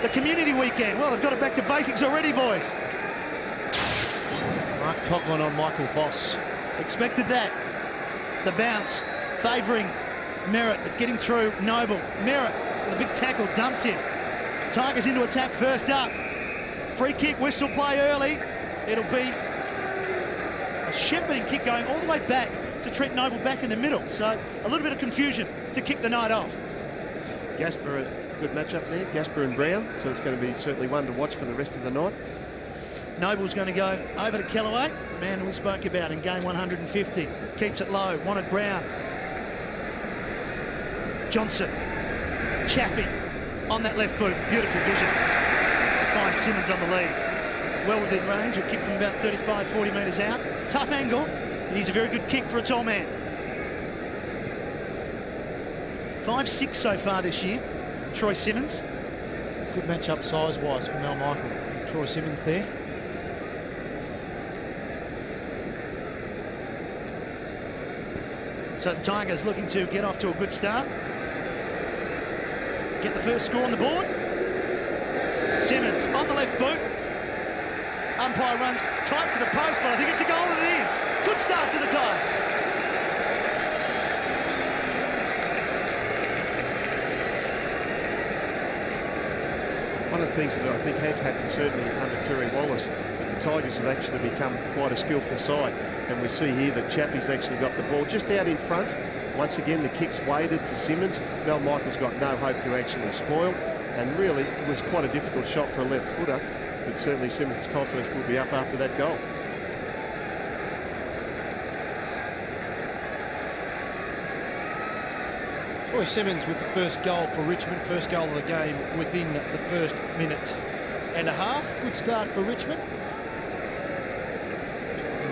the community weekend. Well, they've got it back to basics already, boys. Mark Coughlin on Michael Voss. Expected that. The bounce favouring Merritt, but getting through Noble. Merritt with a big tackle, dumps him. Tigers into attack first up. Free kick, whistle play early. It'll be a shepherding kick going all the way back to Trent Noble back in the middle. So a little bit of confusion to kick the night off. Gasper, a good matchup there, Gasper and Brown. So it's going to be certainly one to watch for the rest of the night. Noble's going to go over to Kellaway, the man we spoke about in game 150. Keeps it low, wanted Brown. Johnson, Chaffee on that left boot. Beautiful vision. Finds Simmons on the lead. Well within range. It kicked him about 35, 40 metres out. Tough angle, and he's a very good kick for a tall man. 5'6" so far this year. Troy Simmons. Good matchup size-wise for Mel Michael. Troy Simmons there. So the Tigers looking to get off to a good start. Get the first score on the board. Simmons on the left boot. Umpire runs tight to the post, but I think it's a goal, and it is. Good start to the Tigers. One of the things that I think has happened certainly under Terry Wallace, that the Tigers have actually become quite a skillful side. And we see here that Chaffee's actually got the ball just out in front. Once again, the kick's weighted to Simmons. Mel Michael's got no hope to actually spoil. And really, it was quite a difficult shot for a left footer. But certainly Simmons' confidence will be up after that goal. Troy Simmons with the first goal for Richmond. First goal of the game within the first minute and a half. Good start for Richmond.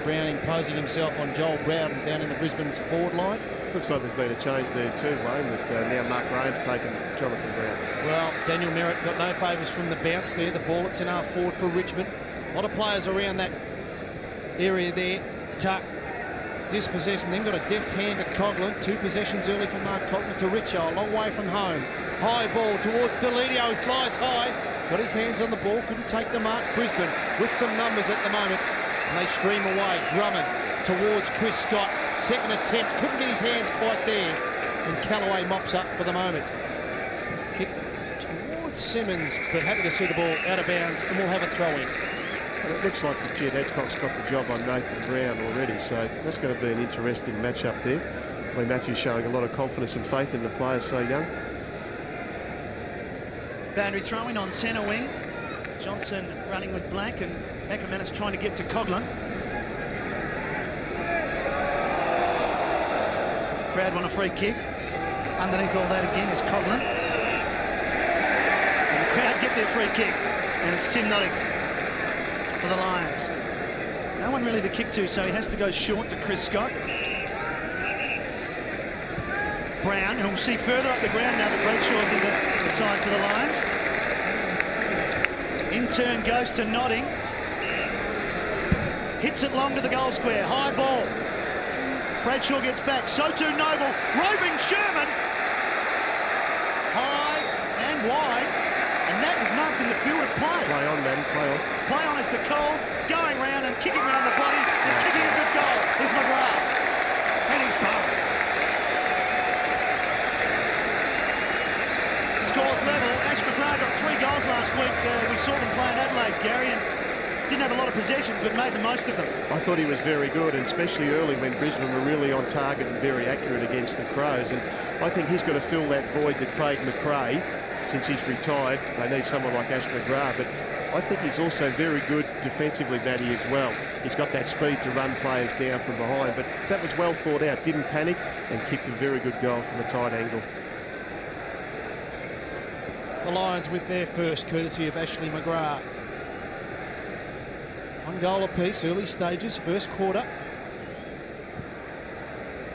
Brown imposing himself on Joel Brown down in the Brisbane's forward line. Looks like there's been a change there too, Wayne, that now Mark Graham's taken Jonathan Brown. Well, Daniel Merritt got no favours from the bounce there. The ball at centre forward for Richmond. A lot of players around that area there. Tuck dispossessed and then got a deft hand to Coughlin. 2 possessions early from Mark Coughlin to Richo, a long way from home. High ball towards Delidio, who flies high. Got his hands on the ball, couldn't take the mark. Brisbane with some numbers at the moment. And they stream away. Drummond towards Chris Scott. Second attempt, couldn't get his hands quite there. And Callaway mops up for the moment. Kick towards Simmons, but happy to see the ball out of bounds, and we'll have a throw in. Well, it looks like the Jed Adcock's got the job on Nathan Brown already, so that's going to be an interesting matchup there. Lee Matthews showing a lot of confidence and faith in the players so young. Boundary throwing on centre wing. Johnson running with Black, and Ackermanis trying to get to Coughlin. Crowd want a free kick. Underneath all that again is Coughlin. And the crowd get their free kick. And it's Tim Notting for the Lions. No one really to kick to, so he has to go short to Chris Scott. Brown, who will see further up the ground now that Bradshaw's in the side for the Lions. In turn goes to Notting. Hits it long to the goal square. High ball. Bradshaw gets back. So too Noble. Roving Sherman. High and wide. And that is marked in the field of play. Play on, man. Play on. Play on is the call. Going round and kicking round the body. And kicking a good goal is McGrath. And he's pumped. Scores level. Ash McGrath got 3 goals last week. We saw them play in Adelaide, Gary, and didn't have a lot of possessions, but made the most of them. I thought he was very good, and especially early when Brisbane were really on target and very accurate against the Crows. And I think he's got to fill that void that Craig McRae, since he's retired, they need someone like Ash McGrath. But I think he's also very good defensively, Matty, as well. He's got that speed to run players down from behind, but that was well thought out. Didn't panic and kicked a very good goal from a tight angle. The Lions with their first, courtesy of Ashley McGrath. 1 goal apiece, early stages, first quarter.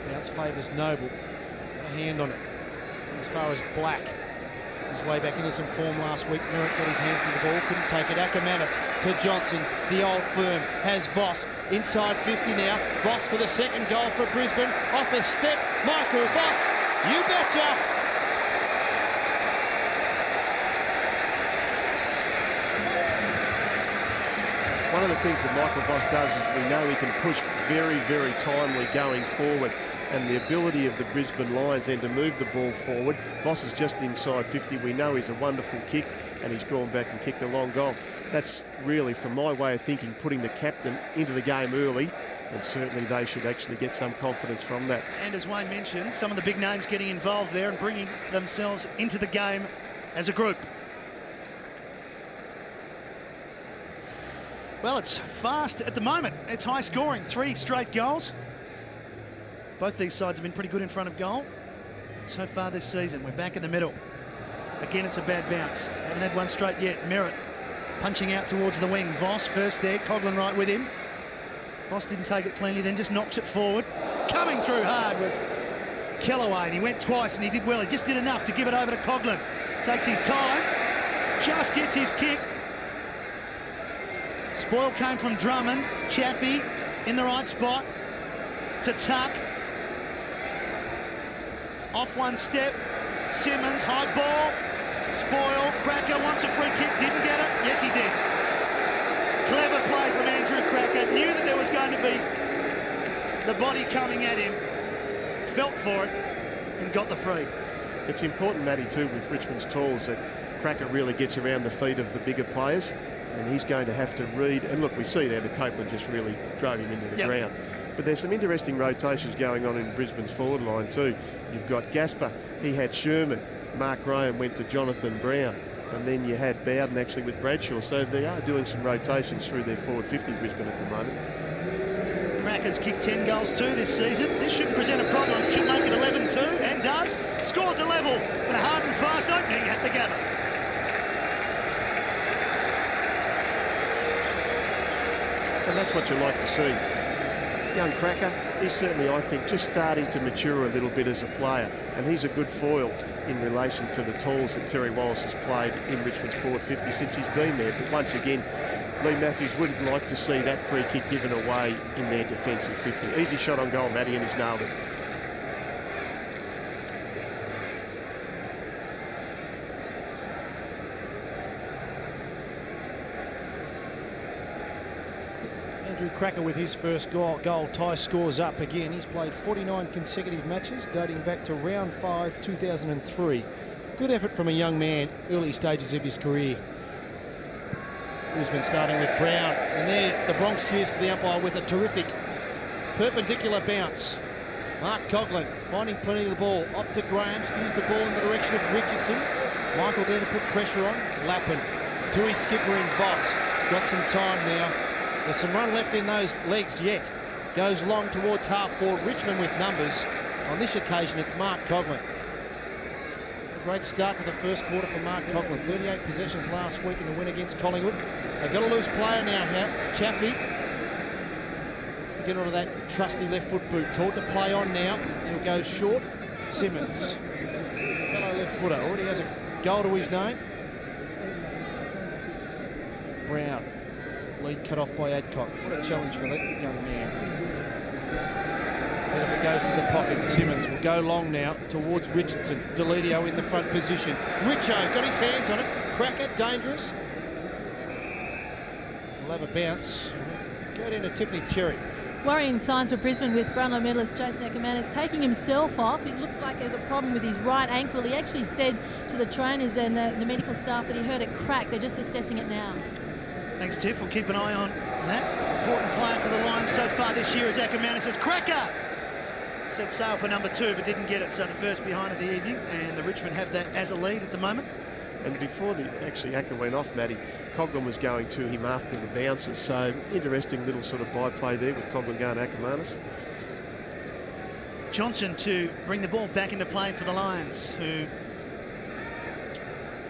Bounce favours Noble. Got a hand on it. As far as Black. His way back into some form last week. Merritt got his hands on the ball, couldn't take it. Ackermanis to Johnson. The old firm has Voss inside 50 now. Voss for the second goal for Brisbane. Off a step, Michael Voss. You betcha. one of the things that Michael Voss does is we know he can push very, very timely going forward. And the ability of the Brisbane Lions then to move the ball forward. Voss is just inside 50. We know he's a wonderful kick, and he's gone back and kicked a long goal. That's really, from my way of thinking, putting the captain into the game early, and certainly they should actually get some confidence from that. And as Wayne mentioned, some of the big names getting involved there and bringing themselves into the game as a group. Well, it's fast at the moment. It's high scoring, 3 straight goals. Both these sides have been pretty good in front of goal so far this season. We're back in the middle. Again, it's a bad bounce. Haven't had one straight yet. Merritt punching out towards the wing. Voss first there, Coughlin right with him. Voss didn't take it cleanly, then just knocks it forward. Coming through hard was Kellaway, and he went twice and he did well. He just did enough to give it over to Coughlin. Takes his time, just gets his kick. Spoil came from Drummond. Chaffee in the right spot to Tuck. Off one step, Simmons, high ball, Spoil, Cracker wants a free kick, didn't get it, yes he did. Clever play from Andrew Cracker, knew that there was going to be the body coming at him, felt for it and got the free. It's important, Matty, too, with Richmond's tools that Cracker really gets around the feet of the bigger players, and he's going to have to read, and look, we see there that Copeland just really drove him into the ground. But there's some interesting rotations going on in Brisbane's forward line too. You've got Gasper, he had Sherman, Mark Graham went to Jonathan Brown, and then you had Bowden actually with Bradshaw. So they are doing some rotations through their forward 50, Brisbane, at the moment. Crackers kicked 10 goals too this season. This shouldn't present a problem. Should make it 11-2, and does. Scores a level, and a hard and fast opening at the gather. And that's what you like to see. Young Cracker, he's certainly, I think, just starting to mature a little bit as a player, and he's a good foil in relation to the tools that Terry Wallace has played in Richmond's forward 50 since he's been there. But once again, Lee Matthews wouldn't like to see that free kick given away in their defensive 50. Easy shot on goal, Matty, and he's nailed it. Andrew Cracker with his first goal. Tie scores up again. He's played 49 consecutive matches dating back to round 5, 2003. Good effort from a young man, early stages of his career. Brisbane starting with Brown, and there the Bronx cheers for the umpire with a terrific perpendicular bounce. Mark Coughlin finding plenty of the ball. Off to Graham, steers the ball in the direction of Richardson. Michael there to put pressure on. Lappin to his skipper in Voss. He's got some time now. There's some run left in those legs yet. Goes long towards half forward. Richmond with numbers. On this occasion, it's Mark Coughlin. A great start to the first quarter for Mark Coughlin. 38 possessions last week in the win against Collingwood. They've got a loose player now. It's Chaffee. Wants to get onto that trusty left foot boot. Called to play on now. He'll go short. Simmons. Fellow left footer. Already has a goal to his name. Brown. Lead cut off by Adcock. What a challenge for that young man. And if it goes to the pocket, Simmons will go long now towards Richardson. Deledio in the front position. Richo got his hands on it. Cracker, dangerous. We'll have a bounce. Go down to Tiffany Cherry. Worrying signs for Brisbane with Brownlow medalist Jason Ackermanis taking himself off. It looks like there's a problem with his right ankle. He actually said to the trainers and the medical staff that he heard it crack. They're just assessing it now. Thanks, Tiff. We'll keep an eye on that. Important player for the Lions so far this year is Ackermanis. As Cracker set sail for number 2, but didn't get it. So the first behind of the evening, and the Richmond have that as a lead at the moment. And before actually Acker went off, Matty, Coughlin was going to him after the bounces. So interesting little sort of byplay there with Coughlin going to Ackermanis. Johnson to bring the ball back into play for the Lions, who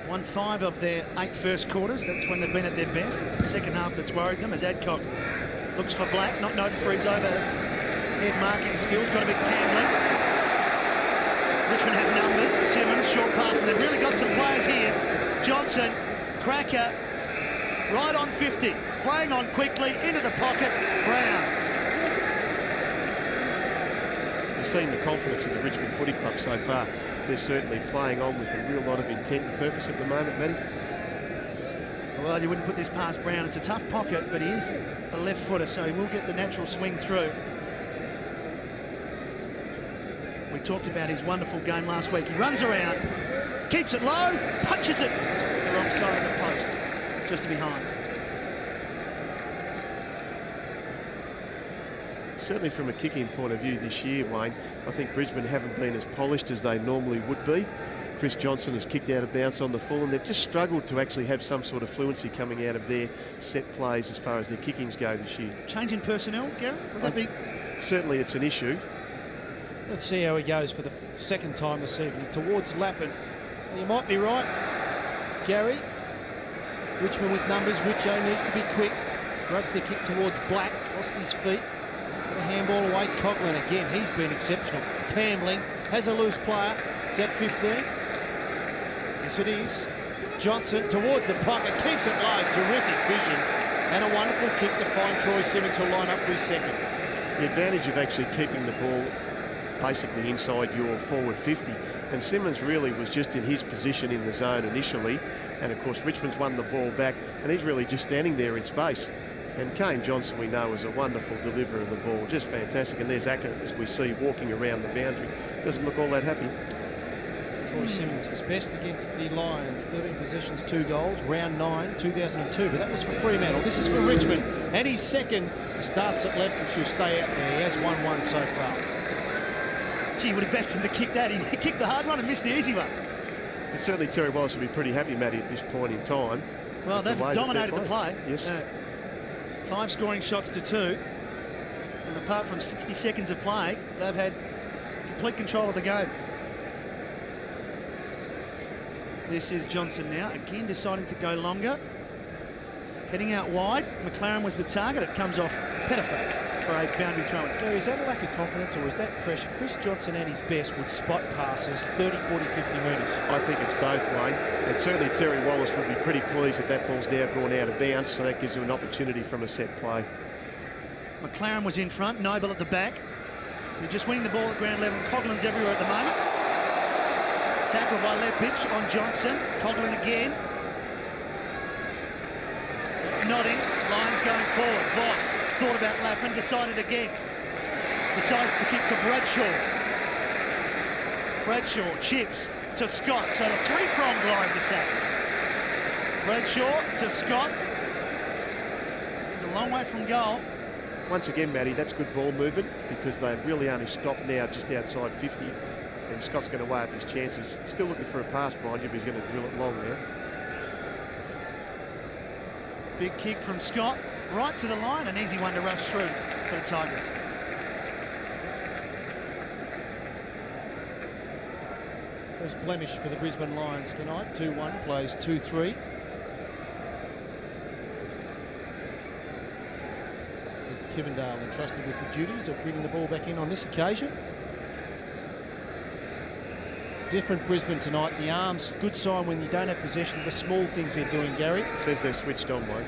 won 5 of their 8 first quarters. That's when they've been at their best. It's the second half that's worried them as Adcock looks for Black, not noted for his overhead marking skills. Got a big tambling. Richmond have numbers. Simmons, short pass, and they've really got some players here. Johnson, Cracker, right on 50. Playing on quickly, into the pocket, Brown. You've seen the confidence of the Richmond Footy Club so far. They're certainly playing on with a real lot of intent and purpose at the moment, Matty. Well, you wouldn't put this past Brown. It's a tough pocket, but he is a left footer, so he will get the natural swing through. We talked about his wonderful game last week. He runs around, keeps it low, punches it the wrong side of the post, just behind. Certainly from a kicking point of view this year, Wayne, I think Brisbane haven't been as polished as they normally would be. Chris Johnson has kicked out of bounds on the full, and they've just struggled to actually have some sort of fluency coming out of their set plays as far as their kickings go this year. Change in personnel, Gary? Would that be? Certainly it's an issue. Let's see how he goes for the second time this evening. Towards Lappin. You might be right, Gary. Richmond with numbers. Richo needs to be quick. Grabs the kick towards Black. Lost his feet. Got a handball away. Coughlin again. He's been exceptional. Tambling has a loose player. Is that 15? Yes, it is. Johnson towards the pocket. Keeps it low. Terrific vision. And a wonderful kick to find Troy Simmons, who'll line up for his second. The advantage of actually keeping the ball basically inside your forward 50, and Simmons really was just in his position in the zone initially, and of course Richmond's won the ball back and he's really just standing there in space. And Kane Johnson, we know, is a wonderful deliverer of the ball, just fantastic. And there's Acker, as we see, walking around the boundary. Doesn't look all that happy. Troy Simmons is best against the Lions, 13 possessions, 2 goals, round 9, 2002, but that was for Fremantle. This is for Richmond, and his second starts at left and should stay out there. He has 1-1 so far. Gee, would have backed him to kick that. He kicked the hard one and missed the easy one. But certainly Terry Wallace would be pretty happy, Matty, at this point in time. Well, they've dominated the play. Yes. 5 scoring shots to 2. And apart from 60 seconds of play, they've had complete control of the game. This is Johnson now, again deciding to go longer. Heading out wide. McLaren was the target. It comes off Pettifer for a boundary throw-in. Gary, is that a lack of confidence or is that pressure? Chris Johnson at his best would spot passes 30, 40, 50 metres. I think it's both, Wayne. And certainly Terry Wallace would be pretty pleased that ball's now gone out of bounds, so that gives him an opportunity from a set play. McLaren was in front, Noble at the back. They're just winning the ball at ground level. Coughlin's everywhere at the moment. Tackle by Lepich on Johnson. Coughlin again. It's nodding. Lions going forward. Voss thought about Lappin, decided against. Decides to kick to Bradshaw. Bradshaw chips to Scott. So the three-pronged Lions attack. Bradshaw to Scott. He's a long way from goal. Once again, Matty, that's good ball movement because they've really only stopped now just outside 50. And Scott's going to weigh up his chances. Still looking for a pass, mind you, but he's going to drill it long now. Big kick from Scott, right to the line, an easy one to rush through for the Tigers. First blemish for the Brisbane Lions tonight. 2-1, plays 2-3. Tivendale entrusted with the duties of bringing the ball back in on this occasion. Different Brisbane tonight. The arms, good sign when you don't have possession. The small things they're doing, Gary. Says they're switched on, Wayne.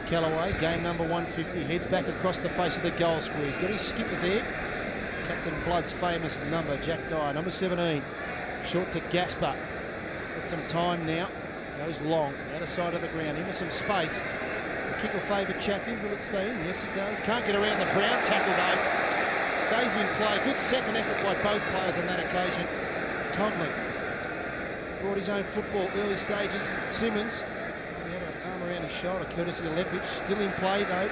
Callaway, game number 150, heads back across the face of the goal square. He's got his skipper there. Captain Blood's famous number, Jack Dyer, number 17. Short to Gasper. He's got some time now. Goes long, outer side of the ground, into some space. The kick will favour Chaffee. Will it stay in? Yes, it does. Can't get around the Brown tackle, though. Stays in play. Good second effort by both players on that occasion. Coughlin brought his own football early stages. Simmons, he had an arm around his shoulder, courtesy of Lepich. Still in play though.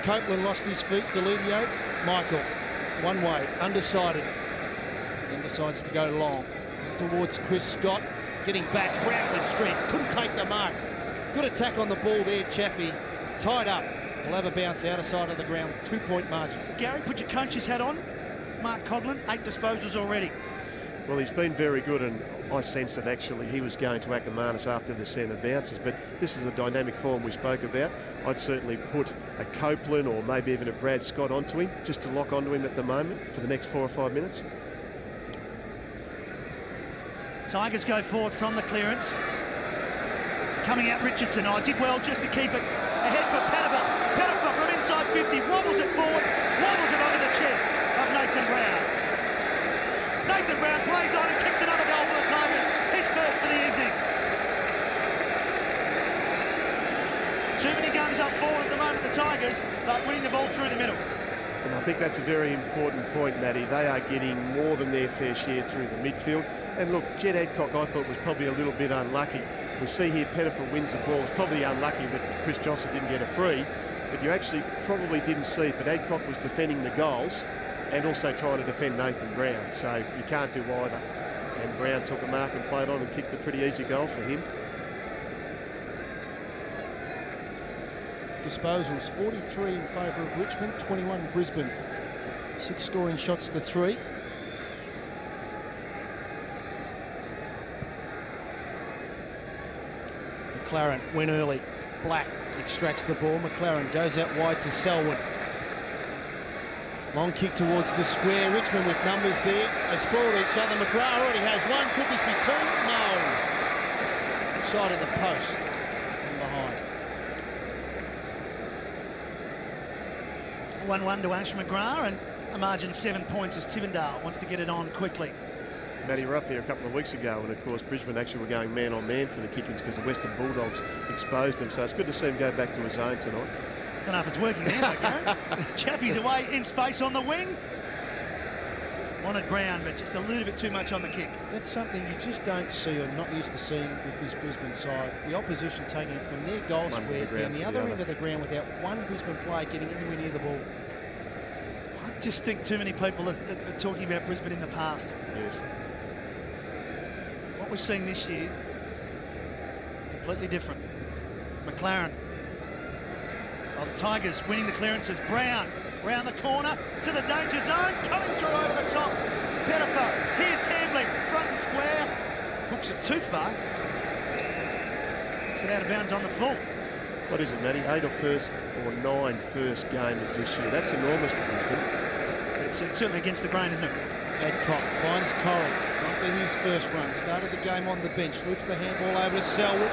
Copeland lost his feet. Delidio, Michael, one way, undecided. Then decides to go long towards Chris Scott. Getting back, Brown with strength. Couldn't take the mark. Good attack on the ball there, Chaffee. Tied up. We'll have a bounce outer side of the ground. 2-point margin. Gary, put your coach's hat on. Mark Coughlin, 8 disposals already. Well, he's been very good, and I sense that actually he was going to Ackermanis after the centre bounces, but this is a dynamic form we spoke about. I'd certainly put a Copeland or maybe even a Brad Scott onto him, just to lock onto him at the moment for the next 4 or 5 minutes. Tigers go forward from the clearance. Coming out Richardson. Oh, did well just to keep it ahead for Pettifer. Pettifer from inside 50, wobbles it forward, wobbles it onto the chest of Nathan Brown. Nathan Brown plays on and kicks another goal for the Tigers. His first for the evening. Too many guns up forward at the moment, the Tigers, but winning the ball through the middle. And I think that's a very important point, Matty. They are getting more than their fair share through the midfield. And look, Jed Adcock, I thought, was probably a little bit unlucky. We see here Pettifer wins the ball. It's probably unlucky that Chris Johnson didn't get a free, but you actually probably didn't see it. But Adcock was defending the goals and also trying to defend Nathan Brown, so you can't do either. And Brown took a mark and played on and kicked a pretty easy goal for him. Disposals 43 in favour of Richmond, 21 Brisbane. 6 scoring shots to 3. McLaren went early. Black extracts the ball. McLaren goes out wide to Selwood. Long kick towards the square. Richmond with numbers there. They spoiled each other. McGrath already has one. Could this be two? No. Side of the post from behind. 1-1 to Ash McGrath, and a margin 7 points as Tivendale wants to get it on quickly. Matty, were up here a couple of weeks ago, and of course Brisbane actually were going man-on-man for the kick-ins because the Western Bulldogs exposed them, so it's good to see him go back to his own tonight. Don't know if it's working there, though, Gary. Chaffee's away in space on the wing. Wanted Brown, but just a little bit too much on the kick. That's something you just don't see or not used to seeing with this Brisbane side. The opposition taking it from their goal square down the other end of the ground without one Brisbane player getting anywhere near the ball. I just think too many people are talking about Brisbane in the past. Yes. What we've seen this year, completely different. McLaren. Oh, the Tigers winning the clearances. Brown round the corner to the danger zone, coming through over the top. Pettifer, here's Tambling, front and square. Hooks it too far. Hooks it out of bounds on the full. What is it, Matty? 8 or first or 9 first games this year. That's enormous for Brisbane. It's certainly against the grain, isn't it? Adcock finds Corrie after his first run. Started the game on the bench. Loops the handball over to Selwood.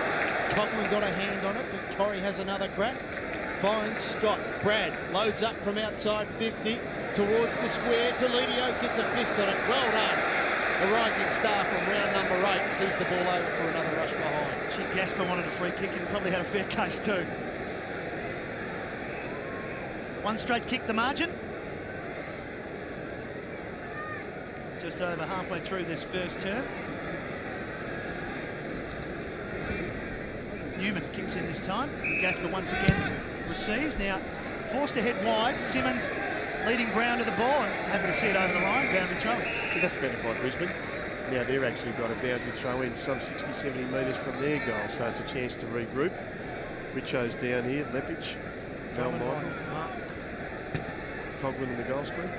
Coughlin got a hand on it, but Corrie has another crack. Finds Scott. Brad loads up from outside 50 towards the square. Delidio gets a fist on it. Well done. The rising star from round number 8 sees the ball over for another rush behind. Gee, Gasper wanted a free kick and probably had a fair case too. One straight kick the margin. Just over halfway through this first term. Newman kicks in this time. Gasper once again receives. Now forced to head wide. Simmons leading Brown to the ball and happy to see it over the line. Boundary throw. So that's better by Brisbane. Now they've actually got a boundary throw in some 60-70 metres from their goal, so it's a chance to regroup. Richo's down here. Lepich, Belmont, Coghlan in the goal screen.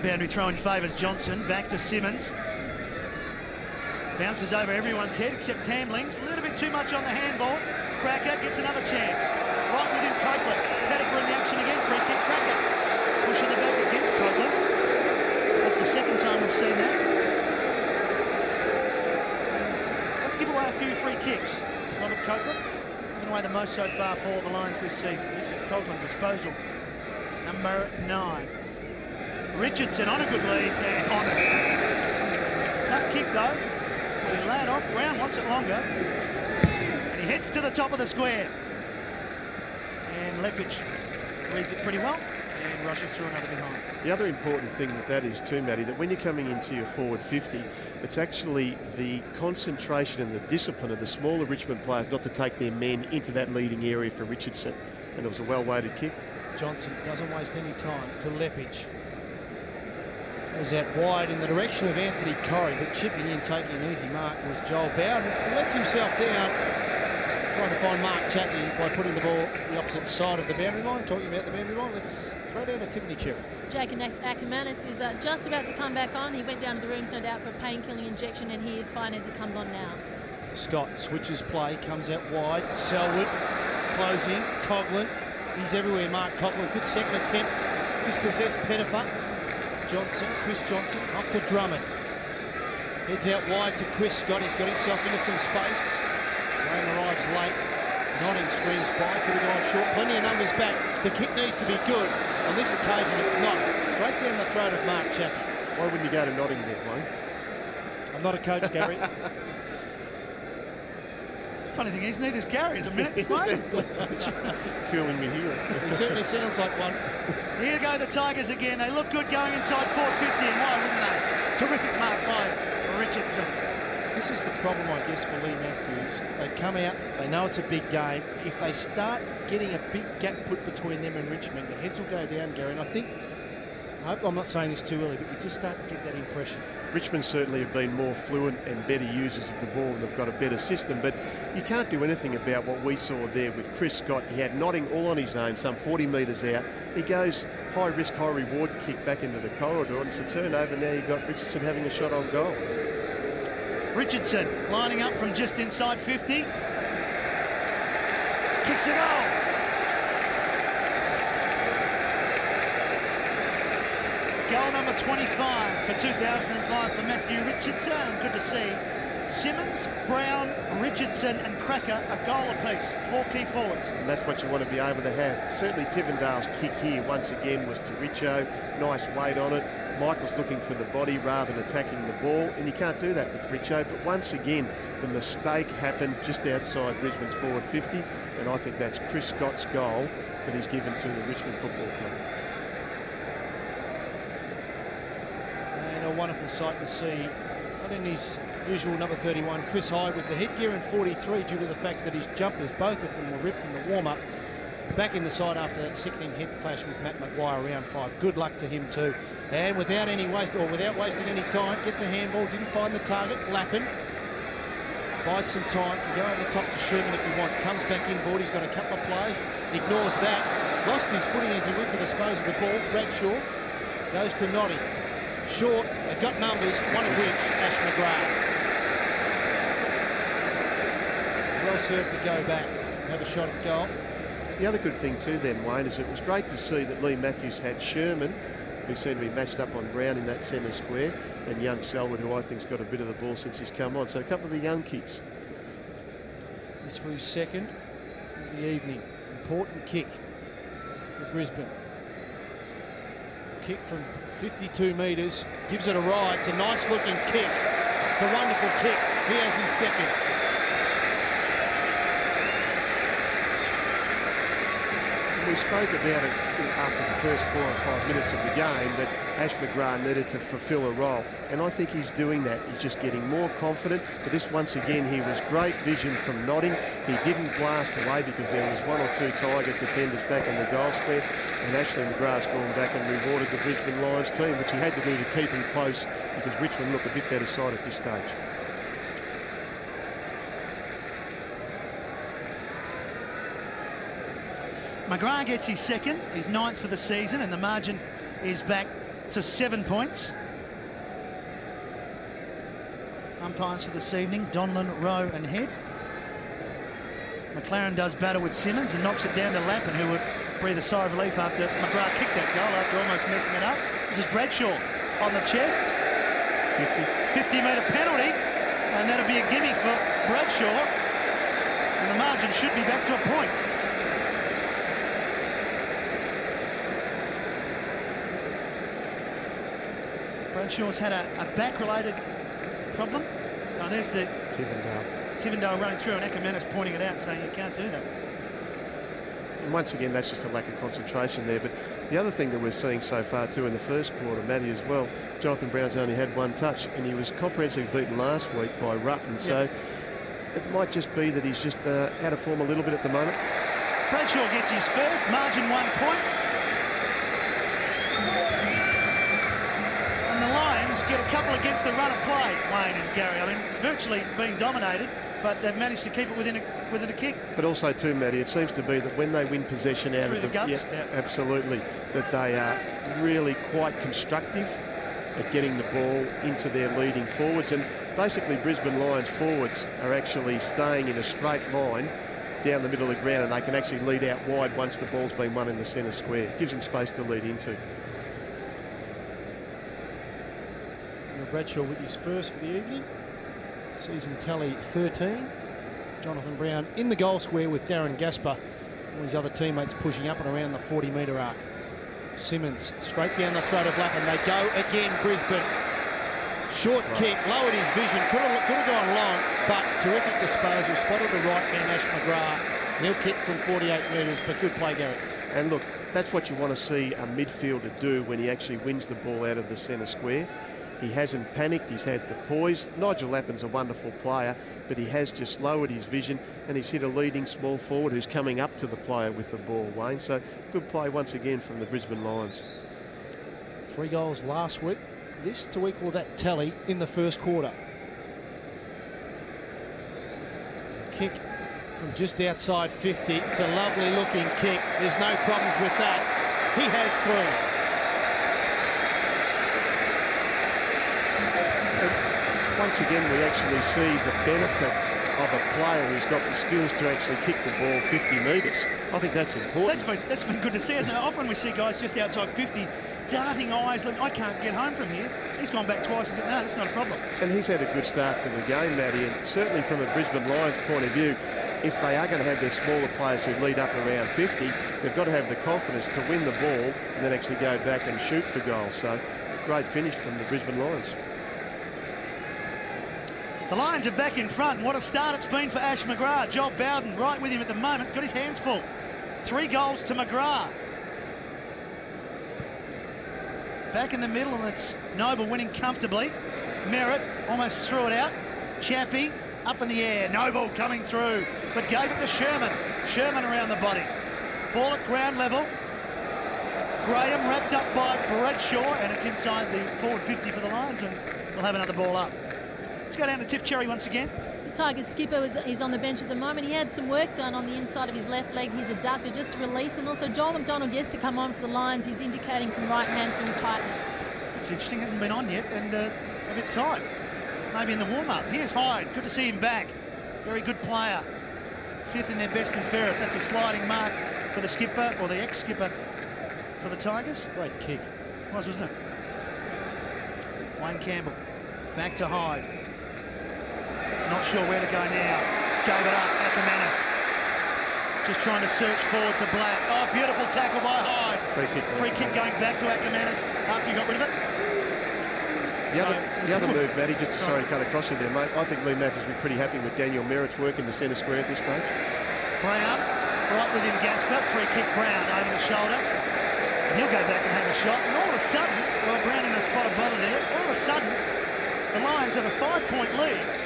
Boundary throw in favours Johnson. Back to Simmons. Bounces over everyone's head except Tamling's. A little bit too much on the handball. Cracker gets another chance. Right within Coghlan. Pettifer in the action again. Free kick. Cracker pushing the back against Coghlan. That's the second time we've seen that. And let's give away a few free kicks. Robert Coghlan giving away the most so far for the Lions this season. This is Coghlan disposal number 9. Richardson on a good lead and on it. Tough kick though. He lay it off. Brown wants it longer. And he heads to the top of the square. And Lepich reads it pretty well and rushes through another behind. The other important thing with that is too, Matty, that when you're coming into your forward 50, it's actually the concentration and the discipline of the smaller Richmond players not to take their men into that leading area for Richardson. And it was a well-weighted kick. Johnson doesn't waste any time to Lepich. Goes out wide in the direction of Anthony Corrie, but chipping in, taking an easy mark was Joel Bowden. He lets himself down, trying to find Mark Chappie by putting the ball the opposite side of the boundary line. Talking about the boundary line, let's throw down to Tiffany Cherry. Jake Ackermanis is just about to come back on. He went down to the rooms, no doubt, for a pain-killing injection, and he is fine as he comes on now. Scott switches play, comes out wide. Selwood, closing. Coghlan, he's everywhere. Mark Coghlan, good second attempt. Dispossessed Pettifer. Johnson, Chris Johnson, up to Drummond. Heads out wide to Chris Scott. He's got himself into some space. Rain arrives late. Notting streams by. Could have gone short. Plenty of numbers back. The kick needs to be good. On this occasion, it's not. Straight down the throat of Mark Chaffee. Why wouldn't you go to Notting then, Wayne? I'm not a coach, Gary. Funny thing is, neither's Gary at the minute. Cooling my heels. He certainly sounds like one. Here go the Tigers again. They look good going inside 450, and why wouldn't they? Terrific mark by Richardson. This is the problem, I guess, for Lee Matthews. They've come out, they know it's a big game. If they start getting a big gap put between them and Richmond, the heads will go down, Gary. And I hope I'm not saying this too early, but you just start to get that impression. Richmond certainly have been more fluent and better users of the ball and have got a better system, but you can't do anything about what we saw there with Chris Scott. He had Notting all on his own, some 40 metres out. He goes high risk, high reward kick back into the corridor, and it's a turnover. Now you've got Richardson having a shot on goal. Richardson lining up from just inside 50. Kicks it goal. Goal number 25 for 2005 for Matthew Richardson. Good to see Simmons, Brown, Richardson and Cracker a goal apiece. 4 key forwards. And that's what you want to be able to have. Certainly Tivendale's kick here once again was to Richo. Nice weight on it. Michael's looking for the body rather than attacking the ball, and you can't do that with Richo. But once again, the mistake happened just outside Brisbane's forward 50, and I think that's Chris Scott's goal that he's given to the Richmond Football Club. And a wonderful sight to see, not in his usual number 31, Chris Hyde, with the headgear in 43 due to the fact that his jumpers, both of them were ripped in the warm-up. Back in the side after that sickening head clash with Matt Maguire round 5. Good luck to him too. And without wasting any time, gets a handball, didn't find the target. Lappin bides some time, can go over the top to Sherman if he wants. Comes back inboard, he's got a couple of plays, ignores that. Lost his footing as he went to dispose of the ball. Bradshaw goes to Notty. Short, they've got numbers, one of which, Ash McGrath. Well served to go back and have a shot at goal. The other good thing too then, Wayne, is it was great to see that Lee Matthews had Sherman, who seemed to be matched up on Brown in that centre square, and young Selwood, who I think's got a bit of the ball since he's come on. So a couple of the young kids. This for his second of the evening. Important kick for Brisbane. Kick from 52 metres, gives it a ride. It's a nice looking kick. It's a wonderful kick. He has his second. We spoke about it after the first 4 or 5 minutes of the game that Ash McGrath needed to fulfil a role, and I think he's doing that. He's just getting more confident. But this, once again, he was great vision from Notting. He didn't blast away because there was 1 or 2 Tiger defenders back in the goal square, and Ashley McGrath's gone back and rewarded the Brisbane Lions team, which he had to do to keep him close because Richmond look a bit better side at this stage. McGrath gets his second, his 9th for the season, and the margin is back to 7 points. Umpires for this evening, Donlan, Rowe and Head. McLaren does battle with Simmons and knocks it down to Lappin, who would breathe a sigh of relief after McGrath kicked that goal after almost messing it up. This is Bradshaw on the chest. 50-metre penalty, and that'll be a gimme for Bradshaw. And the margin should be back to a point. Bradshaw's had a back-related problem. Oh, there's the Tivendale running through, and Ackerman's pointing it out, saying you can't do that. And once again, that's just a lack of concentration there. But the other thing that we're seeing so far too in the first quarter, Matty, as well, Jonathan Brown's only had 1 touch, and he was comprehensively beaten last week by Rutten. So it might just be that he's just out of form a little bit at the moment. Bradshaw gets his first, margin 1 point. Get a couple against the run of play, Wayne and Gary. I mean, virtually being dominated, but they've managed to keep it within a kick. But also too, Matty, it seems to be that when they win possession out through of the guts, absolutely, that they are really quite constructive at getting the ball into their leading forwards. And basically, Brisbane Lions forwards are actually staying in a straight line down the middle of the ground, and they can actually lead out wide once the ball's been won in the centre square. It gives them space to lead into. Bradshaw with his first for the evening. Season tally 13. Jonathan Brown in the goal square with Darren Gaspar. All his other teammates pushing up and around the 40-metre arc. Simmons straight down the throat of Lappin. They go again, Brisbane. Short kick, lowered his vision, could have gone long. But terrific disposal, spotted the right man, Ash McGrath. He'll kick from 48 metres, but good play, Garrett. And look, that's what you want to see a midfielder do when he actually wins the ball out of the centre square. He hasn't panicked, he's had the poise. Nigel Lappin's a wonderful player, but he has just lowered his vision and he's hit a leading small forward who's coming up to the player with the ball, Wayne. So good play once again from the Brisbane Lions. 3 goals last week. This to equal that tally in the first quarter. Kick from just outside 50. It's a lovely looking kick. There's no problems with that. He has 3. Once again, we actually see the benefit of a player who's got the skills to actually kick the ball 50 metres. I think that's important. That's been good to see, isn't it? Often we see guys just outside 50, darting eyes, like, I can't get home from here. He's gone back twice and said, no, that's not a problem. And he's had a good start to the game, Matty, and certainly from a Brisbane Lions point of view, if they are going to have their smaller players who lead up around 50, they've got to have the confidence to win the ball and then actually go back and shoot for goals. So, great finish from the Brisbane Lions. The Lions are back in front. What a start it's been for Ash McGrath. Joel Bowden right with him at the moment. Got his hands full. 3 goals to McGrath. Back in the middle, and it's Noble winning comfortably. Merritt almost threw it out. Chaffee up in the air. Noble coming through, but gave it to Sherman. Sherman around the body. Ball at ground level. Graham wrapped up by Bradshaw, and it's inside the forward 50 for the Lions, and we'll have another ball up. Let's go down to Tiff Cherry once again. The Tigers skipper is on the bench at the moment. He had some work done on the inside of his left leg, his adductor, just to release. And also Joel McDonald, yes, to come on for the Lions. He's indicating some right hamstring tightness. That's interesting. Hasn't been on yet, and a bit tight. Maybe in the warm-up. Here's Hyde. Good to see him back. Very good player. 5th in their best and fairest. That's a sliding mark for the skipper, or the ex-skipper for the Tigers. Great kick. Wasn't it? Wayne Campbell. Back to Hyde. Not sure where to go now. Gave it up at the Menace. Just trying to search forward to Black. Oh, beautiful tackle by Hyde. Free kick going back to Ackermanis after he got rid of it. The other move, Matty, just to sorry cut across you there, mate. I think Lee Matthews will be pretty happy with Daniel Merritt's work in the centre square at this stage. Brown, right with him, Gasper. Free kick, Brown over the shoulder. And he'll go back and have a shot. And all of a sudden, well, Brown in a spot of bother there. All of a sudden, the Lions have a 5-point lead.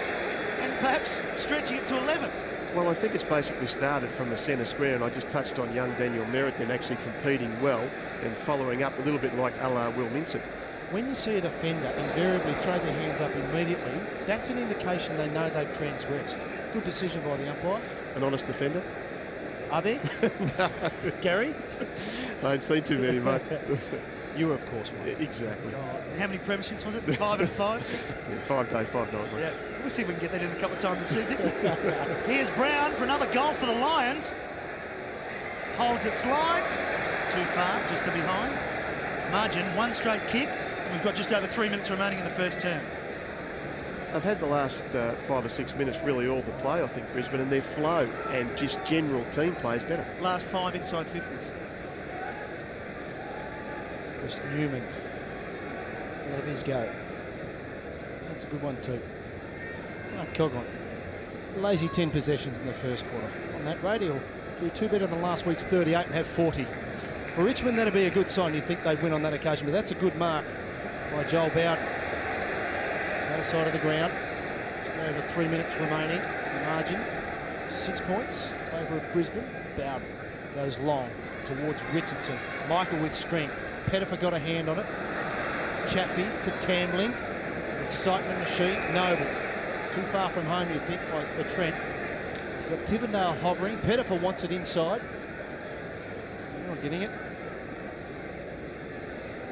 And perhaps stretching it to 11. Well, I think it's basically started from the centre square, and I just touched on young Daniel Merritt then actually competing well and following up a little bit like a la Will Minson. When you see a defender invariably throw their hands up immediately, that's an indication they know they've transgressed. Good decision by the umpire. An honest defender? Are there? No. Gary? I ain't seen too many, mate. You were, of course, one. Exactly. How many premierships was it? 5 and 5? Yeah, 5 day, 5 night, mate. Yeah, we'll see if we can get that in a couple of times this evening. Here's Brown for another goal for the Lions. Holds its line. Too far, just to behind. Margin, 1 straight kick. And we've got just over 3 minutes remaining in the first term. They've had the last 5 or 6 minutes really all the play, I think, Brisbane, and their flow and just general team play is better. Last 5 inside 50s. Just Newman. Let his go. That's a good one too. Right, Coglan. Lazy 10 possessions in the first quarter. On that rate, he'll do 2 better than last week's 38 and have 40. For Richmond, that'd be a good sign. You'd think they'd win on that occasion, but that's a good mark by Joel Bowden. Other side of the ground. Just over 3 minutes remaining. The margin, 6 points in favour of Brisbane. Bowden goes long towards Richardson. Michael with strength. Pettifer got a hand on it. Chaffee to Tambling. Excitement machine. Noble. Too far from home, you'd think, for Trent. He's got Tivendale hovering. Pettifer wants it inside. You're not getting it.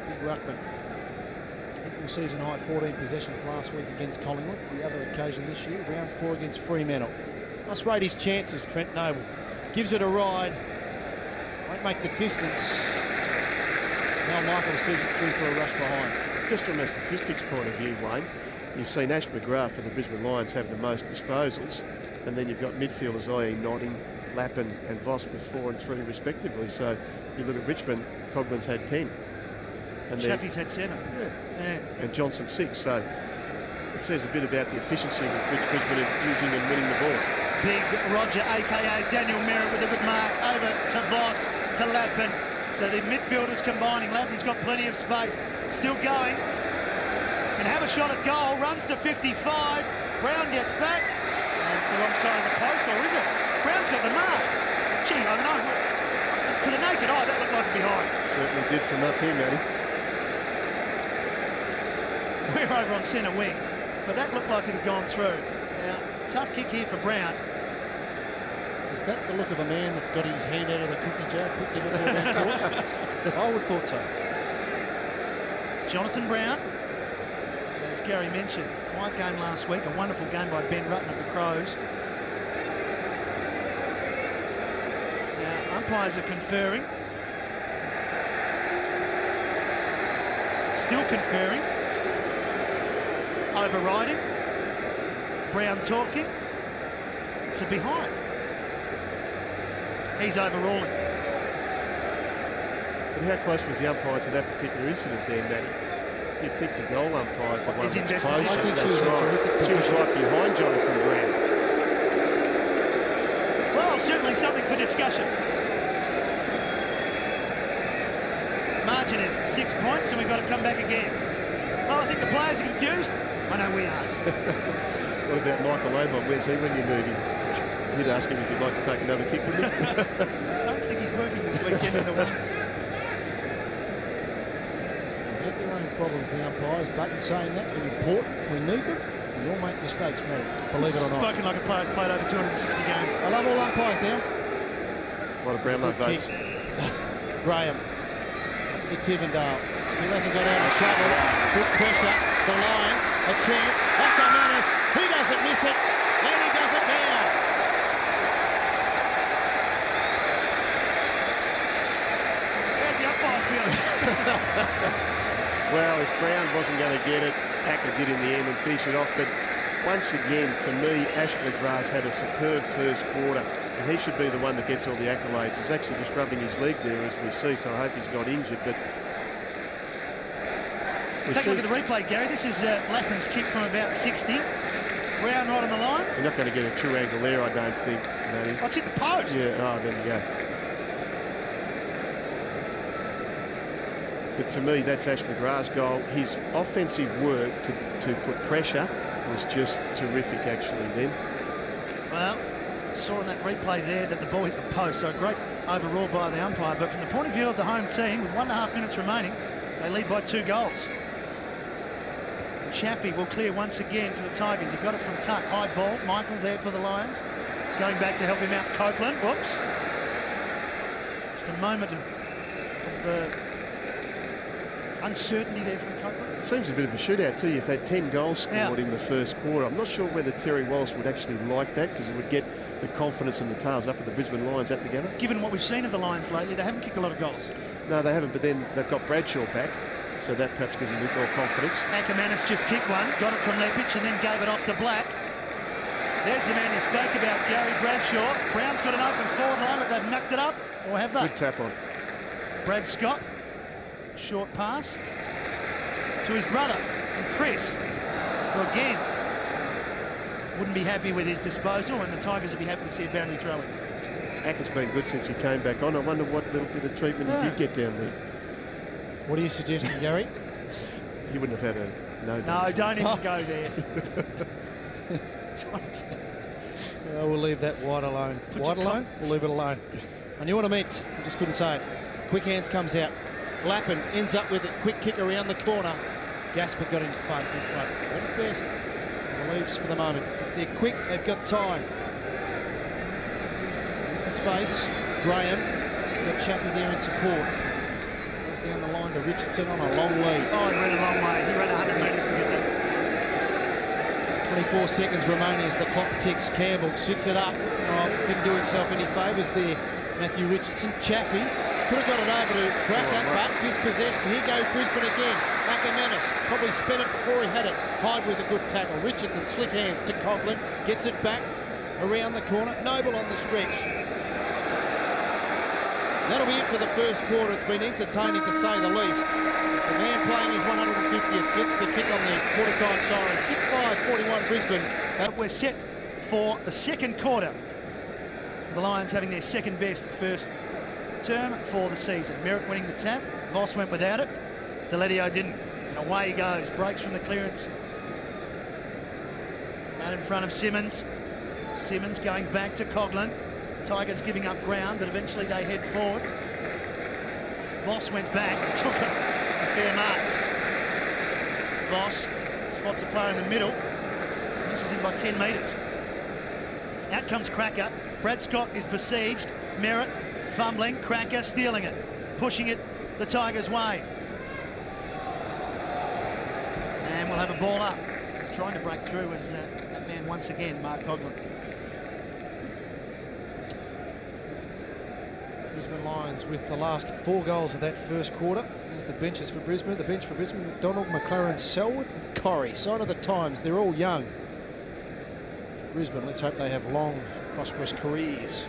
Big ruckman. Equal season high 14 possessions last week against Collingwood. The other occasion this year, round 4 against Fremantle. Must rate his chances, Trent Noble. Gives it a ride. Won't make the distance. Now Michael sees it through for a rush behind. Just from a statistics point of view, Wayne, you've seen Ash McGrath for the Brisbane Lions have the most disposals, and then you've got midfielders, i.e. Notting, Lappin and Voss with 4 and 3 respectively. So you look at Richmond, Coglan's had 10. And Chaffee's had 7. Yeah. And Johnson 6. So it says a bit about the efficiency with which Brisbane are using and winning the ball. Big Roger, a.k.a. Daniel Merritt, with a good mark over to Voss, to Lappin. So the midfielders combining. Lappin's got plenty of space. Still going. Can have a shot at goal. Runs to 55. Brown gets back. And it's the wrong side of the post, or is it? Brown's got the mark. Gee, I don't know. To the naked eye, that looked like a behind. Certainly did from up here, Matty. We're over on centre wing, but that looked like it had gone through. Now, tough kick here for Brown. Is that the look of a man that got his hand out of the cookie jar quickly before being caught? I would have thought so. Jonathan Brown, as Gary mentioned, quiet game last week, a wonderful game by Ben Rutten of the Crows. Now, umpires are conferring. Still conferring. Overriding. Brown talking. It's a behind. He's overruling. But how close was the umpire to that particular incident there, Matty? You'd think the goal umpire's the one Is that's investigation? closer. I think That's right. She was right behind Jonathan Brown. Well, certainly something for discussion. Margin is 6 points, and we've got to come back again. Well, I think the players are confused. I know we are. What about Michael Avon? Where's he when you need him? He'd ask him if he'd like to take another kick, wouldn't he? I don't think he's working this weekend in the West. They've their own problems, the umpires, but in saying that, they're important. We need them. We all make mistakes, Matty. Believe it or not. Spoken like a player who's played over 260 games. I love all umpires now. A lot of Brownlow votes. Graham to Tivendale. Still hasn't got out of trouble. Good pressure. The Lions, a chance. Ackermanis, he doesn't miss it. And he does it now. How's the umpire feeling? Well, if Brown wasn't going to get it, Acker did in the end and finish it off. But once again, to me, Ash McGrath had a superb first quarter, and he should be the one that gets all the accolades. He's actually just rubbing his leg there, as we see, so I hope he's not injured. But Take a look at the replay, Gary. This is Lappin's kick from about 60. Brown right on the line. you're not going to get a true angle there, I don't think, Matty. Let's hit the post. Yeah, oh, there you go. But to me, that's Ash McGrath's goal. His offensive work to put pressure was just terrific, actually, then. Well, saw in that replay there that the ball hit the post, so a great overrule by the umpire. But from the point of view of the home team, with 1.5 minutes remaining, they lead by 2 goals. Chaffee will clear once again for the Tigers. He got it from Tuck. High ball. Michael there for the Lions. Going back to help him out, Copeland. Whoops. Just a moment of uncertainty there from Copeland. It seems a bit of a shootout too. You've had 10 goals scored in the first quarter. I'm not sure whether Terry Wallace would actually like that, because it would get the confidence and the tails up of the Brisbane Lions at the together. Given what we've seen of the Lions lately, they haven't kicked a lot of goals. No, they haven't, but then they've got Bradshaw back, so that perhaps gives them a bit more confidence. Ackermanis just kicked one, got it from Lepic and then gave it off to Black. There's the man you spoke about, Gary Bradshaw. Brown's got an open forward line, but they've knocked it up, or have they? Good tap on. Brad Scott, short pass to his brother, Chris, who again wouldn't be happy with his disposal, and the Tigers would be happy to see a boundary throw in. Acker's been good since he came back on. I wonder what little bit of treatment he did get down there. What are you suggesting, Gary? He wouldn't have had a no. No, don't even go there. We'll leave that wide alone. Wide alone? We'll leave it alone. I knew what I meant. I just couldn't say it. Quick hands comes out. Lappin ends up with a quick kick around the corner. Gasper got in front. All the best. The Leafs for the moment. They're quick. They've got time. The space. Graham. He's got Chaffee there in support. Goes down the line to Richardson on a long lead. Oh, he ran a long way. He ran 100 metres to get there. 24 seconds remaining as the clock ticks. Campbell sits it up. Oh, didn't do himself any favours there. Matthew Richardson. Chaffee could have got it over to Cracker, but dispossession. Here goes Brisbane again. Ackermanis probably spent it before he had it. Hyde with a good tackle. Richardson, slick hands to Coughlin. Gets it back around the corner. Noble on the stretch. That'll be it for the first quarter. It's been entertaining to say the least. The man playing his 150th gets the kick on the quarter-time siren. 6-5, 41 Brisbane. We're set for the second quarter. The Lions having their second best first term for the season. Merritt winning the tap. Voss went without it. Deledio didn't. And away he goes. Breaks from the clearance. Out in front of Simmons. Simmons going back to Coghlan. Tigers giving up ground, but eventually they head forward. Voss went back and took a fair mark. Voss spots a player in the middle. Misses him by 10 metres. Out comes Cracker. Brad Scott is besieged. Merritt fumbling. Cracker stealing it. Pushing it the Tigers' way. And we'll have a ball up. Trying to break through as that man once again, Mark Coghlan. Brisbane Lions with the last 4 goals of that first quarter. There's the benches for Brisbane. The bench for Brisbane: McDonald, McLaren, Selwood, and Corrie. Sign of the times, they're all young. Brisbane, let's hope they have long, prosperous careers.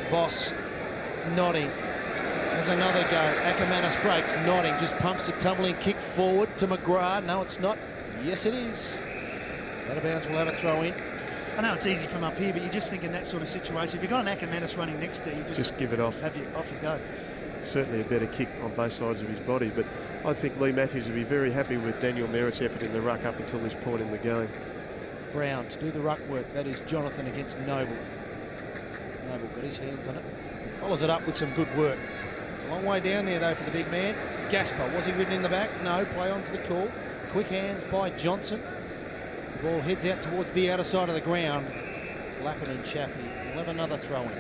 Voss nodding. There's another go. Ackermanis breaks, nodding, just pumps a tumbling kick forward to McGrath. No, it's not. Yes, it is. Out of bounds, will have a throw in. I know it's easy from up here, but you just think in that sort of situation, if you've got an Ackermanis running next to you, just give it off. Off you go. Certainly a better kick on both sides of his body, but I think Lee Matthews would be very happy with Daniel Merritt's effort in the ruck up until this point in the game. Brown to do the ruck work. That is Jonathan against Noble. Noble got his hands on it. Follows it up with some good work. It's a long way down there, though, for the big man. Gaspar, was he ridden in the back? No, play on to the call. Quick hands by Johnson. The ball heads out towards the outer side of the ground. Lappin and Chaffee will have another throw in.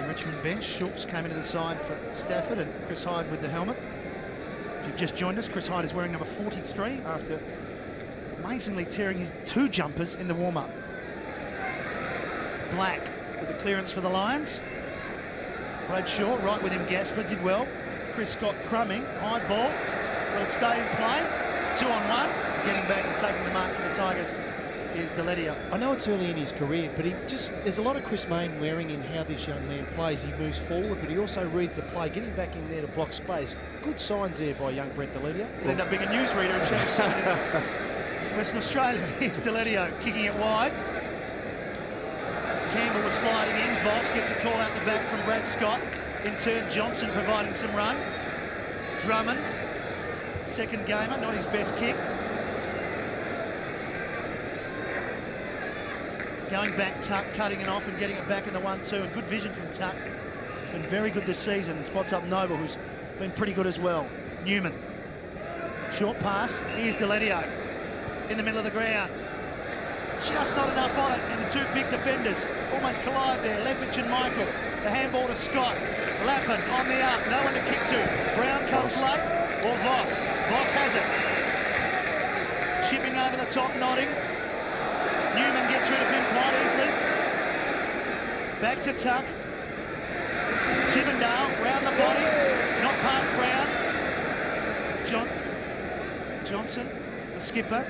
The Richmond bench, Schultz came into the side for Stafford and Chris Hyde with the helmet. If you've just joined us, Chris Hyde is wearing number 43 after amazingly tearing his 2 jumpers in the warm-up. Black with the clearance for the Lions. Bradshaw right with him, Gaspar did well. Chris Scott crumbing, high ball. Will it stay in play? 2-on-1. Getting back and taking the mark for the Tigers is Deledio. I know it's early in his career, but there's a lot of Chris Mayne wearing in how this young man plays. He moves forward, but he also reads the play, getting back in there to block space. Good signs there by young Brett Deledio. He'll end up being a newsreader in Channel 7 in Western Australia. Here's Deledio kicking it wide. Campbell was sliding in. Voss gets a call out the back from Brad Scott. In turn, Johnson providing some run. Drummond, second gamer, not his best kick. Going back, Tuck, cutting it off and getting it back in the 1-2. And good vision from Tuck. He's been very good this season and spots up Noble, who's been pretty good as well. Newman. Short pass. Here's Deledio. In the middle of the ground. Just not enough on it, and the 2 big defenders almost collide there. Lepich and Michael. The handball to Scott. Lappin on the up. No one to kick to. Brown comes late. Or Voss. Voss has it. Chipping over the top, nodding. Newman gets rid of him quite easily. Back to Tuck. Chippendale round the body. Not past Brown. Johnson, the skipper.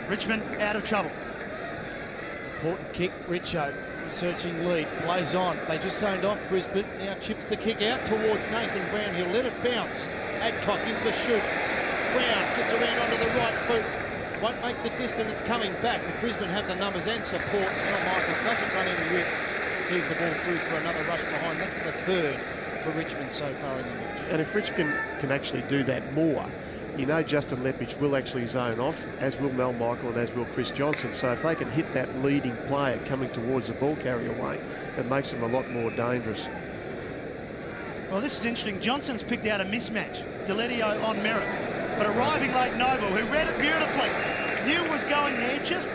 Richmond out of trouble. Important kick, Richo, searching lead, plays on. They just zoned off Brisbane, now chips the kick out towards Nathan Brown. He'll let it bounce. Adcock into the shoot. Brown gets around onto the right foot. Won't make the distance, it's coming back, but Brisbane have the numbers and support. Now Michael doesn't run any risk. Sees the ball through for another rush behind. That's the 3rd for Richmond so far in the match. And if Richmond can actually do that more, you know Justin Lepich will actually zone off, as will Mel Michael and as will Chris Johnson. So if they can hit that leading player coming towards the ball carrier way, it makes them a lot more dangerous. Well, this is interesting. Johnson's picked out a mismatch. Deledio on Merritt. But arriving late Noble, who read it beautifully, knew it was going there, just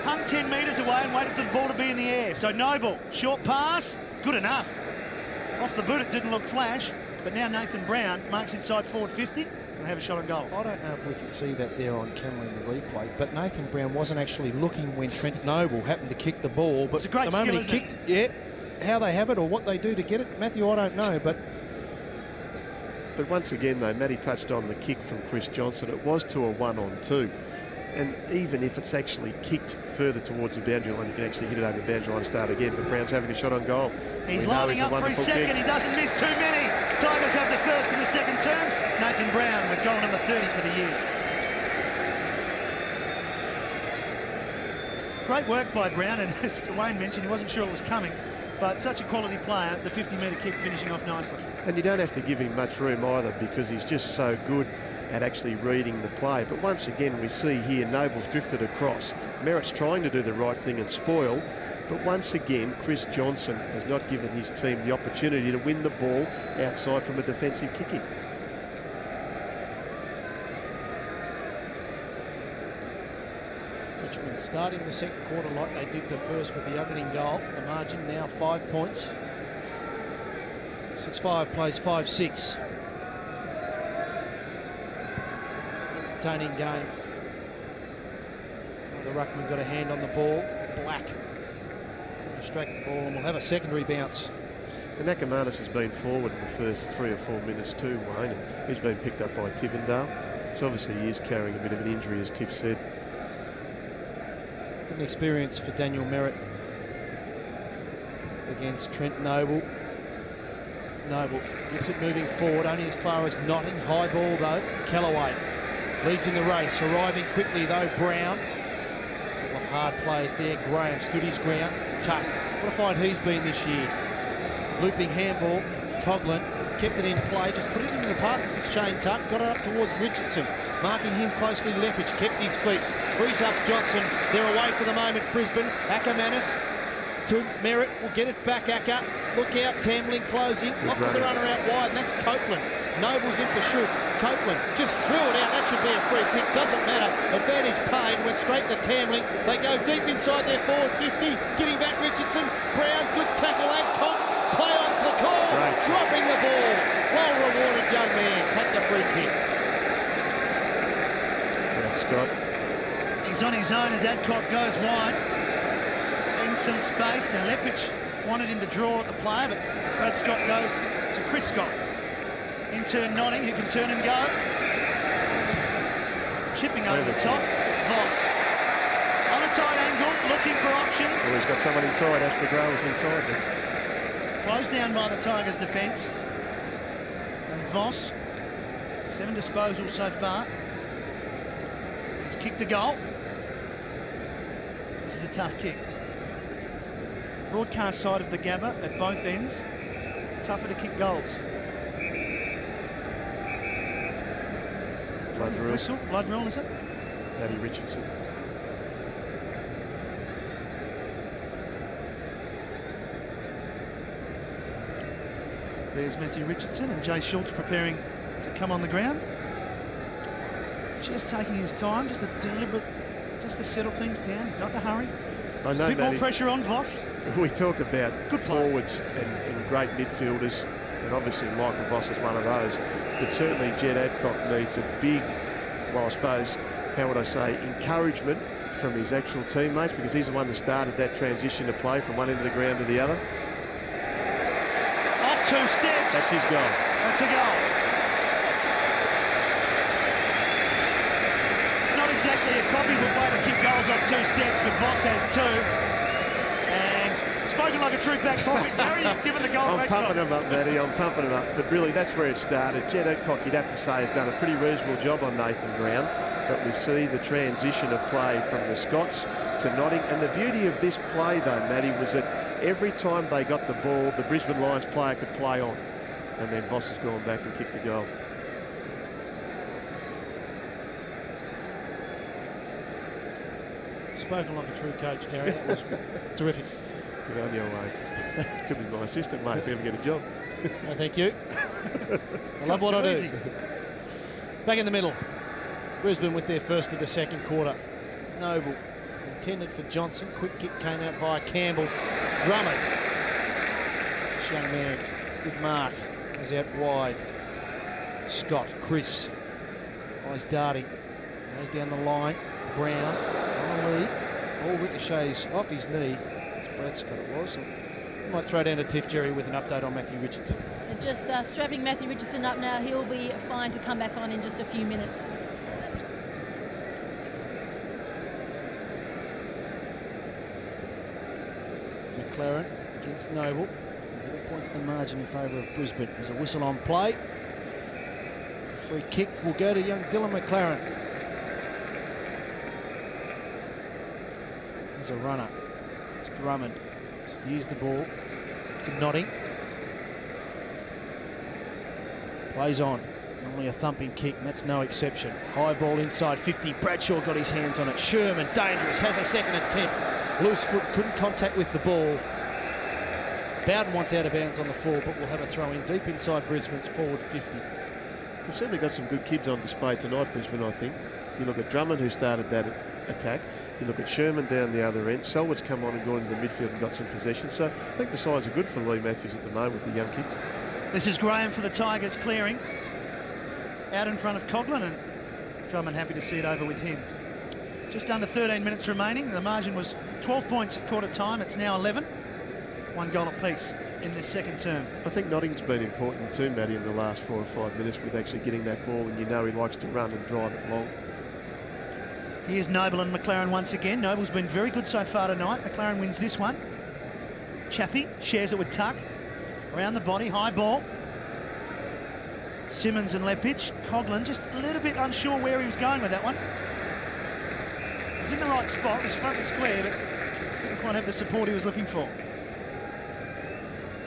hung 10 metres away and waited for the ball to be in the air. So Noble, short pass, good enough. Off the boot, it didn't look flash, but now Nathan Brown marks inside forward 50 and have a shot on goal. I don't know if we can see that there on camera in the replay, but Nathan Brown wasn't actually looking when Trent Noble happened to kick the ball. But it's a great the moment skill, he kicked, yeah, how they have it or what they do to get it, Matthew, I don't know, but once again, though, Matty touched on the kick from Chris Johnson. It was to a 1-on-2. And even if it's actually kicked further towards the boundary line, you can actually hit it over the boundary line and start again. But Brown's having a shot on goal. He's lining up for his second. He doesn't miss too many. Tigers have the first and the second term. Nathan Brown with goal number 30 for the year. Great work by Brown, and as Wayne mentioned, he wasn't sure it was coming, but such a quality player, the 50-metre kick finishing off nicely. And you don't have to give him much room either, because he's just so good at actually reading the play. But once again, we see here Noble's drifted across. Merritt's trying to do the right thing and spoil, but once again, Chris Johnson has not given his team the opportunity to win the ball outside from a defensive kicking. Richmond starting the second quarter like they did the first with the opening goal. The margin now 5 points. 6-5 plays 5-6. Entertaining game. The ruckman got a hand on the ball. Black couldn't distract the ball, and we'll have a secondary bounce. And Ackermanis has been forward in the first 3 or 4 minutes too, Wayne, and he's been picked up by Tivendale. So obviously he is carrying a bit of an injury, as Tiff said. An experience for Daniel Merritt against Trent Noble. Noble gets it moving forward, only as far as Notting. High ball though. Callaway leads in the race, arriving quickly though. Brown. A couple of hard plays there. Graham stood his ground. Tuck. What a find he's been this year. Looping handball. Coughlin kept it in play, just put it into the path with Shane Tuck. Got it up towards Richardson. Marking him closely, Lepage kept his feet. Frees up Johnson. They're away for the moment, Brisbane. Ackermanis to Merritt. Will get it back, Acker. Look out, Tambling closing. Off to the runner out wide, and that's Copeland. Noble's in pursuit. Copeland just threw it out. That should be a free kick. Doesn't matter. Advantage paid. Went straight to Tambling. They go deep inside their forward 50. Getting back Richardson. Brown, good tackle. Adcock. Play on to the call. Right. Dropping the ball. Well rewarded, young man. Take the free kick. Scott. He's on his own as Adcock goes wide. In some space. Now Lepage wanted him to draw at the player, but Brad Scott goes to Chris Scott. In turn Notting, who can turn and go. Chipping over the top. Voss. On a tight angle, looking for options. Well, he's got someone inside. Ashley Grayl's inside there. Closed down by the Tigers' defence. And Voss, 7 disposals so far. He's kicked a goal. This is a tough kick. Broadcast side of the Gabba at both ends. Tougher to kick goals. Blood rule. Whistle? Blood rule, is it? Paddy Richardson. There's Matthew Richardson and Jay Schultz preparing to come on the ground. Just taking his time, just a deliberate, just to settle things down. He's not in a hurry. I know, a bit more pressure on Voss. We talk about good forwards and great midfielders, and obviously Michael Voss is one of those. But certainly Jed Adcock needs a big, well, I suppose, how would I say, encouragement from his actual teammates, because he's the one that started that transition to play from one end of the ground to the other. Off 2 steps. That's his goal. That's a goal. Not exactly a copybook way to kick goals off 2 steps, but Voss has 2. And spoken like a true back pocket. Barry, you've given the goal. I'm pumping him up, Matty. I'm pumping him up. But really, that's where it started. Jed Adcock, you'd have to say, has done a pretty reasonable job on Nathan Brown. But we see the transition of play from the Scots to Notting. And the beauty of this play, though, Matty, was that every time they got the ball, the Brisbane Lions player could play on. And then Voss has gone back and kicked the goal. Spoken like a true coach, Gary. That was terrific. Get on your way. Could be my assistant, mate, if you ever get a job. No, thank you. I love what I do. Back in the middle. Brisbane with their first of the second quarter. Noble intended for Johnson. Quick kick came out via Campbell. Drummond. This young man, good mark. He's out wide. Scott, Chris. Eyes darting. Goes down the line. Brown on the lead. Ball ricochets off his knee. It's Brad Scott it was. I might throw down to Tiff Jerry with an update on Matthew Richardson. Just strapping Matthew Richardson up now. He'll be fine to come back on in just a few minutes. McLaren against Noble. 11 points the margin in favour of Brisbane. There's a whistle on play. The free kick will go to young Dylan McLaren. There's a runner. It's Drummond. Steers the ball to Notting. Plays on. Only a thumping kick, and that's no exception. High ball inside 50. Bradshaw got his hands on it. Sherman, dangerous, has a second attempt. Loose foot, couldn't contact with the ball. Bowden wants out of bounds on the full, but will have a throw in deep inside Brisbane's forward 50. They've certainly got some good kids on display tonight, Brisbane, I think. You look at Drummond, who started that attack. You look at Sherman down the other end. Selwood's come on and gone into the midfield and got some possession. So I think the sides are good for Lee Matthews at the moment with the young kids. This is Graham for the Tigers clearing. Out in front of Coughlin, and Drummond happy to see it over with him. Just under 13 minutes remaining. The margin was 12 points at quarter time. It's now 11. 1 goal apiece in this second term. I think Nottingham's been important too, Matty, in the last 4 or 5 minutes with actually getting that ball, and you know he likes to run and drive it long. Here's Noble and McLaren once again. Noble's been very good so far tonight. McLaren wins this one. Chaffee shares it with Tuck. Around the body, high ball. Simmons and Lepich. Coughlin just a little bit unsure where he was going with that one. He's in the right spot, he's front and square, but didn't quite have the support he was looking for.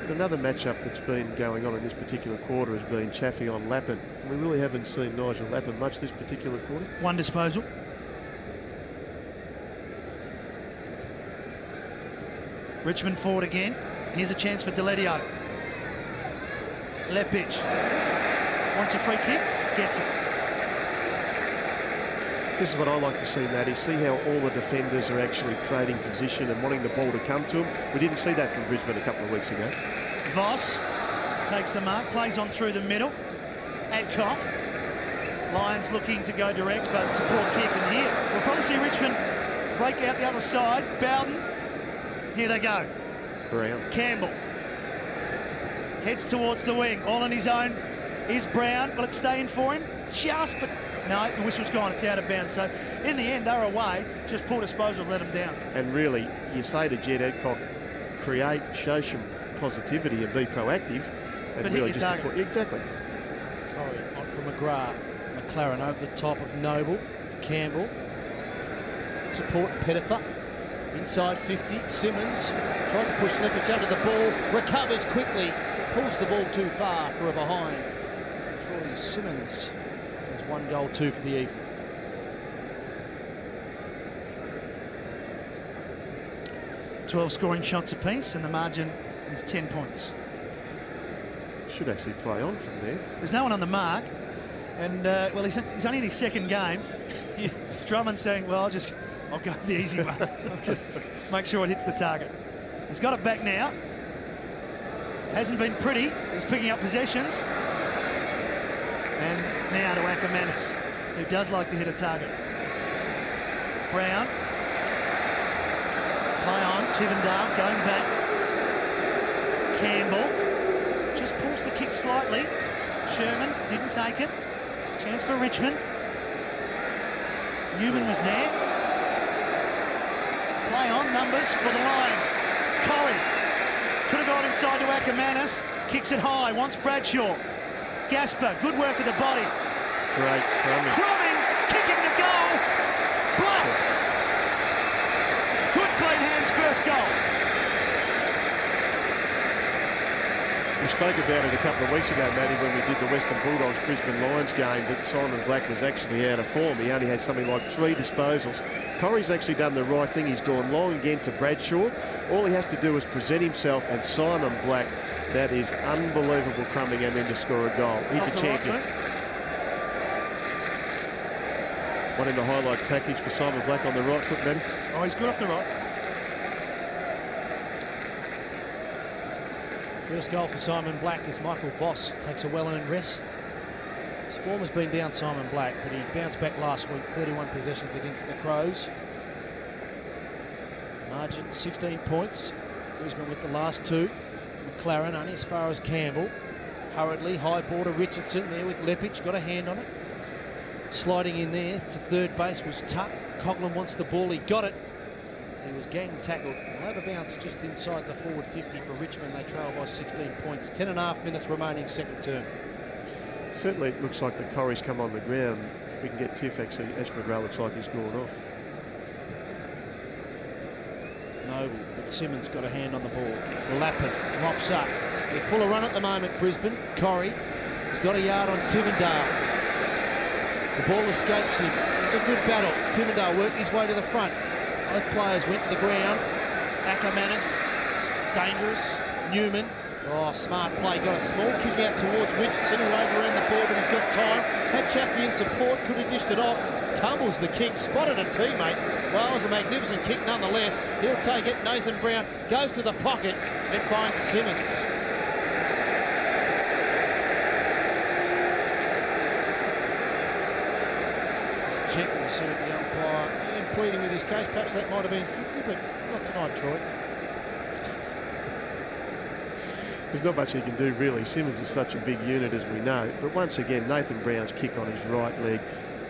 And another matchup that's been going on in this particular quarter has been Chaffee on Lappin. We really haven't seen Nigel Lappin much this particular quarter. 1 disposal. Richmond forward again. Here's a chance for Deledio. Lepich wants a free kick, gets it. This is what I like to see, Matty. See how all the defenders are actually creating position and wanting the ball to come to them. We didn't see that from Brisbane a couple of weeks ago. Voss takes the mark, plays on through the middle. Adcock. Lions looking to go direct, but it's a poor kick. And here, we'll probably see Richmond break out the other side. Bowden. Here they go. Brown. Campbell. Heads towards the wing, all on his own. Is Brown, will it stay in for him? Just, but no, the whistle's gone, it's out of bounds. So in the end, they're away, just poor disposal let them down. And really, you say to Jed Adcock, show some positivity and be proactive. And but really hit your target. Exactly. Corey on for McGrath. McLaren over the top of Noble. Campbell. Support Pettifer. Inside 50. Simmons tried to push Lepich under the ball. Recovers quickly. Pulls the ball too far for a behind. Troy Simmons has 1 goal, 2 for the evening. $12 scoring shots apiece, and the margin is 10 points. Should actually play on from there. There's no one on the mark, and well, he's only in his second game. Drummond saying, well, I'll go the easy one. I'll just make sure it hits the target. He's got it back now. Hasn't been pretty. He's picking up possessions. And now to Ackermanis, who does like to hit a target. Brown. Play on. Tivendale going back. Campbell just pulls the kick slightly. Sherman didn't take it. Chance for Richmond. Newman was there. Play on, numbers for the Lions. Corey. Could have gone inside to Ackermanis. Kicks it high, wants Bradshaw. Gasper, good work of the body. Great Crumming. Crumming, kicking the goal. Black. Good clean hands, first goal. We spoke about it a couple of weeks ago, Matty, when we did the Western Bulldogs Brisbane Lions game, that Simon Black was actually out of form. He only had something like 3 disposals. Corey's actually done the right thing. He's gone long again to Bradshaw. All he has to do is present himself, and Simon Black, that is unbelievable crumbing, and then to score a goal. He's a champion. One in the highlights package for Simon Black on the right foot, Matty. Oh, he's good off the right. First goal for Simon Black as Michael Voss takes a well-earned rest. His form has been down, Simon Black, but he bounced back last week, 31 possessions against the Crows. Margin 16 points. Brisbane with the last 2. McLaren only as far as Campbell. Hurriedly, high ball to Richardson there with Lepich, got a hand on it. Sliding in there to third base was Tuck. Coughlin wants the ball, he got it. He was gang tackled. Out of bounds just inside the forward 50 for Richmond. They trail by 16 points. 10.5 minutes remaining, second term. Certainly it looks like the Corries come on the ground. If we can get Tiff, actually, Ash McGrath looks like he's gone off. Noble, but Simmons got a hand on the ball. Lappin mops up. They're full of run at the moment, Brisbane. Corrie has got a yard on Tivendale. The ball escapes him. It's a good battle. Tivendale worked his way to the front. Both players went to the ground. Ackermanis, dangerous. Newman, oh, smart play. Got a small kick out towards Richardson, who overran the ball, but he's got time. Had Chaffee in support, could have dished it off. Tumbles the kick, spotted a teammate. Well, it was a magnificent kick nonetheless. He'll take it. Nathan Brown goes to the pocket and finds Simmons. Just checking to see if the umpire, in pleading with his case, perhaps that might have been 50, but not tonight, Troy. There's not much he can do, really. Simmons is such a big unit, as we know. But once again, Nathan Brown's kick on his right leg,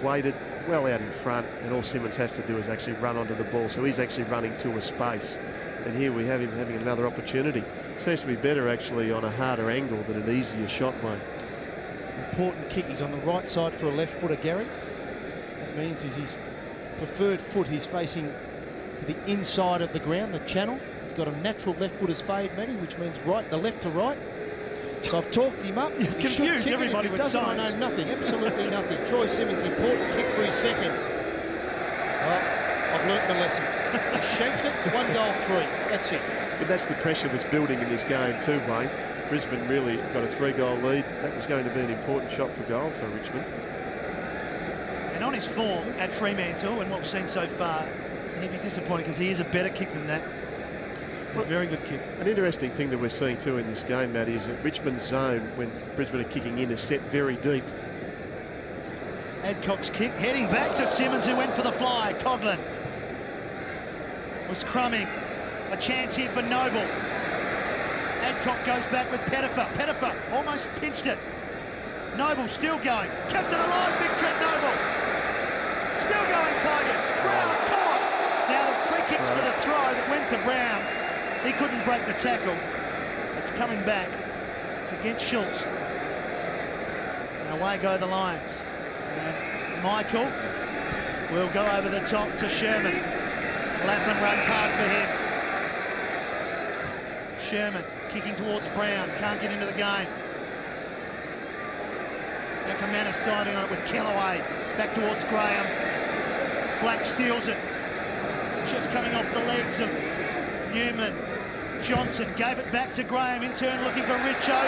weighted well out in front, and all Simmons has to do is actually run onto the ball. So he's actually running to a space. And here we have him having another opportunity. Seems to be better, actually, on a harder angle than an easier shot, Wayne. Important kick. He's on the right side for a left footer, Gary. That means is his preferred foot. He's facing to the inside of the ground, the channel. He's got a natural left footer's fade, Matty, which means the left to right. So I've talked him up. You've confused everybody with signs. I know nothing, absolutely nothing. Troy Simmons, important kick for his second. Oh, I've learnt the lesson. He shanked it, 1 goal, 3. That's it. But that's the pressure that's building in this game too, Wayne. Brisbane really got a 3-goal lead. That was going to be an important shot for goal for Richmond. And on his form at Fremantle and what we've seen so far, he'd be disappointed because he is a better kick than that. It's a very good kick. An interesting thing that we're seeing too in this game, Matty, is that Richmond's zone, when Brisbane are kicking in, is set very deep. Adcock's kick heading back to Simmons, who went for the fly. Coughlin was crumbing. A chance here for Noble. Adcock goes back with Pettifer. Pettifer almost pinched it. Noble still going. Kept it alive, big threat Noble. Still going, Tigers. Brown caught. Now the free kicks for the throw that went to Brown. He couldn't break the tackle. It's coming back. It's against Schultz. And away go the Lions. And Michael will go over the top to Sherman. Lappin runs hard for him. Sherman kicking towards Brown. Can't get into the game. Ackermanis diving on it with Kellaway. Back towards Graham. Black steals it. Just coming off the legs of Newman. Johnson gave it back to Graham. In turn looking for Richo.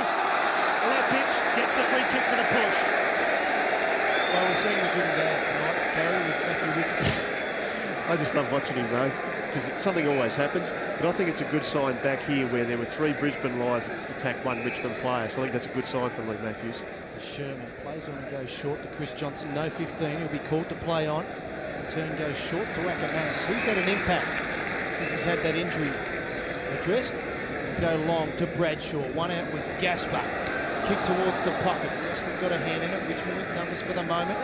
Lepich gets the free kick for the push. Well, we're seeing the good and bad tonight, Gary, with Matthew Richardson. I just love watching him, though, because something always happens. But I think it's a good sign back here where there were 3 Brisbane Lions attack 1 Richmond player. So I think that's a good sign from Lee Matthews. Sherman plays on and goes short to Chris Johnson. No 15. He'll be called to play on. In turn goes short to Ackermanis. He's had an impact since he's had that injury addressed. Go long to Bradshaw. One out with Gaspar. Kick towards the pocket. Gaspar got a hand in it. Richmond with numbers for the moment.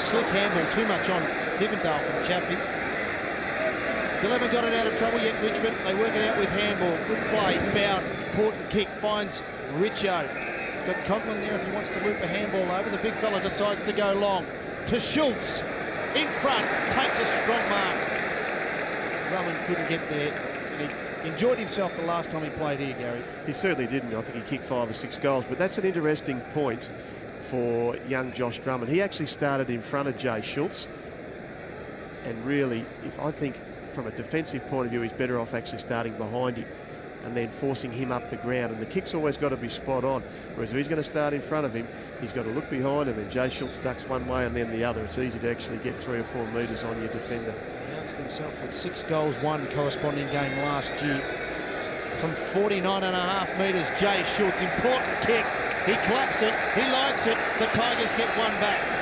Slick handball. Too much on Tivendale from Chaffee. Still haven't got it out of trouble yet, Richmond. They work it out with handball. Good play. Bowed. Important kick. Finds Richo. He's got Coughlin there if he wants to loop a handball over. The big fella decides to go long. To Schultz. In front. Takes a strong mark. Drummond couldn't get there. And he enjoyed himself the last time he played here, Gary. He certainly didn't. I think he kicked 5 or 6 goals. But that's an interesting point for young Josh Drummond. He actually started in front of Jay Schultz. And really, I think from a defensive point of view, he's better off actually starting behind him and then forcing him up the ground. And the kick's always got to be spot on. Whereas if he's going to start in front of him, he's got to look behind, and then Jay Schultz ducks one way and then the other. It's easy to actually get 3 or 4 metres on your defender. He announced himself with 6 goals, 1 corresponding game last year. From 49.5 metres, Jay Schultz, important kick. He claps it, he likes it. The Tigers get 1 back.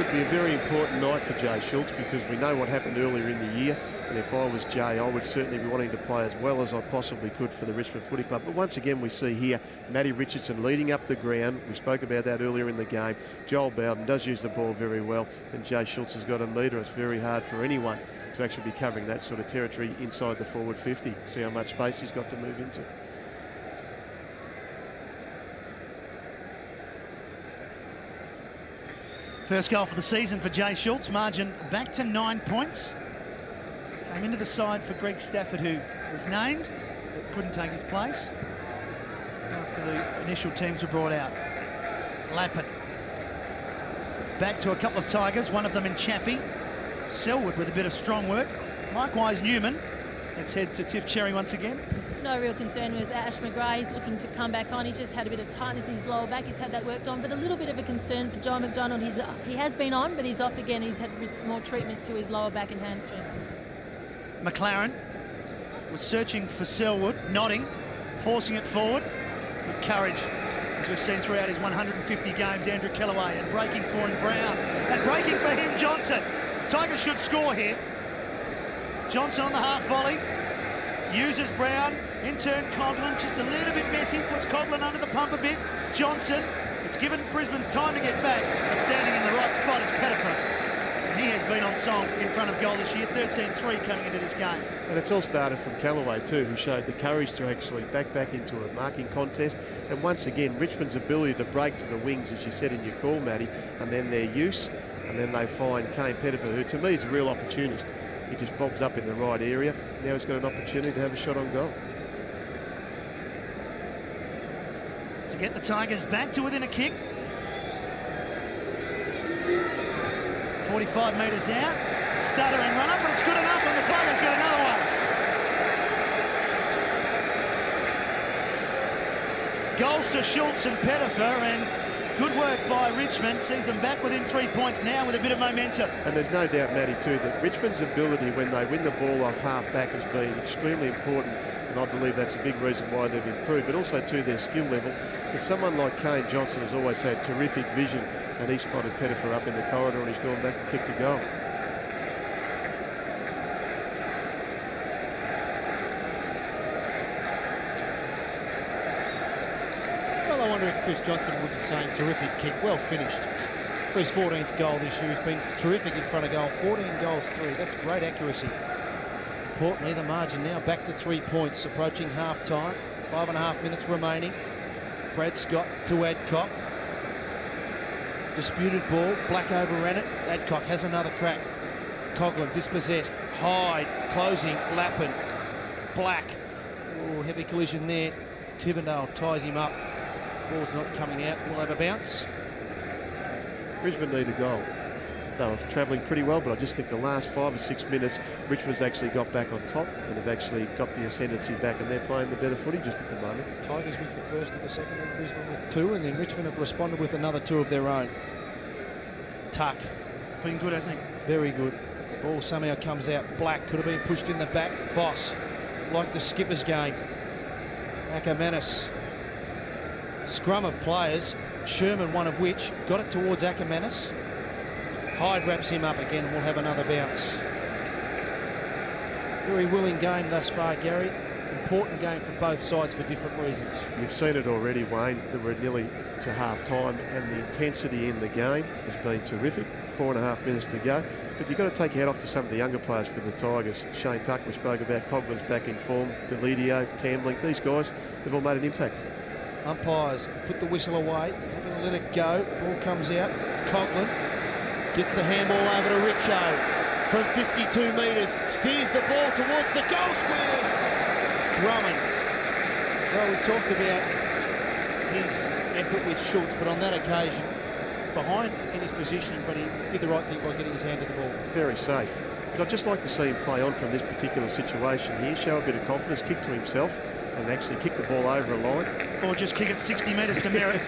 could be a very important night for Jay Schultz, because we know what happened earlier in the year, and if I was Jay, I would certainly be wanting to play as well as I possibly could for the Richmond Footy Club. But once again, we see here Matty Richardson leading up the ground. We spoke about that earlier in the game. Joel Bowden does use the ball very well, and Jay Schultz has got a metre. It's very hard for anyone to actually be covering that sort of territory inside the forward 50. See how much space he's got to move into. First goal for the season for Jay Schultz. Margin back to 9 points. Came into the side for Greg Stafford, who was named but couldn't take his place after the initial teams were brought out. Lappin. Back to a couple of Tigers, one of them in Chaffey. Selwood with a bit of strong work. Likewise Newman. Let's head to Tiff Cherry once again. No real concern with Ash McGrath. He's looking to come back on. He's just had a bit of tightness in his lower back. He's had that worked on, but a little bit of a concern for John McDonald. He has been on, but he's off again. He's had more treatment to his lower back and hamstring. McLaren was searching for Selwood, nodding, forcing it forward with courage, as we've seen throughout his 150 games. Andrew Kellaway, and breaking for him Brown, and breaking for him Johnson. Tigers should score here. Johnson on the half volley, uses Brown, in turn Coghlan, just a little bit messy, puts Coghlan under the pump a bit. Johnson, it's given Brisbane's time to get back, but standing in the right spot is Pettifer. He has been on song in front of goal this year, 13-3 coming into this game. And it's all started from Callaway too, who showed the courage to actually back into a marking contest. And once again, Richmond's ability to break to the wings, as you said in your call, Matty, and then their use, and then they find Kane Pettifer, who to me is a real opportunist. He just bobs up in the right area. Now he's got an opportunity to have a shot on goal. To get the Tigers back to within a kick. 45 metres out, stuttering run up, but it's good enough, and the Tigers get another one. Goals to Schultz and Pettifer, and good work by Richmond. Sees them back within 3 points now with a bit of momentum. And there's no doubt, Matty, too, that Richmond's ability when they win the ball off half-back has been extremely important, and I believe that's a big reason why they've improved, but also, too, their skill level. But someone like Kane Johnson has always had terrific vision, and he spotted Pettifer up in the corridor, and he's gone back and kicked a goal. Well, I wonder if Chris Johnson would be saying terrific kick, well finished. For his 14th goal this year, he's been terrific in front of goal, 14 goals, 3. That's great accuracy. Importantly, the margin now back to 3 points, approaching half-time. 5.5 minutes remaining. Brad Scott to Adcock. Disputed ball, Black overran it. Adcock has another crack. Coghlan dispossessed. Hyde closing, Lappin. Black. Oh, heavy collision there. Tivendale ties him up. Ball's not coming out. We'll have a bounce. Brisbane need a goal. They were travelling pretty well, but I just think the last 5 or 6 minutes, Richmond's actually got back on top, and they've actually got the ascendancy back, and they're playing the better footy just at the moment. Tigers with the first of the second, and Brisbane with 2, and then Richmond have responded with another 2 of their own. Tuck. It's been good, hasn't he? Very good. The ball somehow comes out. Black could have been pushed in the back. Voss, like the skipper's game. Ackermanis. Scrum of players, Sherman one of which, got it towards Ackermanis. Hyde wraps him up again, and we'll have another bounce. Very willing game thus far, Gary. Important game for both sides for different reasons. You've seen it already, Wayne, that we're nearly to half-time, and the intensity in the game has been terrific. 4.5 minutes to go. But you've got to take your hat off to some of the younger players for the Tigers. Shane Tuck, we spoke about. Coghlan's back in form. Deledio, Tambling, these guys, they've all made an impact. Umpires put the whistle away, happy to let it go. Ball comes out. Coghlan gets the handball over to Richo from 52 metres. Steers the ball towards the goal square. Drummond. Well, we talked about his effort with Schultz, but on that occasion, behind in his positioning, but he did the right thing by getting his hand to the ball. Very safe. But I'd just like to see him play on from this particular situation here, show a bit of confidence, kick to himself, and actually kick the ball over a line. Or just kick it 60 metres to Merritt.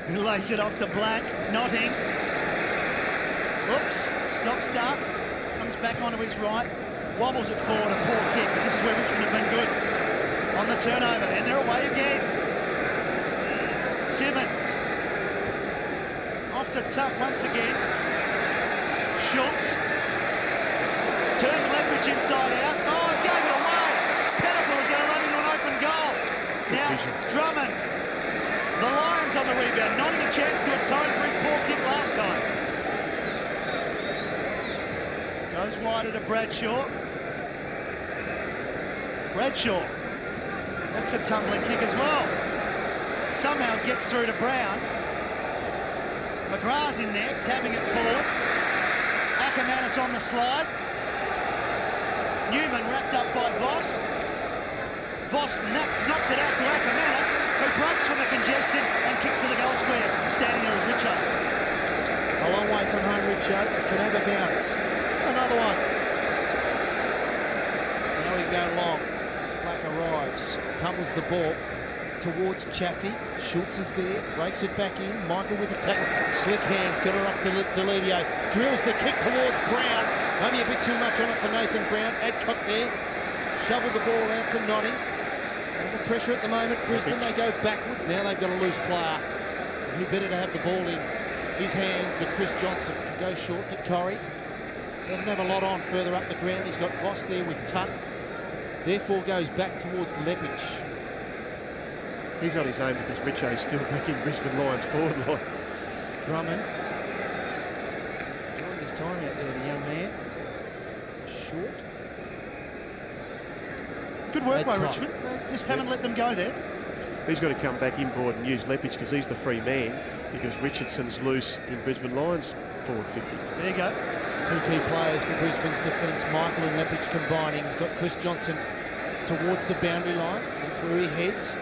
He lays it off to Black, Notting. Whoops, stop-start. Comes back onto his right, wobbles it forward, a poor kick. But this is where Richmond have been good on the turnover, and they're away again. Simmons. off to tuck once again. Schultz turns Lepage inside out. Oh, it gave it away. Pennifer was going to run into an open goal. Now, Drummond. The Lions on the rebound. Not a chance to atone for his poor kick last time. Goes wide to Bradshaw. Bradshaw. That's a tumbling kick as well. Somehow gets through to Brown. McGrath's in there, tapping it forward. Ackermanis on the slide. Newman wrapped up by Voss. Voss knocks it out to Ackermanis, who breaks from the congestion and kicks to the goal square. Standing there is Richo. A long way from home, Richo. Can have a bounce. Another one. Now we go long. As Black arrives, tumbles the ball towards Chaffee. Schultz is there, breaks it back in. Michael with a tackle. Slick hands, got it off to Delevio. Drills the kick towards Brown. Maybe a bit too much on it for Nathan Brown. Adcock there. Shoveled the ball out to Notting. Under pressure at the moment, Brisbane. They go backwards. Now they've got a loose player. Who better to have the ball in his hands, but Chris Johnson can go short to Corrie. Doesn't have a lot on further up the ground. He's got Voss there with Tutt. Therefore goes back towards Lepage. He's on his own because Richo's still back in Brisbane Lions forward line. Drummond. Enjoying his time out there, the young man. Short. Good work by Richmond. They just haven't let them go there. He's got to come back inboard and use Lepage because he's the free man, because Richardson's loose in Brisbane Lions forward 50. There you go. Two key players for Brisbane's defence, Michael and Lepage combining. He's got Chris Johnson towards the boundary line. That's where he heads.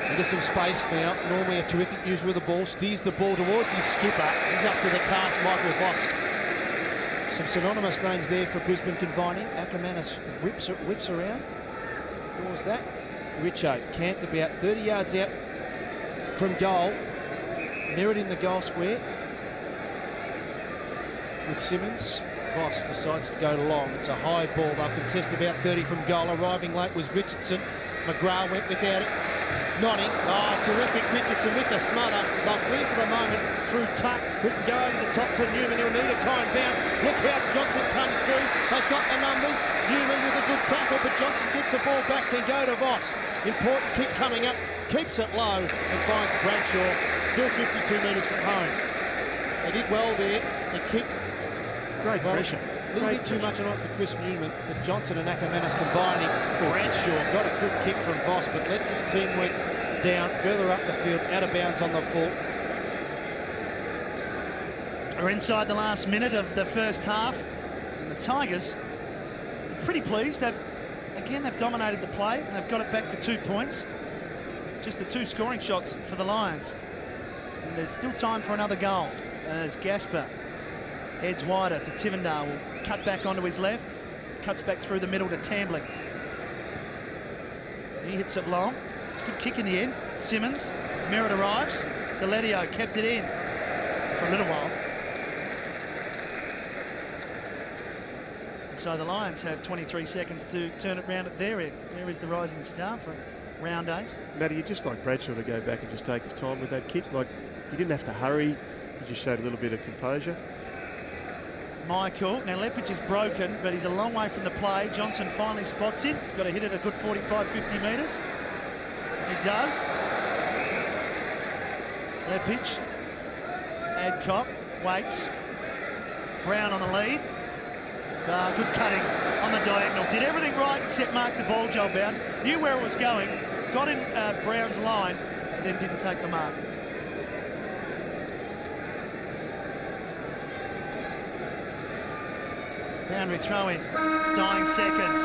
Into some space now. Normally a terrific user of the ball. Steers the ball towards his skipper. He's up to the task, Michael Voss. Some synonymous names there for Brisbane combining. Ackermanis whips around. Draws that. Richo camped about 30 yards out from goal. Merritt in the goal square. With Simmons. Voss decides to go long. It's a high ball. They'll contest about 30 from goal. Arriving late was Richardson. McGrath went without it. Notting. Oh, terrific Richardson with the smother. They'll clear for the moment through Tuck, who can go over the top to Newman. He'll need a kind bounce. Look how Johnson comes through. They've got the numbers. Newman with a good tackle, but Johnson gets the ball back. Can go to Voss. Important kick coming up. Keeps it low and finds Bradshaw. Still 52 metres from home. They did well there. The kick. Great pressure. A little bit too much on it for Chris Newman, but Johnson and Ackermanis combining. Bradshaw got a good kick from Voss, but lets his teamwork down further up the field, out of bounds on the full. We're inside the last minute of the first half, and the Tigers are pretty pleased. They've dominated the play, and they've got it back to 2 points. Just the 2 scoring shots for the Lions. And there's still time for another goal as Gasper heads wider to Tivendale. Will cut back onto his left, cuts back through the middle to Tambling. He hits it long. It's a good kick in the end. Simmons, Merritt arrives. Deledio kept it in for a little while. So the Lions have 23 seconds to turn it round at their end. There is the rising star for round 8. Matty, you'd just like Bradshaw to go back and just take his time with that kick. Like, he didn't have to hurry. He just showed a little bit of composure. Michael, now Lepage is broken, but he's a long way from the play. Johnson finally spots him. He's got to hit it a good 45, 50 metres. He does. Lepage. Adcock waits. Brown on the lead. Good cutting on the diagonal. Did everything right except mark the ball job out. Knew where it was going. Got in Brown's line, and then didn't take the mark. Boundary throw in, dying seconds.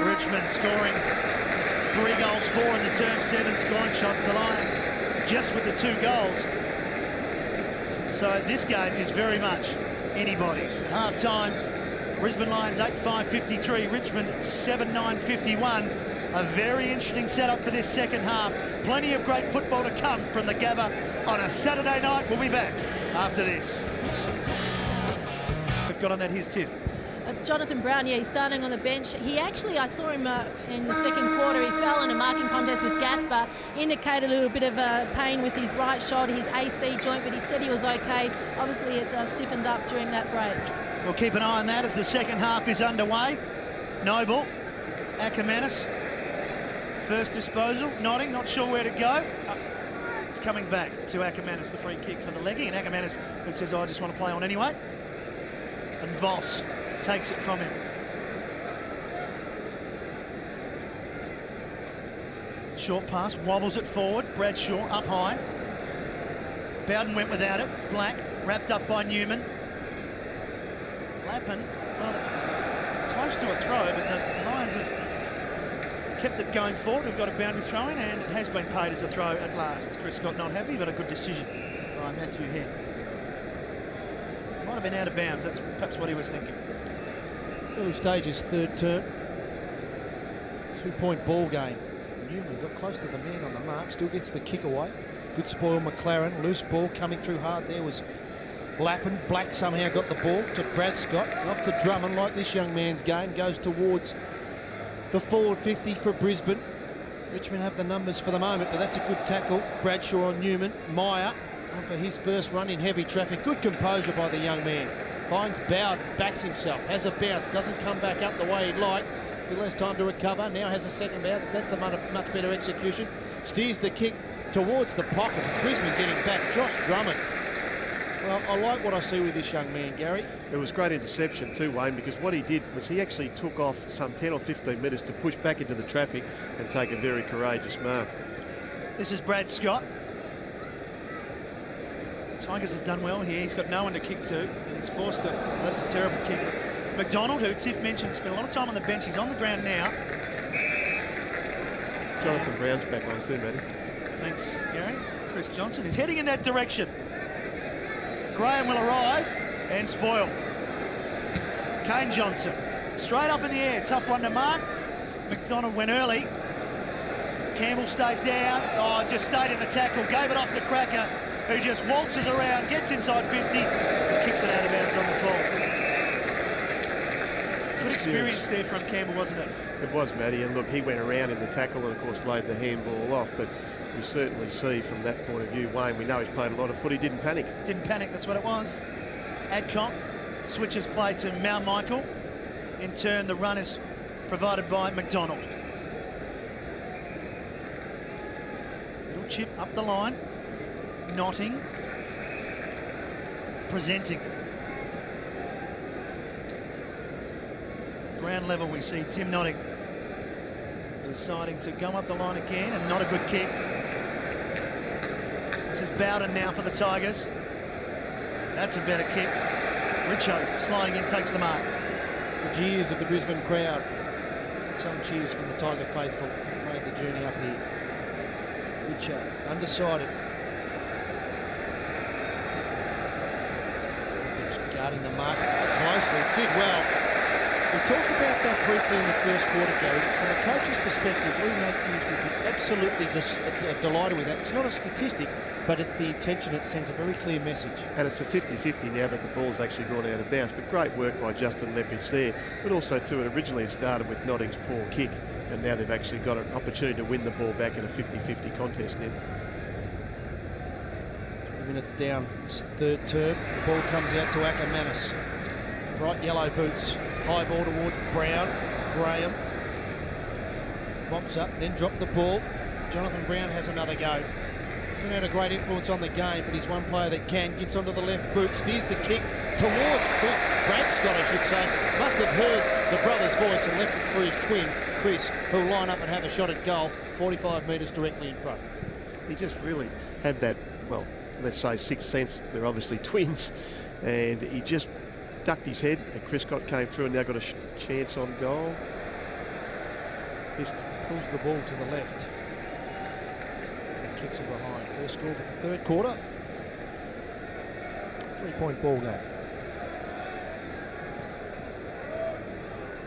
Richmond scoring 3 goals, 4 in the term, 7 scoring shots. The Lions just with the 2 goals. So this game is very much anybody's. At half-time, Brisbane Lions 8-5-53, Richmond 7-9-51. A very interesting setup for this second half. Plenty of great football to come from the Gabba on a Saturday night. We'll be back after this. Got on that his tiff. Jonathan Brown, yeah, he's starting on the bench. He actually, I saw him in the second quarter, he fell in a marking contest with Gaspar, indicated a little bit of pain with his right shoulder, his AC joint, but he said he was okay. Obviously, it's stiffened up during that break. We'll keep an eye on that as the second half is underway. Noble, Ackermanis, first disposal, nodding, not sure where to go. It's coming back to Ackermanis, the free kick for the leggy, and Ackermanis who says, I just want to play on anyway. And Voss takes it from him. Short pass, wobbles it forward. Bradshaw up high. Bowden went without it. Black wrapped up by Newman. Lappin, well, close to a throw, but the Lions have kept it going forward. We've got a boundary throw in, and it has been paid as a throw at last. Chris Scott not happy, but a good decision by Matthew Henn. Might have been out of bounds. That's perhaps what he was thinking. Early stages, third term. 2-point ball game. Newman got close to the man on the mark, still gets the kick away. Good spoil, McLaren. Loose ball coming through hard there was Lappin. Black somehow got the ball to Brad Scott. Off to Drummond, like this young man's game. Goes towards the forward 50 for Brisbane. Richmond have the numbers for the moment, but that's a good tackle. Bradshaw on Newman. Meyer on for his first run in heavy traffic. Good composure by the young man. Finds Bowden, backs himself, has a bounce, doesn't come back up the way he'd like. Still has time to recover, now has a second bounce. That's a much better execution. Steers the kick towards the pocket. Brisbane getting back. Josh Drummond. Well, I like what I see with this young man, Gary. It was great interception too, Wayne, because what he did was he actually took off some 10 or 15 metres to push back into the traffic and take a very courageous mark. This is Brad Scott. Tigers have done well here. He's got no one to kick to, and he's forced to. Well, that's a terrible kick. McDonald, who Tiff mentioned, spent a lot of time on the bench. He's on the ground now. Jonathan Brown's back on too, Matty. Thanks, Gary. Chris Johnson is heading in that direction. Graham will arrive and spoil. Kane Johnson, straight up in the air. Tough one to mark. McDonald went early. Campbell stayed down. Oh, just stayed in the tackle. Gave it off to Cracker, who just waltzes around, gets inside 50, and kicks it out of bounds on the fall. Good experience there from Campbell, wasn't it? It was, Matty, and look, he went around in the tackle and, of course, laid the handball off, but we certainly see from that point of view, Wayne, we know he's played a lot of footy, didn't panic. Didn't panic, that's what it was. Adcock switches play to Mount Michael. In turn, the run is provided by McDonald. Little chip up the line. Knotting, presenting. Ground level, we see Tim Knotting deciding to go up the line again, and not a good kick. This is Bowden now for the Tigers. That's a better kick. Richo sliding in, takes the mark. The jeers of the Brisbane crowd. Some cheers from the Tiger faithful. Made the journey up here. Richo, undecided. Guarding the mark closely, did well. We talked about that briefly in the first quarter, Gary. From a coach's perspective, Lee Matthews would be absolutely just delighted with that. It's not a statistic, but it's the intention. It sends a very clear message. And it's a 50-50 now that the ball's actually gone out of bounds. But great work by Justin Lepage there. But also, too, it originally started with Notting's poor kick, and now they've actually got an opportunity to win the ball back in a 50-50 contest now. Minutes down, third term. The ball comes out to Ackermanis. Bright yellow boots. High ball towards Brown. Graham mops up, then dropped the ball. Jonathan Brown has another go. Hasn't had a great influence on the game, but he's one player that can. Gets onto the left boot, steers the kick towards Brad Scott, I should say. Must have heard the brother's voice and left it for his twin, Chris, who'll line up and have a shot at goal, 45 metres directly in front. He just really had that, well, let's say sixth sense. They're obviously twins, and he just ducked his head, and Chris Scott came through and now got a chance on goal. Just pulls the ball to the left and kicks it behind. First score for the third quarter. 3-point ball game.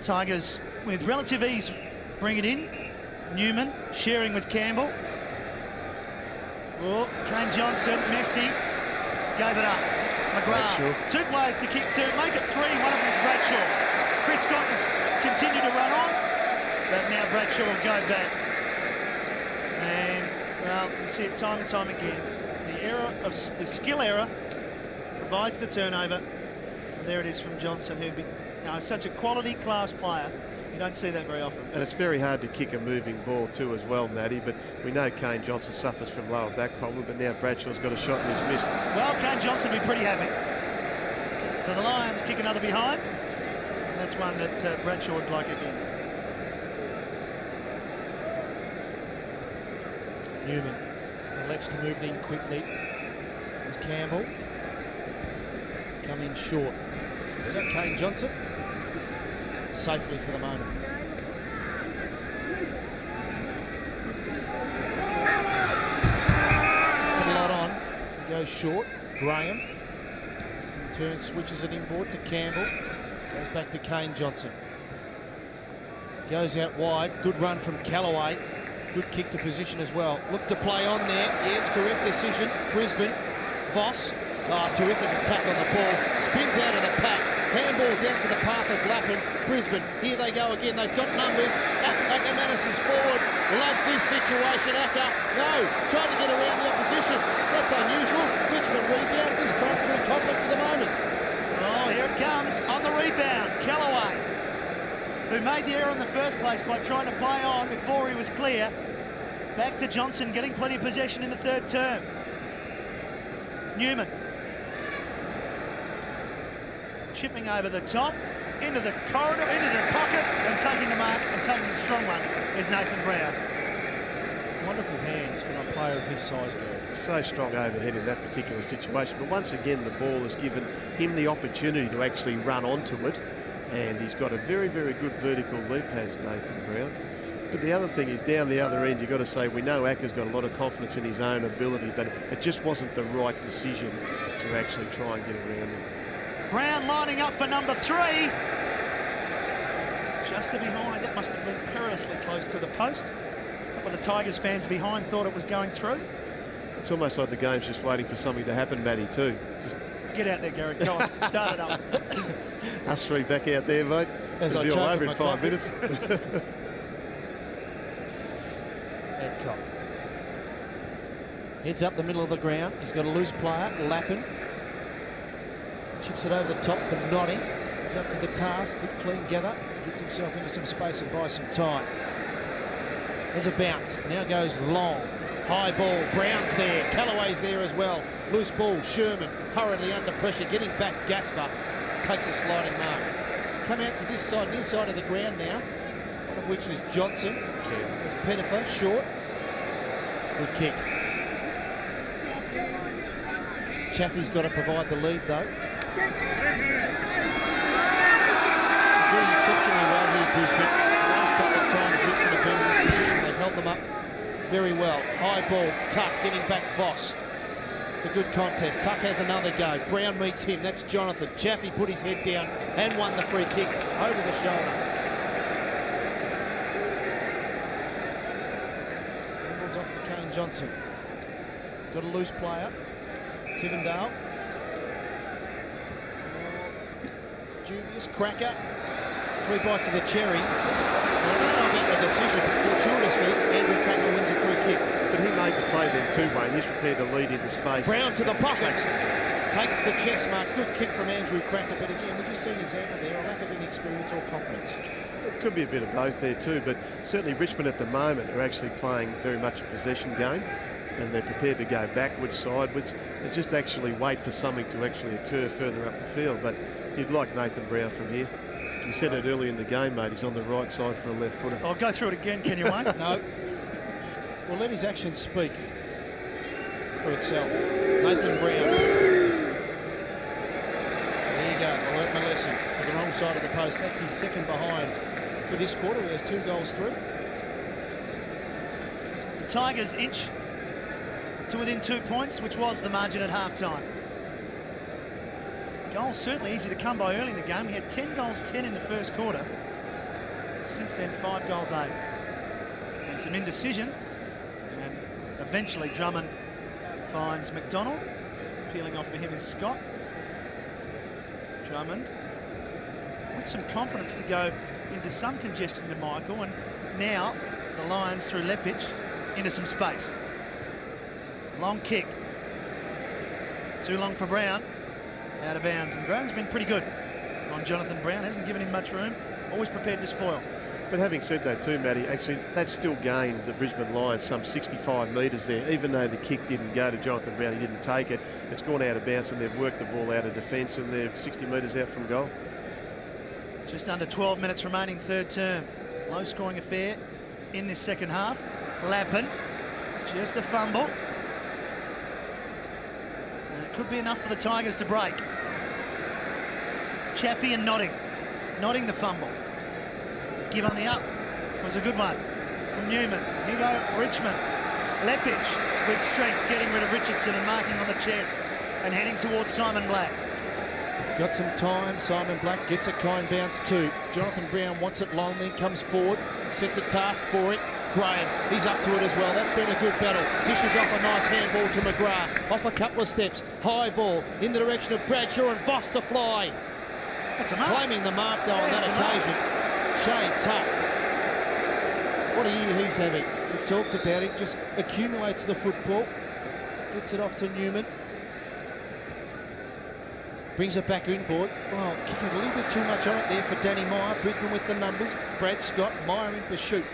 Tigers with relative ease bring it in. Newman sharing with Campbell. Oh, Kane Johnson, Messi, gave it up. McGrath, two players to kick to, make it three, one of them is Bradshaw. Chris Scott has continued to run on, but now Bradshaw will go back. And, well, you see it time and time again. The skill error provides the turnover. And there it is from Johnson, who is such a quality class player. You don't see that very often. And it's very hard to kick a moving ball too as well, Matty, but we know Kane Johnson suffers from lower back problem, but now Bradshaw's got a shot and he's missed. Well, Kane Johnson will be pretty happy. So the Lions kick another behind, and that's one that Bradshaw would like again. Newman elects to move it in quickly. There's Campbell. Come in short. Kane Johnson. Safely for the moment. Put a lot on. Goes short. Graham. In turn switches it inboard to Campbell. Goes back to Kane Johnson. Goes out wide. Good run from Callaway. Good kick to position as well. Look to play on there. Yes, correct decision. Brisbane. Voss. Terrific attack on the ball. Spins out of the pack. Handballs out to the path of Lappin. Brisbane, here they go again. They've got numbers. Ackermanis is forward. Loves this situation. Acker, no. Trying to get around the opposition. That's unusual. Richmond rebound. This time through Coughlin for the moment. Oh, here it comes on the rebound. Callaway, who made the error in the first place by trying to play on before he was clear. Back to Johnson, getting plenty of possession in the third term. Newman. Chipping over the top, into the corridor, into the pocket, and taking the mark, and taking the strong one is Nathan Brown. Wonderful hands from a player of his size, Gary. So strong overhead in that particular situation. But once again, the ball has given him the opportunity to actually run onto it. And he's got a very, very good vertical leap, has Nathan Brown. But the other thing is, down the other end, you've got to say, we know Acker's got a lot of confidence in his own ability, but it just wasn't the right decision to actually try and get around him. Brown lining up for number 3. Just to behind, that must have been perilously close to the post. A couple of the Tigers fans behind thought it was going through. It's almost like the game's just waiting for something to happen, Matty, too. Just get out there, Garrett. Go on, start it up. Us three back out there, mate. As we'll I be all choke over on in my 5 minutes. Adcock. Heads up the middle of the ground. He's got a loose player, Lappin. Chips it over the top for Notting. He's up to the task. Good clean gather. Gets himself into some space and buys some time. There's a bounce. Now goes long. High ball. Brown's there. Callaway's there as well. Loose ball. Sherman hurriedly under pressure. Getting back. Gaspar takes a sliding mark. Come out to this side, near side of the ground now. One of which is Johnson. There's Pettifer. Short. Good kick. Chaffee's got to provide the lead though. Doing exceptionally well here, Brisbane. The last couple of times Richmond have been in this position, they've held them up very well. High ball, Tuck getting back Voss. It's a good contest. Tuck has another go. Brown meets him. That's Jonathan. Chaffee put his head down and won the free kick over the shoulder. Balls off to Kane Johnson. He's got a loose player. Tivendale. Dubious cracker. 3 bites of the cherry. I don't know about the decision, but fortuitously, Andrew Cracker wins a free kick. But he made the play then too, Wayne. He's prepared to lead into space. Brown to the pocket. Takes the chest mark. Good kick from Andrew Cracker. But again, we just see an example there, a lack of inexperience or confidence. It could be a bit of both there too, but certainly Richmond at the moment are actually playing very much a possession game. And they're prepared to go backwards, sideways, and just actually wait for something to actually occur further up the field. But you'd like Nathan Brown from here. You said it early in the game, mate. He's on the right side for a left footer. I'll go through it again, can you, Wayne? No. Well, let his actions speak for itself. Nathan Brown. There you go. I learnt my lesson. To the wrong side of the post. That's his second behind for this quarter. He has 2 goals through. The Tigers inch to within 2 points, which was the margin at half-time. Goals certainly easy to come by early in the game. He had 10 goals, 10 in the first quarter. Since then, 5 goals, 8. And some indecision. And eventually Drummond finds McDonald. Peeling off for him is Scott. Drummond. with some confidence to go into some congestion to Michael, and now the Lions through Lepic into some space. Long kick. Too long for Brown. Out of bounds, and Graham's been pretty good on Jonathan Brown. Hasn't given him much room. Always prepared to spoil. But having said that too, Matty, actually that's still gained the Brisbane Lions some 65 metres there. Even though the kick didn't go to Jonathan Brown, he didn't take it. It's gone out of bounds, and they've worked the ball out of defence, and they're 60 metres out from goal. Just under 12 minutes remaining, third term. Low scoring affair in this second half. Lappin, just a fumble. And it could be enough for the Tigers to break. Chaffee and Nodding the fumble. Give on the up was a good one from Newman. Here go Richmond. Lepic with strength, getting rid of Richardson and marking on the chest and heading towards Simon Black. He's got some time. Simon Black gets a kind bounce too. Jonathan Brown wants it long, then comes forward, sets a task for it. Graham, he's up to it as well. That's been a good battle. Dishes off a nice handball to McGrath. Off a couple of steps. High ball in the direction of Bradshaw, and Voss to fly. That's a mark. Claiming the mark though on that occasion. Shane Tuck. What a year he's having. We've talked about him. Just accumulates the football. Gets it off to Newman. Brings it back inboard. Oh, kicking a little bit too much on it there for Danny Meyer. Brisbane with the numbers. Brad Scott, Meyer in pursuit.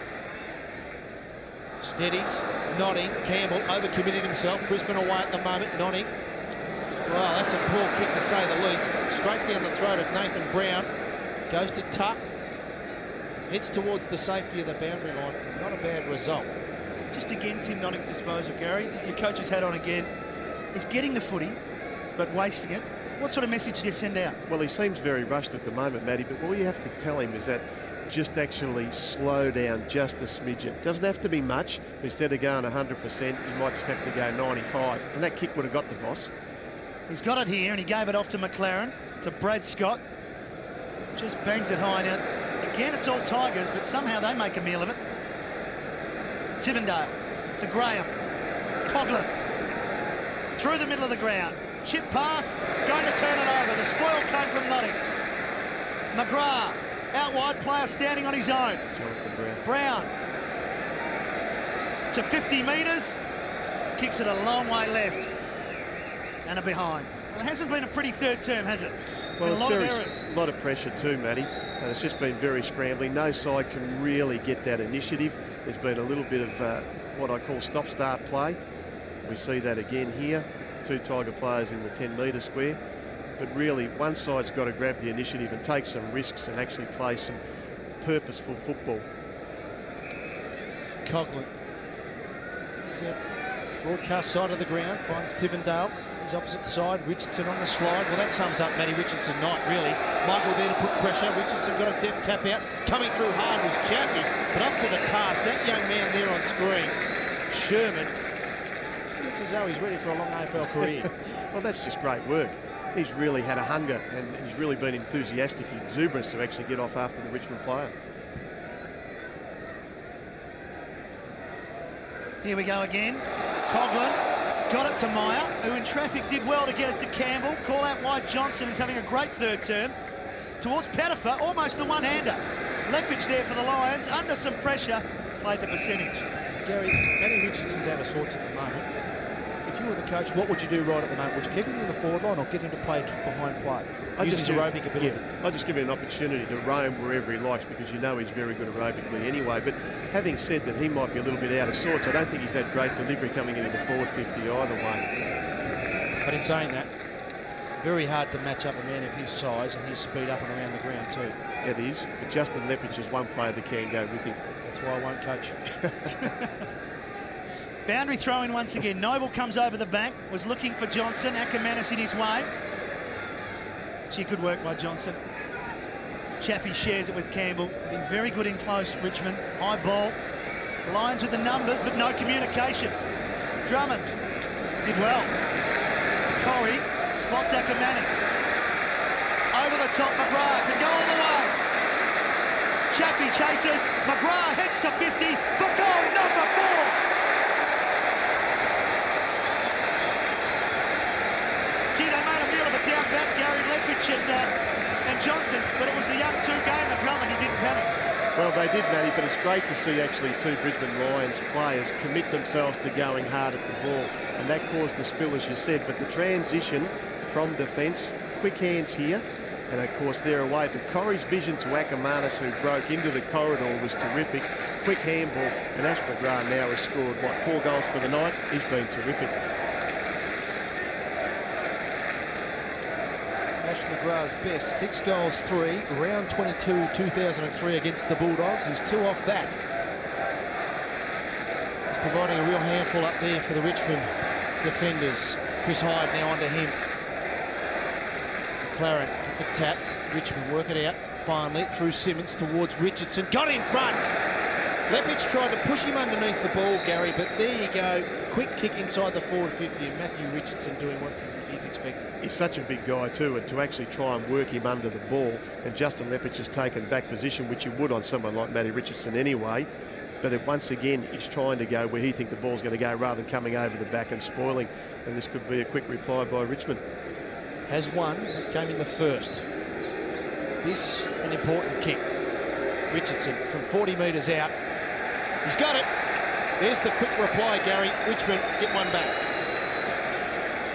Steadies, Nodding. Campbell overcommitted himself. Brisbane away at the moment. Nodding. Well, that's a poor kick to say the least. Straight down the throat of Nathan Brown. Goes to Tuck. Heads towards the safety of the boundary line. Not a bad result. Just again, Tim Nodding's disposal, Gary. Your coach's hat on again. He's getting the footy, but wasting it. What sort of message do you send out? Well, he seems very rushed at the moment, Matty, but all you have to tell him is that just actually slow down just a smidgen. Doesn't have to be much. Instead of going 100%, you might just have to go 95. And that kick would have got to Voss. He's got it here, and he gave it off to McLaren, to Brad Scott. Just bangs it high now. Again, it's all Tigers, but somehow they make a meal of it. Tivendale to Graham. Coughlin through the middle of the ground. Chip pass, going to turn it over. The spoil came from Nodding. McGrath, out wide, player standing on his own. Jonathan Brown to 50 metres. Kicks it a long way left. And a behind. Well, it hasn't been a pretty third term, has it? Well, a lot of errors. A lot of pressure too, Matty, and it's just been very scrambling. No side can really get that initiative. There's been a little bit of what I call stop-start play. We see that again here. Two Tiger players in the 10-metre square. But really, one side's got to grab the initiative and take some risks and actually play some purposeful football. Coughlin. Broadcast side of the ground, finds Tivendale. His opposite side, Richardson on the slide. Well, that sums up Matty Richardson night, really. Michael there to put pressure. Richardson got a deft tap out. Coming through hard was Chaffee, but up to the task. That young man there on screen, Sherman, looks as though he's ready for a long AFL career. Well, that's just great work. He's really had a hunger, and he's really been enthusiastic, exuberance to actually get off after the Richmond player. Here we go again. Coughlin. Got it to Meyer, who in traffic did well to get it to Campbell. Call out wide Johnson, who's having a great third term. Towards Pettifer, almost the one-hander. Lepic there for the Lions, under some pressure, played the percentage. Gary, Matty Richardson's out of sorts at the moment. If you were the coach, what would you do right at the moment? Would you keep him in the forward line or get him to play a kick behind play? Use his aerobic ability. Yeah, I'd just give him an opportunity to roam wherever he likes, because you know he's very good aerobically anyway. But having said that, he might be a little bit out of sorts. I don't think he's had great delivery coming into the forward 50 either way. But in saying that, very hard to match up a man of his size and his speed up and around the ground too. It is, but Justin Lepic is one player that can go with him. That's why I won't coach. Boundary throw in once again. Noble comes over the bank, was looking for Johnson. Ackermanis in his way. Gee, good work by Johnson. Chaffee shares it with Campbell. Been very good in close, Richmond. High ball. Lions with the numbers, but no communication. Drummond did well. Corey spots Ackermanis. Over the top, McGrath can go all the way. Chaffee chases. McGrath heads to 50 for goal number 4. Gee, they made a meal of it down back, Gary Lepic and Johnson, but it was the young Well, they did, Matty, but it's great to see actually two Brisbane Lions players commit themselves to going hard at the ball, and that caused the spill, as you said. But the transition from defence, quick hands here, and of course they're away. But Corrie's vision to Ackermanis, who broke into the corridor, was terrific. Quick handball, and Ash McGrath now has scored, 4 goals for the night. He's been terrific. Ash McGrath's best, 6 goals, 3, round 22, 2003 against the Bulldogs. He's 2 off that. He's providing a real handful up there for the Richmond defenders. Chris Hyde now onto him. McLaren, the tap. Richmond work it out. Finally, through Simmons towards Richardson. Got in front. Lepich tried to push him underneath the ball, Gary, but there you go. Quick kick inside the forward 50, and Matthew Richardson doing what he's expected. He's such a big guy too, and to actually try and work him under the ball, and Justin Lepich has taken back position, which you would on someone like Matty Richardson anyway. But once again, he's trying to go where he thinks the ball's going to go rather than coming over the back and spoiling. And this could be a quick reply by Richmond. Has won. That came in the first. This, an important kick. Richardson from 40 metres out. He's got it. There's the quick reply, Gary. Richmond get one back.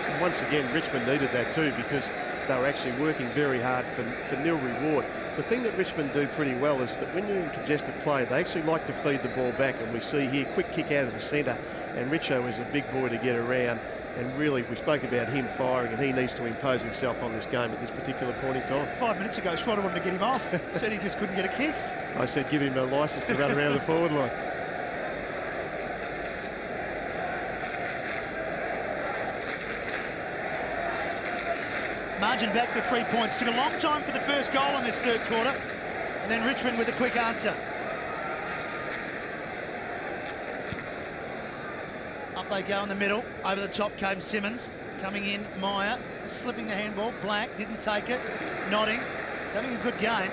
And once again, Richmond needed that too, because they were actually working very hard for nil reward. The thing that Richmond do pretty well is that when you're in congested play, they actually like to feed the ball back, and we see here quick kick out of the centre, and Richo is a big boy to get around, and really we spoke about him firing, and he needs to impose himself on this game at this particular point in time. 5 minutes ago, Schroeder wanted to get him off. Said he just couldn't get a kick. I said give him a licence to run around the forward line. Margin back to 3 points. Took a long time for the first goal in this third quarter. And then Richmond with a quick answer. Up they go in the middle. Over the top came Simmons. Coming in, Meyer. Slipping the handball. Black didn't take it. Nodding. He's having a good game.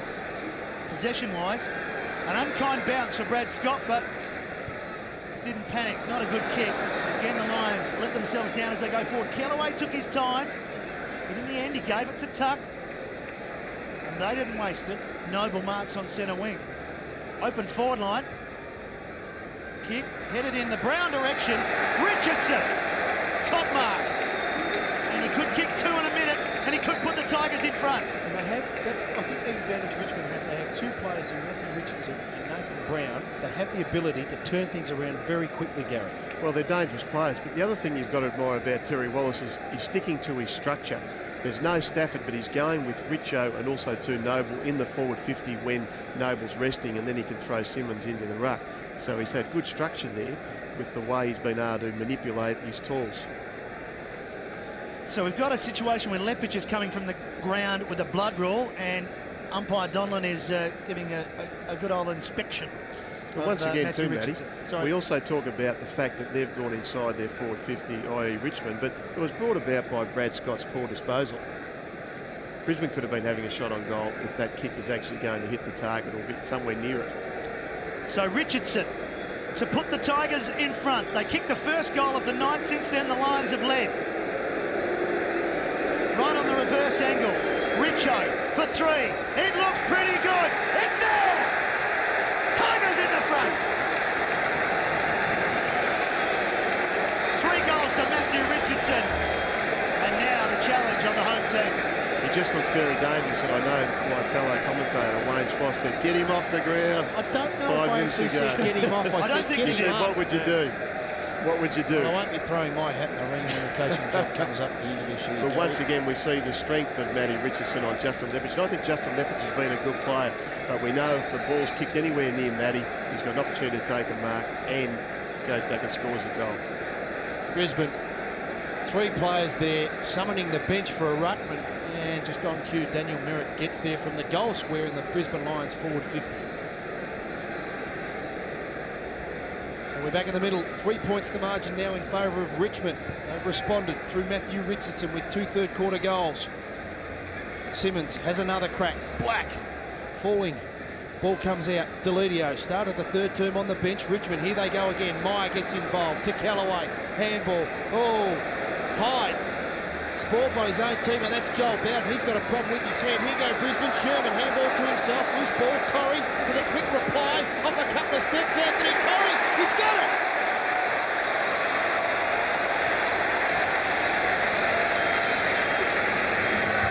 Possession-wise. An unkind bounce for Brad Scott, but didn't panic. Not a good kick. Again, the Lions let themselves down as they go forward. Kellaway took his time. But in the end, he gave it to Tuck. And they didn't waste it. Noble marks on centre wing. Open forward line. Kick, headed in the Brown direction. Richardson, top mark. And he could kick 2 in a minute, and he could put the Tigers in front. And they have, I think the advantage Richmond have, they have 2 players in Matthew Richardson and Nathan Brown that have the ability to turn things around very quickly, Gary. Well, they're dangerous players, but the other thing you've got to admire about Terry Wallace is he's sticking to his structure. There's no Stafford, but he's going with Richo and also to Noble in the forward 50 when Noble's resting, and then he can throw Simmons into the ruck. So he's had good structure there with the way he's been able to manipulate his tools. So we've got a situation where Lepich is coming from the ground with a blood rule, and umpire Donlan is giving a good old inspection. But once again too, Matty, Sorry. we also talk about the fact that they've gone inside their forward 50, i.e. Richmond, but it was brought about by Brad Scott's poor disposal. Brisbane could have been having a shot on goal if that kick is actually going to hit the target or get somewhere near it. So Richardson to put the Tigers in front. They kicked the first goal of the night. Since then, the Lions have led. Right on the reverse angle. Richo for 3. It looks pretty good. It's there! Tigers in the front. 3 goals to Matthew Richardson. And now the challenge on the home team. He just looks very dangerous, and I know my fellow commentator Wayne Schwass said, get him off the ground. I don't know if I actually said get him off. I said get him up. What would you do? What would you do? Well, I won't be throwing my hat in the ring when the coaching job comes up at the end of this year. But once again, we see the strength of Matty Richardson on Justin Lepich. And I think Justin Lepich has been a good player, but we know if the ball's kicked anywhere near Matty, he's got an opportunity to take a mark and goes back and scores a goal. Brisbane, 3 players there summoning the bench for a ruckman, and just on cue, Daniel Merritt gets there from the goal square in the Brisbane Lions forward 50. So we're back in the middle. 3 points the margin now in favour of Richmond. They've responded through Matthew Richardson with 2 third-quarter goals. Simmons has another crack. Black falling. Ball comes out. Deledio started the third term on the bench. Richmond, here they go again. Meyer gets involved. To Kellaway. Handball. Oh, Hyde Spoiled by his own team, and that's Joel Bowden. He's got a problem with his head. Here go Brisbane. Sherman, handball to himself. Loose ball. Corrie for the quick reply. Off a couple of steps. Anthony Corrie. He's got it.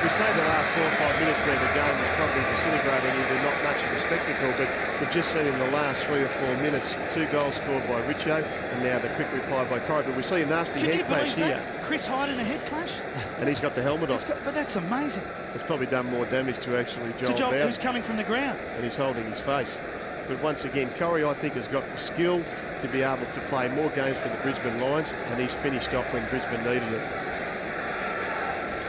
We say the last 4 or 5 minutes where the game was probably disintegrating into not much of a spectacle, but we've just seen in the last 3 or 4 minutes 2 goals scored by Richo and now the quick reply by Corrie. But we see a nasty head clash here. Chris Hyde in a head clash? And he's got the helmet on. But that's amazing. It's probably done more damage to actually Joel Bowden. Who's coming from the ground. And he's holding his face. But once again, Corrie, I think, has got the skill to be able to play more games for the Brisbane Lions, and he's finished off when Brisbane needed it.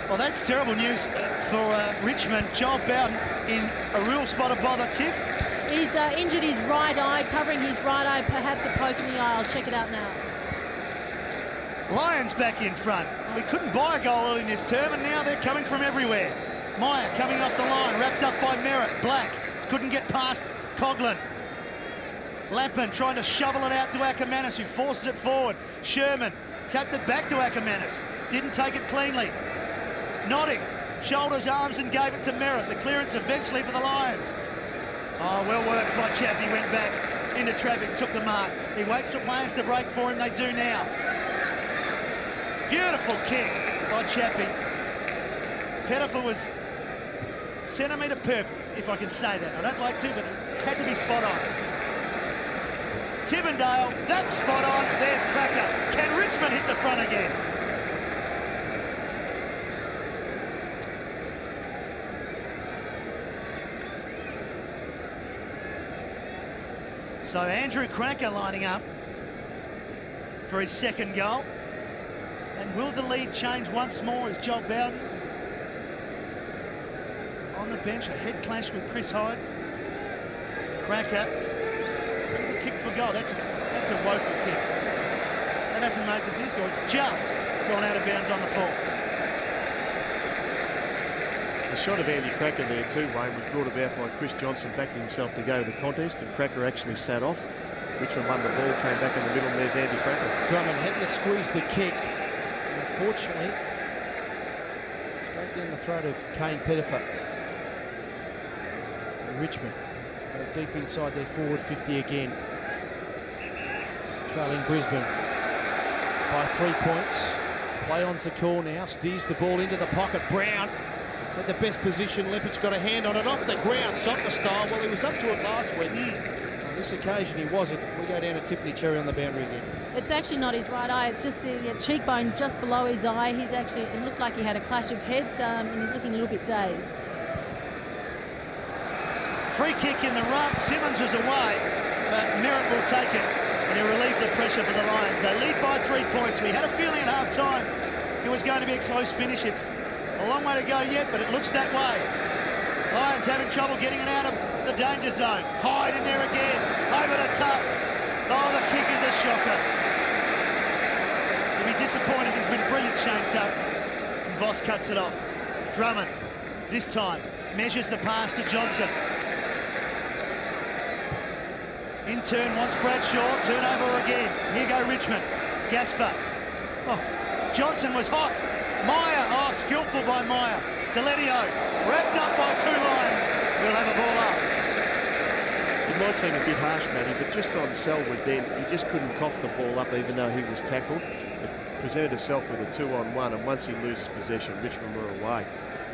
Well, that's terrible news for Richmond. Joel Bowden in a real spot of bother, Tiff. He's injured his right eye, covering his right eye, perhaps a poke in the eye. I'll check it out now. Lions back in front. We couldn't buy a goal early in this term, and now they're coming from everywhere. Meyer coming off the line, wrapped up by Merritt. Black couldn't get past Coughlin. Lappin trying to shovel it out to Ackermanis, who forces it forward. Sherman tapped it back to Ackermanis. Didn't take it cleanly. Nodding, shoulders, arms, and gave it to Merritt. The clearance eventually for the Lions. Oh, well worked by Chappie. Went back into traffic, took the mark. He waits for players to break for him. They do now. Beautiful kick by Chappie. Pettifer was centimetre perfect, if I can say that. I don't like to, but it had to be spot on. Tivendale, that's spot on. There's Cracker. Can Richmond hit the front again? So Andrew Cracker lining up for his second goal. And will the lead change once more as Joel Bowden on the bench? A head clash with Chris Hyde. Cracker, the kick for goal. That's a woeful kick. That hasn't made the disc, or it's just gone out of bounds on the fall. The shot of Andy Cracker there too, Wayne, was brought about by Chris Johnson backing himself to go to the contest, and Cracker actually sat off. Richmond won the ball, came back in the middle, and there's Andy Cracker. Drummond had to squeeze the kick. Unfortunately, straight down the throat of Kane Pettifer. Richmond deep inside their forward 50 again. Trailing Brisbane by 3 points. Play on's the call now. Steers the ball into the pocket. Brown at the best position. Lepich got a hand on it off the ground. Soccer style. Well, he was up to it last week. On this occasion, he wasn't. We go down to Tiffany Cherry on the boundary again. It's actually not his right eye. It's just the cheekbone just below his eye. He's actually, it looked like he had a clash of heads, and he's looking a little bit dazed. Free kick in the ruck. Simmons was away, but Merritt will take it, and he'll relieve the pressure for the Lions. They lead by 3 points. We had a feeling at half-time it was going to be a close finish. It's a long way to go yet, but it looks that way. Lions having trouble getting it out of the danger zone. Hyde in there again. Over the top. Oh, the kick is a shocker. He'll be disappointed. He's been brilliant, Shane Tuck. And Voss cuts it off. Drummond, this time, measures the pass to Johnson. In turn, wants Bradshaw. Turnover again. Here go Richmond. Gasper. Oh, Johnson was hot. Meyer. Oh, skillful by Meyer. Deletio. Wrapped up by 2 Lions. We'll have a ball up. It might seem a bit harsh, Matty, but just on Selwood then, he just couldn't cough the ball up even though he was tackled. It presented itself with a 2-on-1, and once he loses possession, Richmond were away.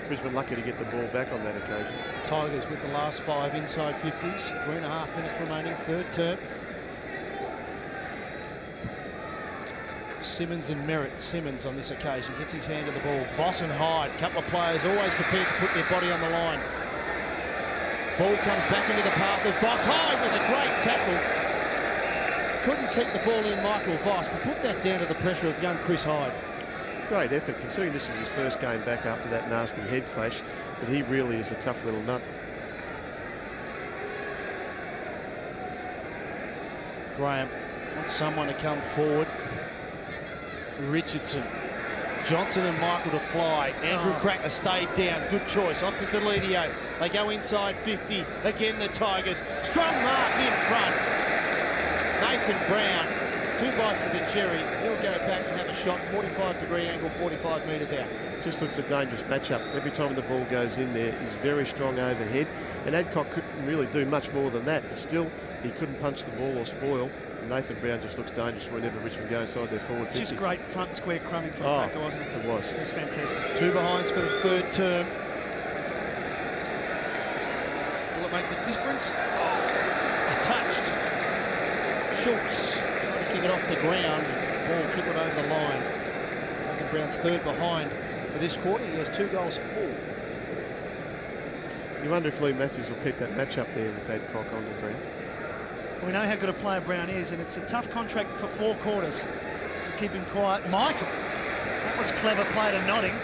Brisbane lucky to get the ball back on that occasion. Tigers with the last 5 inside 50s. 3.5 minutes remaining, third term. Simmons and Merritt. Simmons on this occasion gets his hand to the ball. Voss and Hyde, couple of players always prepared to put their body on the line. Ball comes back into the path of Voss. Hyde with a great tackle. Couldn't keep the ball in, Michael Voss, but put that down to the pressure of young Chris Hyde. Great effort, considering this is his first game back after that nasty head clash, but he really is a tough little nut. Graham wants someone to come forward. Richardson. Johnson and Michael to fly. Andrew Cracker stayed down. Good choice. Off to Deletio. They go inside 50. Again, the Tigers. Strong mark in front. Nathan Brown 2 bites of the cherry. He'll go back and have a shot, 45-degree angle, 45 metres out. Just looks a dangerous matchup. Every time the ball goes in there, he's very strong overhead. And Adcock couldn't really do much more than that. But still, he couldn't punch the ball or spoil. And Nathan Brown just looks dangerous whenever Richmond go inside their forward 50. Just great front square crumbing from Cracker, wasn't it? It was. It was fantastic. 2 behinds for the 3rd term. Will it make the difference? Oh, touched. Schultz trying to kick it off the ground. Ball trickled over the line. Nathan Brown's 3rd behind for this quarter. He has 2 goals for 4. You wonder if Lee Matthews will keep that match up there with Adcock on the ground. We know how good a player Brown is, and it's a tough contract for 4 quarters to keep him quiet. Michael, that was clever play to Notting,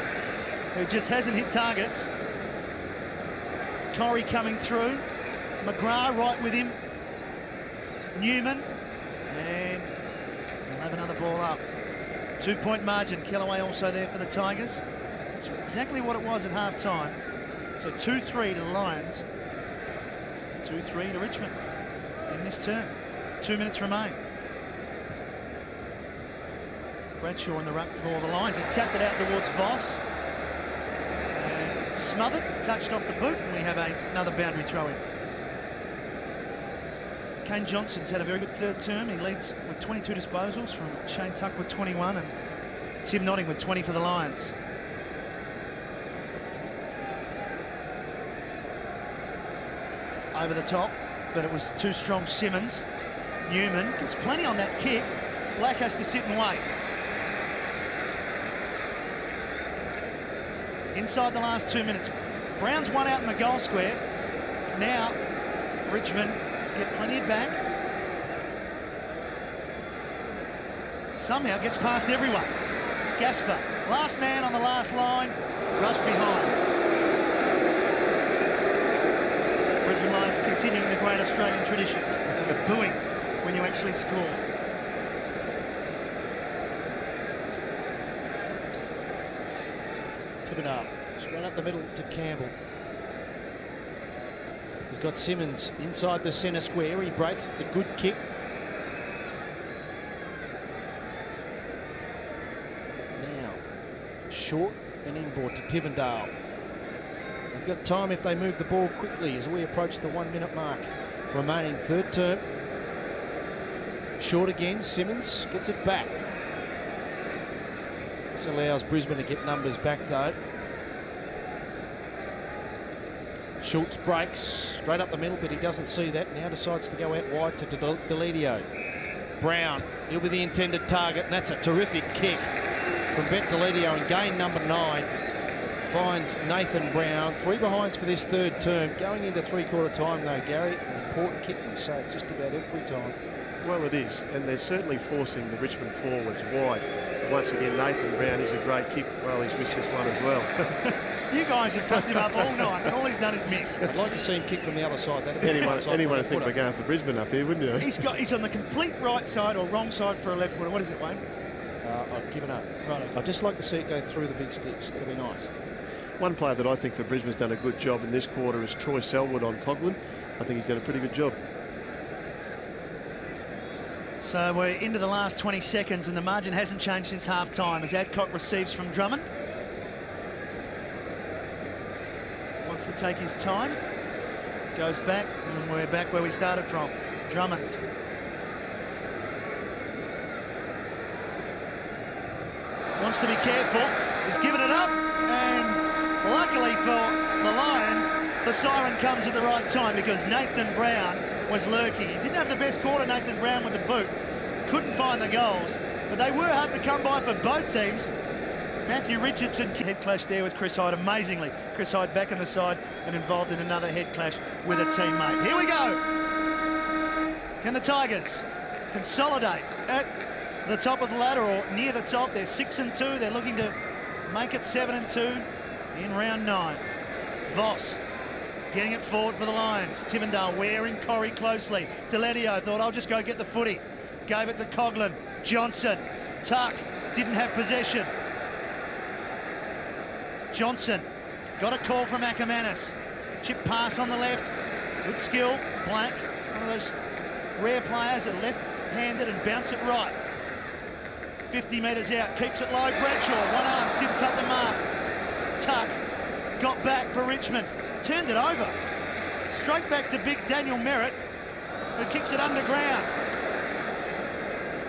who just hasn't hit targets. Corrie coming through. McGrath right with him. Newman. And they'll have another ball up. 2-point margin. Kellaway also there for the Tigers. That's exactly what it was at half-time. So 2-3 to the Lions. 2-3 to Richmond in this term. 2 minutes remain. Bradshaw in the ruck for the Lions. He tapped it out towards Voss. And smothered, touched off the boot, and we have another boundary throw in. Kane Johnson's had a very good 3rd term. He leads with 22 disposals from Shane Tuck with 21 and Tim Notting with 20 for the Lions. Over the top, but it was too strong. Simmons. Newman gets plenty on that kick. Black has to sit and wait. Inside the last 2 minutes. Brown's one out in the goal square. Now Richmond get plenty of back. Somehow gets past everyone. Gasper, last man on the last line, rush behind. Brisbane Lions continuing the great Australian traditions of booing when you actually score. Thibodeau straight up the middle to Campbell. He's got Simmons inside the centre square. He breaks. It's a good kick. Now, short and inboard to Tivendale. They've got time if they move the ball quickly as we approach the 1 minute mark. Remaining 3rd term. Short again. Simmons gets it back. This allows Brisbane to get numbers back though. Schultz breaks straight up the middle, but he doesn't see that. Now decides to go out wide to Deledio. Brown, he'll be the intended target, and that's a terrific kick from Bet Deledio, and gain number 9 finds Nathan Brown. 3 behinds for this 3rd term. Going into 3/4 time though, Gary, an important kick. We say it just about every time. Well, it is, and they're certainly forcing the Richmond forwards wide. Once again, Nathan Brown is a great kick. Well, he's missed this one as well. You guys have fucked him up all night, and all he's done is miss. I'd like to see him kick from the other side. Anyone would think we're going for Brisbane up here, wouldn't you? He's on the complete right side or wrong side for a left footer. What is it, Wayne? I've given up. Right. I'd just like to see it go through the big sticks. That'd be nice. One player that I think for Brisbane's done a good job in this quarter is Troy Selwood on Coughlin. I think he's done a pretty good job. So we're into the last 20 seconds and the margin hasn't changed since half-time as Adcock receives from Drummond. Wants to take his time. Goes back and we're back where we started from. Drummond. Wants to be careful. He's given it up and luckily for the Lions, the siren comes at the right time because Nathan Brown was lurking. He didn't have the best quarter, Nathan Brown, with the boot. Couldn't find the goals, but they were hard to come by for both teams. Matthew Richardson head clash there with Chris Hyde, amazingly. Chris Hyde back on the side and involved in another head clash with a teammate. Here we go. Can the Tigers consolidate at the top of the ladder or near the top? They're 6-2. They're looking to make it 7-2 in round 9. Voss getting it forward for the Lions. Tivendale wearing Corrie closely. Deledio thought, I'll just go get the footy. Gave it to Coughlin. Johnson. Tuck didn't have possession. Johnson got a call from Ackermanis. Chip pass on the left. Good skill. Black, one of those rare players that left-handed and bounce it right. 50 metres out, keeps it low. Bradshaw, one arm, didn't take the mark. Tuck got back for Richmond, turned it over. Straight back to big Daniel Merritt, who kicks it underground.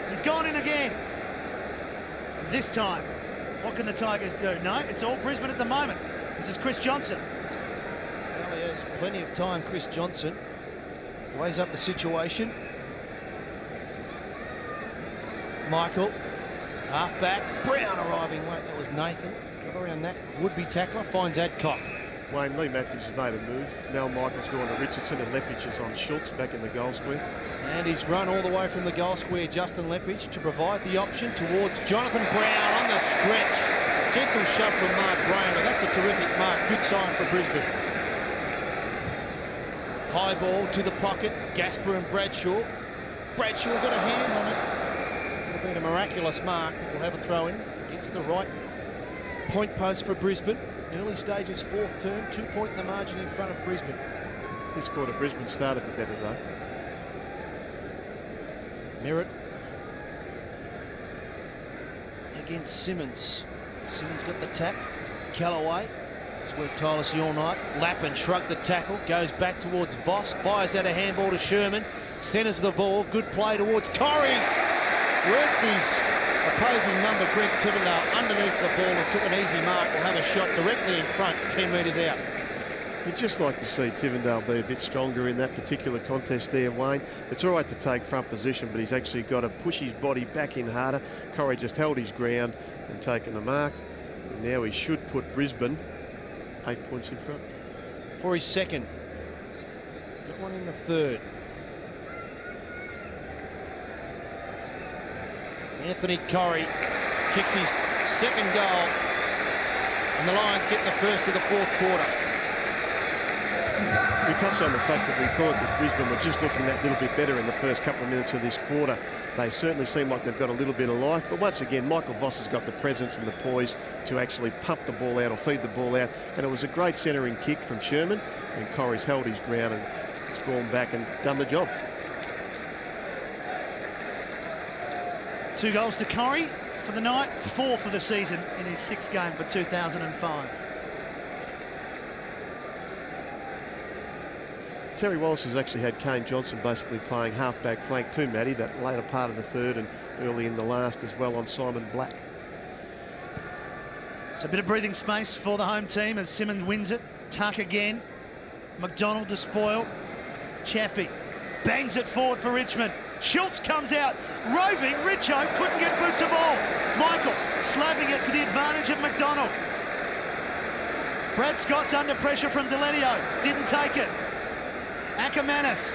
He's gone in again. And this time, what can the Tigers do? No, it's all Brisbane at the moment. This is Chris Johnson. Well, he has plenty of time, Chris Johnson. Weighs up the situation. Michael, half back. Brown arriving late. That was Nathan. Got around that would-be tackler. Finds Adcock. Wayne, Lee Matthews has made a move. Mel Michael's gone to Richardson and Lepich is on Schultz back in the goal square. And he's run all the way from the goal square, Justin Lepich, to provide the option towards Jonathan Brown on the stretch. Gentle shove from Mark Brown, and that's a terrific mark. Good sign for Brisbane. High ball to the pocket. Gasper and Bradshaw. Bradshaw got a hand on it. It'll be a miraculous mark. We'll have a throw in against the right point post for Brisbane. Early stages, fourth term, 2-point in the margin in front of Brisbane. This quarter, Brisbane started the better though. Merritt against Simmons. Simmons got the tap. Callaway has worked tirelessly all night. Lappin shrugged the tackle, goes back towards Voss, fires out a handball to Sherman, centres the ball, good play towards Corrie. Worked his opposing number, Greg Tivendale, underneath the ball and took an easy mark. Will have a shot directly in front, 10 metres out. You'd just like to see Tivendale be a bit stronger in that particular contest there, Wayne. It's all right to take front position, but he's actually got to push his body back in harder. Corrie just held his ground and taken the mark. And now he should put Brisbane 8 points in front. For his second. Got one in the third. Anthony Corrie kicks his second goal, and the Lions get the first of the fourth quarter. We touched on the fact that we thought that Brisbane were just looking that little bit better in the first couple of minutes of this quarter. They certainly seem like they've got a little bit of life, but once again, Michael Voss has got the presence and the poise to actually pump the ball out or feed the ball out, and it was a great centering kick from Sherman, and Corrie's held his ground and has gone back and done the job. 2 goals to Corrie for the night, 4 for the season in his 6th game for 2005. Terry Wallace has actually had Kane Johnson basically playing half-back flank too, Matty, that later part of the third and early in the last as well on Simon Black. So a bit of breathing space for the home team as Simmons wins it. Tuck again. McDonald to spoil. Chaffee bangs it forward for Richmond. Schultz comes out, roving. Richo couldn't get boot to ball. Michael slapping it to the advantage of McDonald. Brad Scott's under pressure from Delenio. Didn't take it. Ackermanis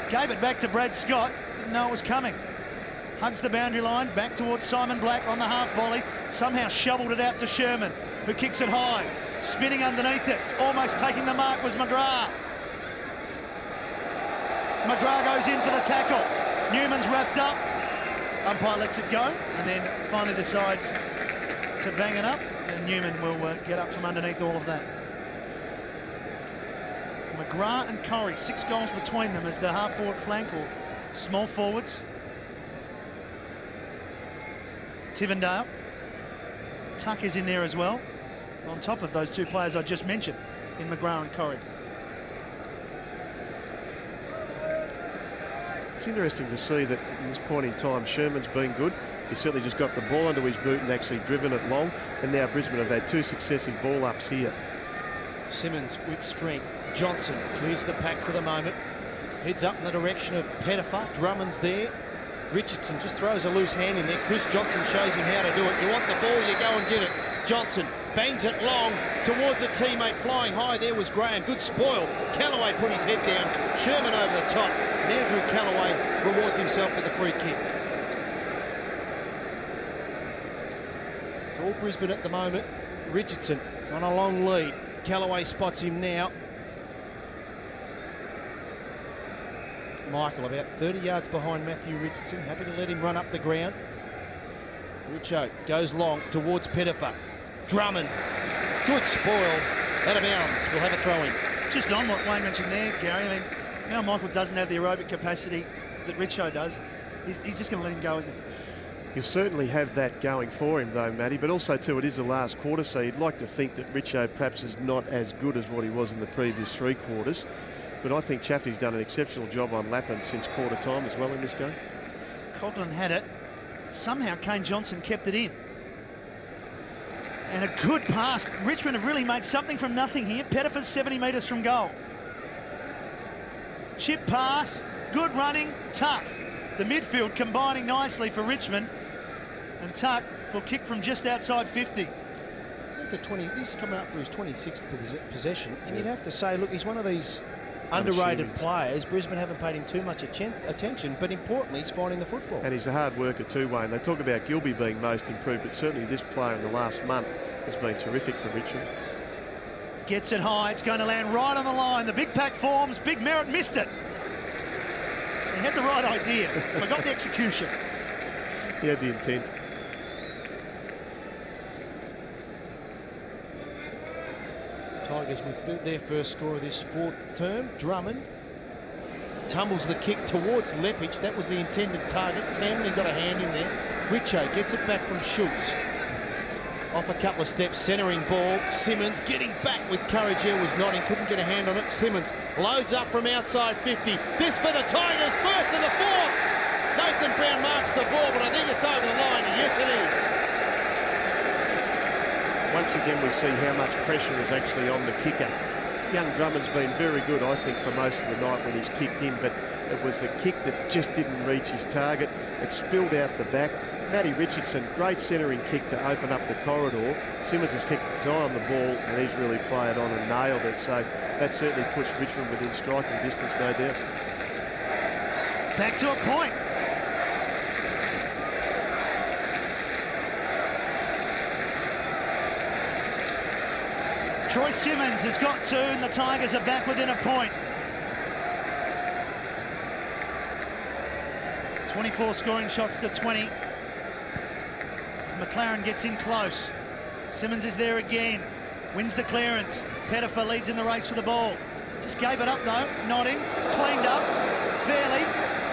gave it back to Brad Scott. Didn't know it was coming. Hugs the boundary line, back towards Simon Black on the half volley. Somehow shoveled it out to Sherman, who kicks it high. Spinning underneath it, almost taking the mark was McGrath. McGrath goes in for the tackle. Newman's wrapped up. Umpire lets it go and then finally decides to bang it up. And Newman will get up from underneath all of that. McGrath and Corrie, 6 goals between them as the half-forward flank or small forwards. Tivendale. Tuck is in there as well, on top of those 2 players I just mentioned in McGrath and Corrie. It's interesting to see that at this point in time, Sherman's been good. He's certainly just got the ball under his boot and actually driven it long. And now Brisbane have had 2 successive ball ups here. Simmons with strength. Johnson clears the pack for the moment. Heads up in the direction of Pettifer. Drummond's there. Richardson just throws a loose hand in there. Chris Johnson shows him how to do it. You want the ball, you go and get it. Johnson bangs it long towards a teammate. Flying high there was Graham. Good spoil. Callaway put his head down. Sherman over the top. And Andrew Callaway rewards himself with a free kick. It's all Brisbane at the moment. Richardson on a long lead. Callaway spots him now. Michael about 30 yards behind Matthew Richardson. Happy to let him run up the ground. Richo goes long towards Pettifer. Drummond. Good spoil. Out of bounds. We'll have a throw in. Just on what Wayne mentioned there, Gary. I mean, Michael doesn't have the aerobic capacity that Richo does. He's just going to let him go, isn't he? He'll certainly have that going for him, though, Matty. But also, too, it is the last quarter, so you'd like to think that Richo perhaps is not as good as what he was in the previous 3 quarters. But I think Chaffee's done an exceptional job on Lappin since quarter time as well in this game. Coughlin had it. Somehow Kane Johnson kept it in. And a good pass. Richmond have really made something from nothing here. Pettifer's 70 metres from goal. Chip pass, good running, Tuck. The midfield combining nicely for Richmond. And Tuck will kick from just outside 50. This is coming up for his 26th possession. And you'd have to say, look, he's one of these underrated players. Brisbane haven't paid him too much attention, but importantly, he's finding the football. And he's a hard worker too, Wayne. They talk about Gilby being most improved, but certainly this player in the last month has been terrific for Richmond. Gets it high. It's going to land right on the line. The big pack forms. Big Merritt missed it. He had the right idea. Forgot the execution. He had the intent. Tigers with their first score of this 4th term. Drummond tumbles the kick towards Lepich. That was the intended target. Tamlin got a hand in there. Richo gets it back from Schultz. Off a couple of steps, centering ball. Simmons getting back with courage here, was nodding, couldn't get a hand on it. Simmons loads up from outside 50. This for the Tigers, first of the 4th. Nathan Brown marks the ball, but I think it's over the line. Yes, it is. Once again, we see how much pressure is actually on the kicker. Young Drummond's been very good, I think, for most of the night when he's kicked in, but it was the kick that just didn't reach his target. It spilled out the back. Matty Richardson, great centering kick to open up the corridor. Simmons has kept his eye on the ball, and he's really played on and nailed it. So that certainly puts Richmond within striking distance, no doubt. Back to a point. Troy Simmons has got 2, and the Tigers are back within a point. 24 scoring shots to 20. As McLaren gets in close. Simmons is there again. Wins the clearance. Pettifer leads in the race for the ball. Just gave it up though. Nodding. Cleaned up. Fairly.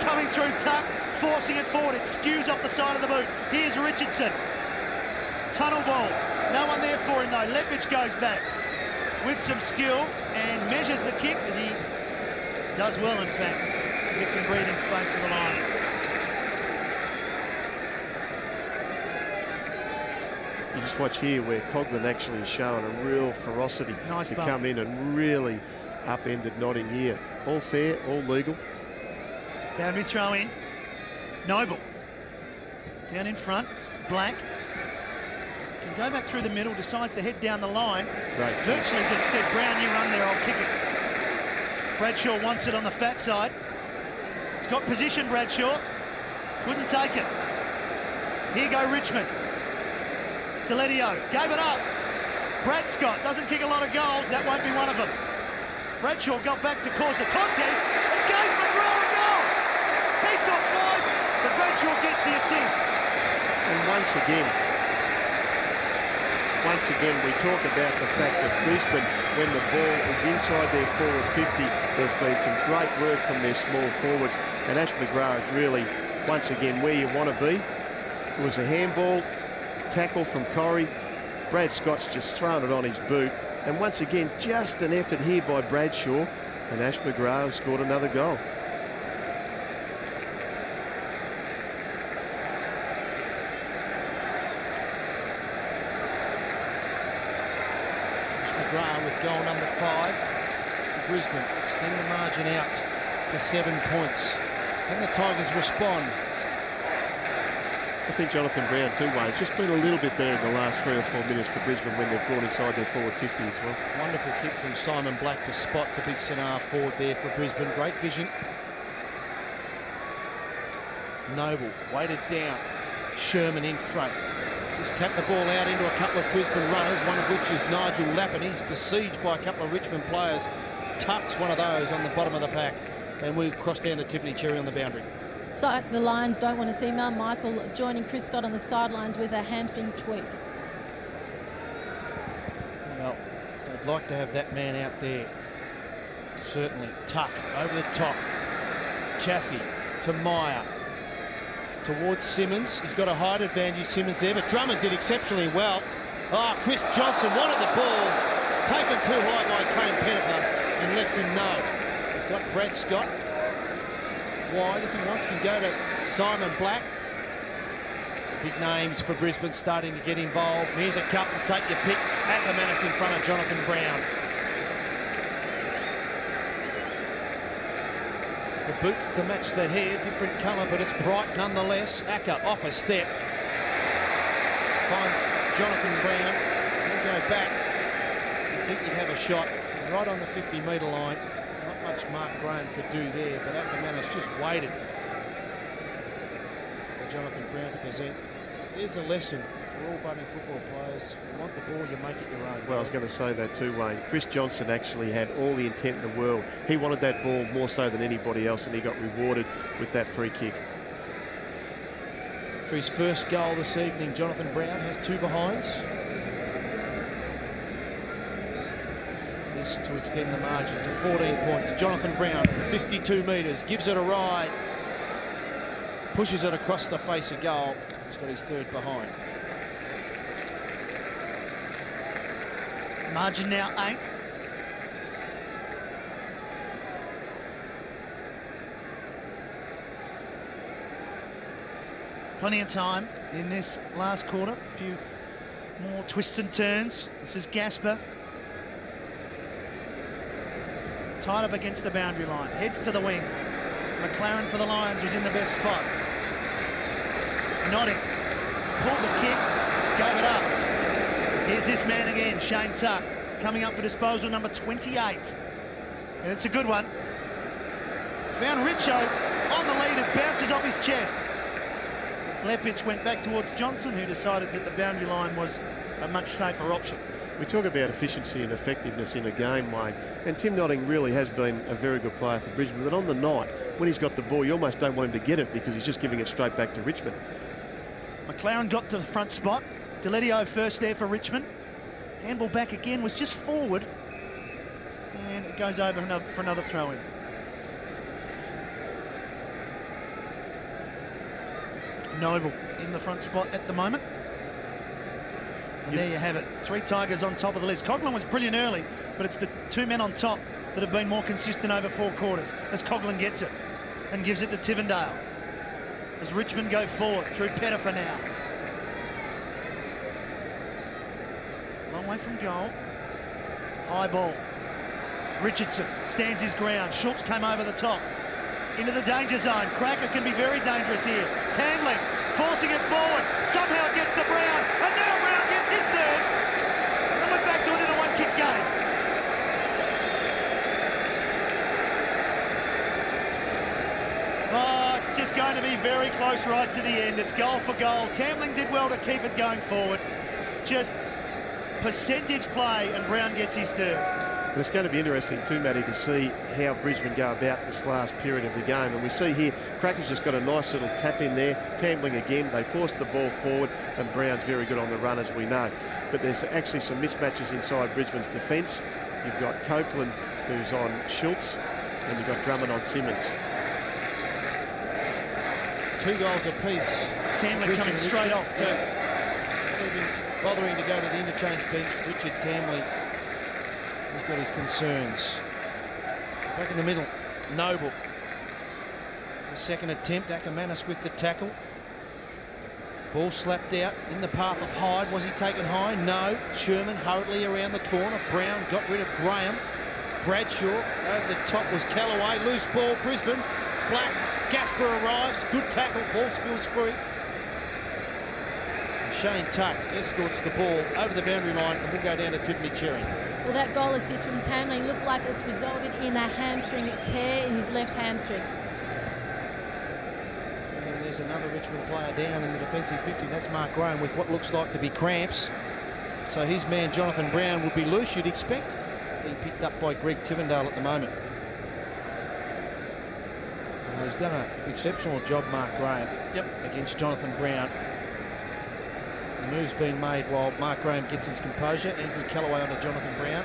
Coming through Tuck. Forcing it forward. It skews off the side of the boot. Here's Richardson. Tunnel ball. No one there for him though. Lepich goes back with some skill and measures the kick, as he does well, in fact, to get some breathing space for the Lions. You just watch here where Coughlin actually is showing a real ferocity to bump. come in and really upended Notting here. All fair, all legal. Boundary throw in. Noble. Down in front. Black. Can go back through the middle, decides to head down the line. Right. Virtually just said, Brown, you run there, I'll kick it. Bradshaw wants it on the fat side. It's got position, Bradshaw. Couldn't take it. Here go Richmond. Deletio gave it up. Brad Scott doesn't kick a lot of goals. That won't be one of them. Bradshaw got back to cause the contest and gave McGraw a goal. He's got 5, but Bradshaw gets the assist. And once again, we talk about the fact that Brisbane, when the ball is inside their forward 50, there's been some great work from their small forwards. And Ash McGrath is really, once again, where you want to be. It was a handball tackle from Corrie. Brad Scott's just thrown it on his boot. And once again, just an effort here by Bradshaw. And Ash McGrath has scored another goal. With goal number 5, Brisbane extend the margin out to 7 points. And the Tigers respond. I think Jonathan Brown too, Wayne, it's just been a little bit better in the last 3 or 4 minutes for Brisbane when they've gone inside their forward 50 as well. Wonderful kick from Simon Black to spot the big centre forward there for Brisbane. Great vision. Noble weighted down. Sherman in front. Just tapped the ball out into a couple of Brisbane runners, one of which is Nigel Lappin. He's besieged by a couple of Richmond players. Tucks one of those on the bottom of the pack. And we cross down to Tiffany Cherry on the boundary. So the Lions don't want to see Mel Michael joining Chris Scott on the sidelines with a hamstring tweak. Well, I'd like to have that man out there. Certainly. Tuck over the top. Chaffee to Meyer. towards Simmons. He's got a height advantage, Simmons there, but Drummond did exceptionally well. Oh, Chris Johnson wanted the ball, taken too high by Kane Pettifer, and lets him know. He's got Brad Scott wide if he wants, can go to Simon Black. Big names for Brisbane starting to get involved. Here's a couple, take your pick. Ackermanis in front of Jonathan Brown. The boots to match the hair, different colour, but it's bright nonetheless. Acker off a step. Finds Jonathan Brown. He'll go back. I think he'd have a shot right on the 50-metre line. Not much Mark Graham could do there, but Ackermanis just waited for Jonathan Brown to present. Here's a lesson for all budding football players. You want the ball, you make it your own. Well, I was going to say that too, Wayne. Chris Johnson actually had all the intent in the world. He wanted that ball more so than anybody else, and he got rewarded with that free kick. For his first goal this evening, Jonathan Brown has 2 behinds. This to extend the margin to 14 points. Jonathan Brown from 52 metres, gives it a ride. Pushes it across the face of goal. He's got his 3rd behind. Margin now 8. Plenty of time in this last quarter. A few more twists and turns. This is Gasper. Tied up against the boundary line. Heads to the wing. McLaren for the Lions was in the best spot. Nodding. Pulled the kick. Gave it up. Here's this man again, Shane Tuck, coming up for disposal number 28. And it's a good one. Found Richo on the lead. It bounces off his chest. Lepic went back towards Johnson, who decided that the boundary line was a much safer option. We talk about efficiency and effectiveness in a game, Wayne, and Tim Notting really has been a very good player for Brisbane, but on the night, when he's got the ball, you almost don't want him to get it because he's just giving it straight back to Richmond. McLaren got to the front spot. Deletio first there for Richmond. Handball back again, was just forward, and it goes over for another throw-in. Noble in the front spot at the moment. And there you have it. 3 Tigers on top of the list. Coughlin was brilliant early, but it's the 2 men on top that have been more consistent over 4 quarters as Coughlin gets it and gives it to Tivendale. As Richmond go forward through Pettifer now. Long way from goal. High ball. Richardson stands his ground. Schultz came over the top. Into the danger zone. Cracker can be very dangerous here. Tangling, forcing it forward. Somehow it gets to Brown. And now Brown gets his 3rd. And we're back to within a 1-kick game. Oh, it's just going to be very close right to the end. It's goal for goal. Tambling did well to keep it going forward. Just percentage play, and Brown gets his 3rd. But it's going to be interesting too, Matty, to see how Brisbane go about this last period of the game. And we see here, Cracker's just got a nice little tap in there, Tambling again. They forced the ball forward, and Brown's very good on the run, as we know. But there's actually some mismatches inside Brisbane's defence. You've got Copeland, who's on Schultz, and you've got Drummond on Simmons. 2 goals apiece. Tambling coming straight off too. Bothering to go to the interchange bench. Richard Tambling has got his concerns. Back in the middle, Noble. It's a 2nd attempt. Ackermanis with the tackle. Ball slapped out in the path of Hyde. Was he taken high? No. Sherman hurriedly around the corner. Brown got rid of Graham. Bradshaw over the top was Callaway. Loose ball, Brisbane. Black. Gasper arrives. Good tackle. Ball spills free. Shane Tuck escorts the ball over the boundary line, and we'll go down to Tiffany Cherry. Well, that goal assist from Tambling looked like it's resulted in a hamstring tear in his left hamstring. And there's another Richmond player down in the defensive 50. That's Mark Graham with what looks like to be cramps. So his man Jonathan Brown would be loose, you'd expect. Being picked up by Greg Tivendale at the moment. Well, he's done an exceptional job, Mark Graham, against Jonathan Brown. The move's been made while Mark Graham gets his composure. Andrew Callaway onto Jonathan Brown.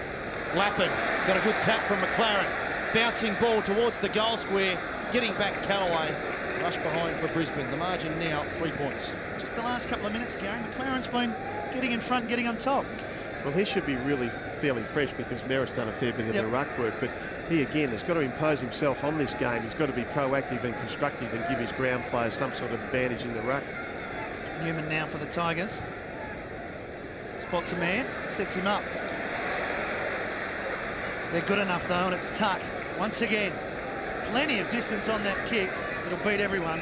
Lappin got a good tap from McLaren. Bouncing ball towards the goal square. Getting back Callaway. Rush behind for Brisbane. The margin now 3 points. Just the last couple of minutes, Gary. McLaren's been getting in front, getting on top. Well, he should be really fairly fresh because Merritt's done a fair bit of the ruck work, but he again has got to impose himself on this game. He's got to be proactive and constructive and give his ground players some sort of advantage in the ruck. Newman now for the Tigers. Spots a man, sets him up. They're good enough though, and it's Tuck. Once again, plenty of distance on that kick. It'll beat everyone.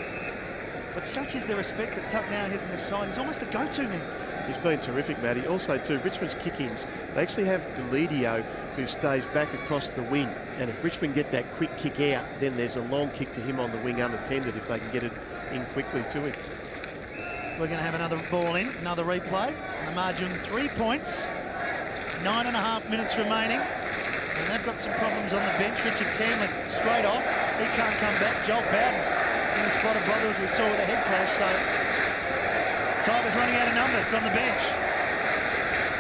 But such is the respect that Tuck now has in the side. He's almost a go-to man. He's been terrific, Matty. Also, too, Richmond's kick-ins, they actually have Deledio who stays back across the wing. And if Richmond get that quick kick out, then there's a long kick to him on the wing unattended if they can get it in quickly to him. We're going to have another ball in, another replay. The margin 3 points. 9.5 minutes remaining. And they've got some problems on the bench. Richard Tamlin straight off. He can't come back. Joel Bowden in the spot of bother as we saw with a head clash. So Tigers running out of numbers on the bench.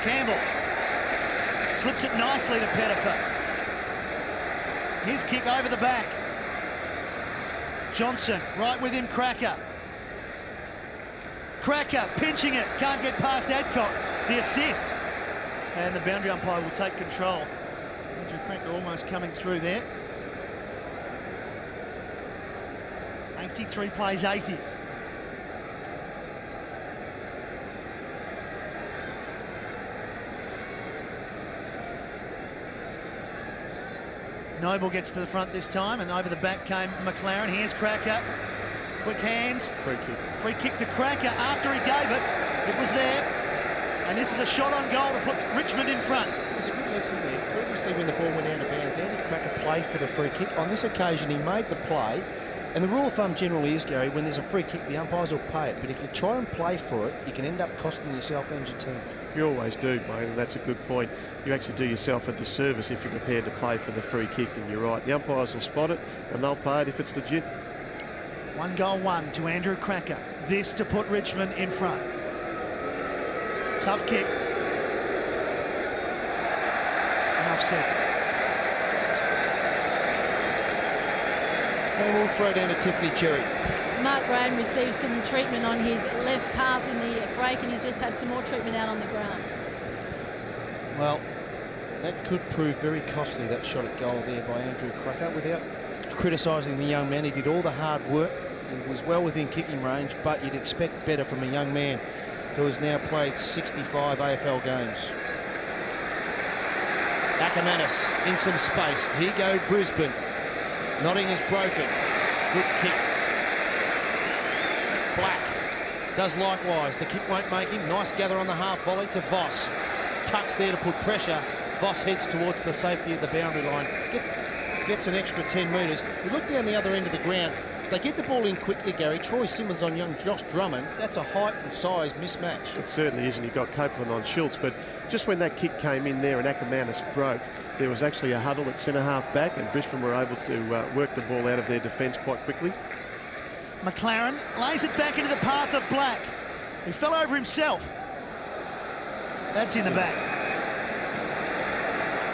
Campbell slips it nicely to Pettifer. His kick over the back. Johnson right with him, Cracker. Cracker pinching it, can't get past Adcock. The assist. And the boundary umpire will take control. Andrew Cracker almost coming through there. 83 plays 80. Noble gets to the front this time, and over the back came McLaren. Here's Cracker. Quick hands. Free kick. Free kick to Cracker after he gave it. It was there. And this is a shot on goal to put Richmond in front. There's a good lesson there. Previously, when the ball went out of bounds, Andy Cracker played for the free kick. On this occasion, he made the play. And the rule of thumb generally is, Gary, when there's a free kick, the umpires will pay it. But if you try and play for it, you can end up costing yourself and your team. You always do, mate, and that's a good point. You actually do yourself a disservice if you're prepared to play for the free kick, and you're right. The umpires will spot it, and they'll pay it if it's legit. 1-1 to Andrew Cracker. This to put Richmond in front. Tough kick. Enough said. And we'll throw down to Tiffany Cherry. Mark Graham received some treatment on his left calf in the break, and he's just had some more treatment out on the ground. Well, that could prove very costly, that shot at goal there by Andrew Cracker. Without criticising the young man, he did all the hard work. He was well within kicking range, but you'd expect better from a young man who has now played 65 AFL games. Ackermanis in some space. Here go Brisbane. Notting is broken. Good kick. Black does likewise. The kick won't make him. Nice gather on the half volley to Voss. Tucks there to put pressure. Voss heads towards the safety of the boundary line. Gets an extra 10 metres. We look down the other end of the ground. They get the ball in quickly, Gary. Troy Simmons on young Josh Drummond. That's a height and size mismatch. It certainly is, and you've got Copeland on Schultz. But just when that kick came in there and Ackermanis broke, there was actually a huddle at centre-half back, and Brisbane were able to work the ball out of their defence quite quickly. McLaren lays it back into the path of Black. He fell over himself. That's in the back.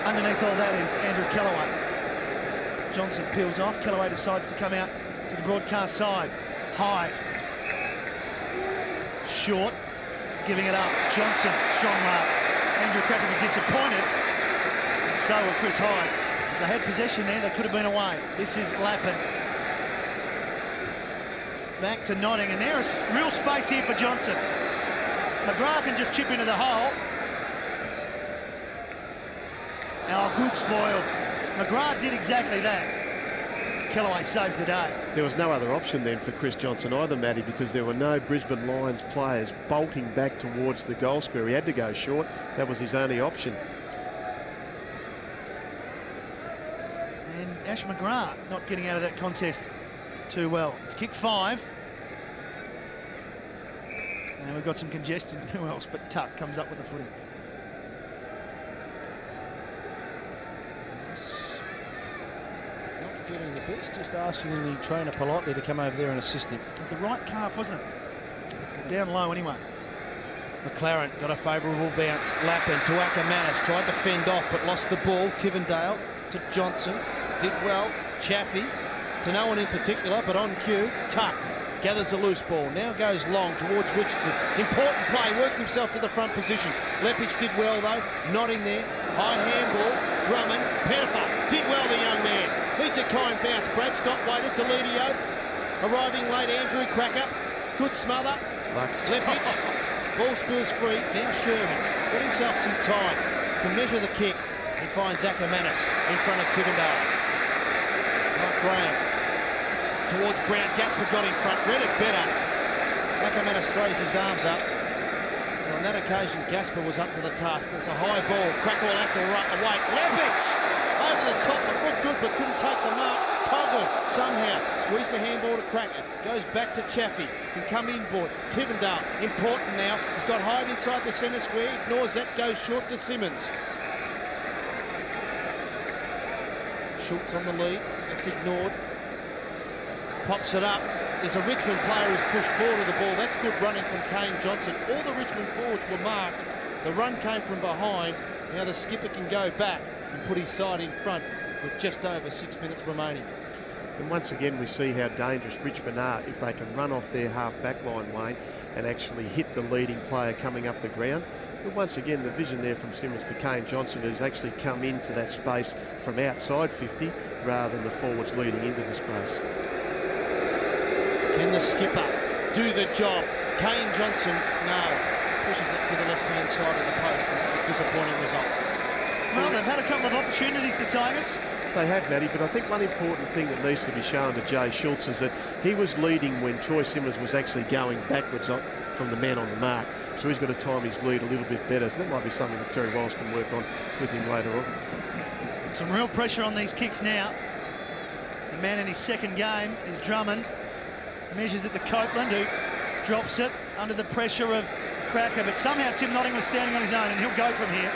Underneath all that is Andrew Kellaway. Johnson peels off. Kellaway decides to come out to the broadcast side. Hyde. Short. Giving it up. Johnson. Strong mark. Andrew Cracker will be disappointed. So will Chris Hyde. As they had possession there, they could have been away. This is Lappin. Back to Notting, and there's real space here for Johnson. McGrath can just chip into the hole. Oh, good spoil. McGrath did exactly that. Kellaway saves the day. There was no other option then for Chris Johnson either, Matty, because there were no Brisbane Lions players bolting back towards the goal square. He had to go short. That was his only option. And Ash McGrath not getting out of that contest too well. It's kick 5. And we've got some congestion. Who else but Tuck comes up with the footy. Not feeling the best, just asking the trainer politely to come over there and assist him. It was the right calf, wasn't it? Down low anyway. McLaren got a favourable bounce. Lappin to Ackermanis, tried to fend off but lost the ball. Tivendale to Johnson, did well. Chaffey to no one in particular, but on cue, Tuck gathers a loose ball. Now goes long towards Richardson. Important play, works himself to the front position. Leppich did well though, not in there. High handball, Drummond, Pettifer, did well the young man. Needs a kind bounce. Brad Scott waited, Deledio. Arriving late, Andrew Cracker. Good smother. Leppich, ball spills free. Now Sherman, got himself some time to measure the kick. He finds Ackermanis in front of Tivendale. Mark Graham towards Brown. Gasper got in front, read it better. Ackermanis throws his arms up. And on that occasion, Gasper was up to the task. It's a high ball. Cracker will have to wait. Leppich over the top. It looked good, but couldn't take the mark. Coghlan somehow squeezed the handball to Cracker. Goes back to Chaffee. Can come inboard. Tivendale, important now. He's got Hyde inside the centre square. Ignores that. Goes short to Simmons. Schultz on the lead. That's ignored. Pops it up. There's a Richmond player who's pushed forward to the ball. That's good running from Kane Johnson. All the Richmond forwards were marked. The run came from behind. Now the skipper can go back and put his side in front with just over 6 minutes remaining. And once again, we see how dangerous Richmond are if they can run off their half-back line, Wayne, and actually hit the leading player coming up the ground. But once again, the vision there from Simmons to Kane Johnson has actually come into that space from outside 50 rather than the forwards leading into the space. Can the skipper do the job? Kane Johnson, no. Pushes it to the left-hand side of the post. It's a disappointing result. Well, they've had a couple of opportunities, the Tigers. They have, Matty, but I think one important thing that needs to be shown to Jay Schultz is that he was leading when Troy Simmons was actually going backwards from the man on the mark. So he's got to time his lead a little bit better. So that might be something that Terry Walsh can work on with him later on. Some real pressure on these kicks now. The man in his second game is Drummond. Measures it to Copeland, who drops it under the pressure of Cracker. But somehow Tim Notting was standing on his own, and he'll go from here.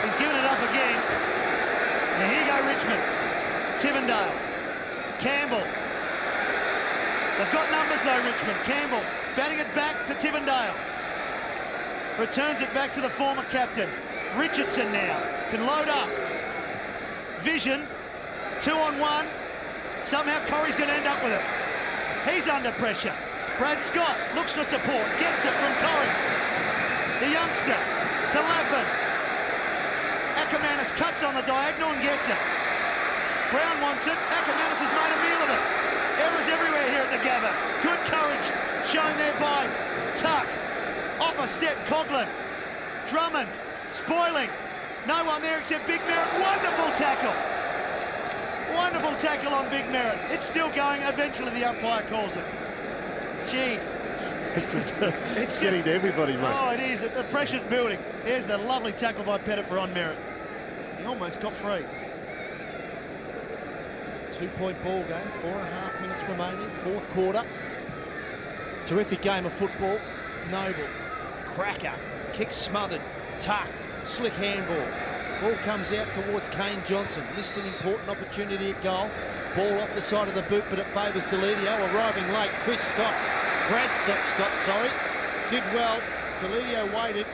He's given it up again. Now here you go, Richmond. Tivendale. Campbell. They've got numbers though, Richmond. Campbell batting it back to Tivendale. Returns it back to the former captain. Richardson now can load up. Vision. 2-on-1. Somehow Corrie's going to end up with it. He's under pressure. Brad Scott looks for support. Gets it from Corrie. The youngster to Lappin. Ackermanis cuts on the diagonal and gets it. Brown wants it. Ackermanis has made a meal of it. Errors everywhere here at the Gabba. Good courage shown there by Tuck. Off a step, Coghlan. Drummond spoiling. No one there except Big Merritt. Wonderful tackle. Wonderful tackle on Big Merritt. It's still going. Eventually the umpire calls it. Gee. It's getting to everybody, mate. Oh, it is. The pressure's building. Here's the lovely tackle by Pettifer on Merritt. He almost got free. 2-point ball game, 4.5 minutes remaining, fourth quarter. Terrific game of football. Noble, Cracker, kick smothered, Tuck, slick handball. Ball comes out towards Kane Johnson. Missed an important opportunity at goal. Ball off the side of the boot, but it favours Deledio. Arriving late, Chris Scott. Brad Scott, sorry. Did well. Deledio waited.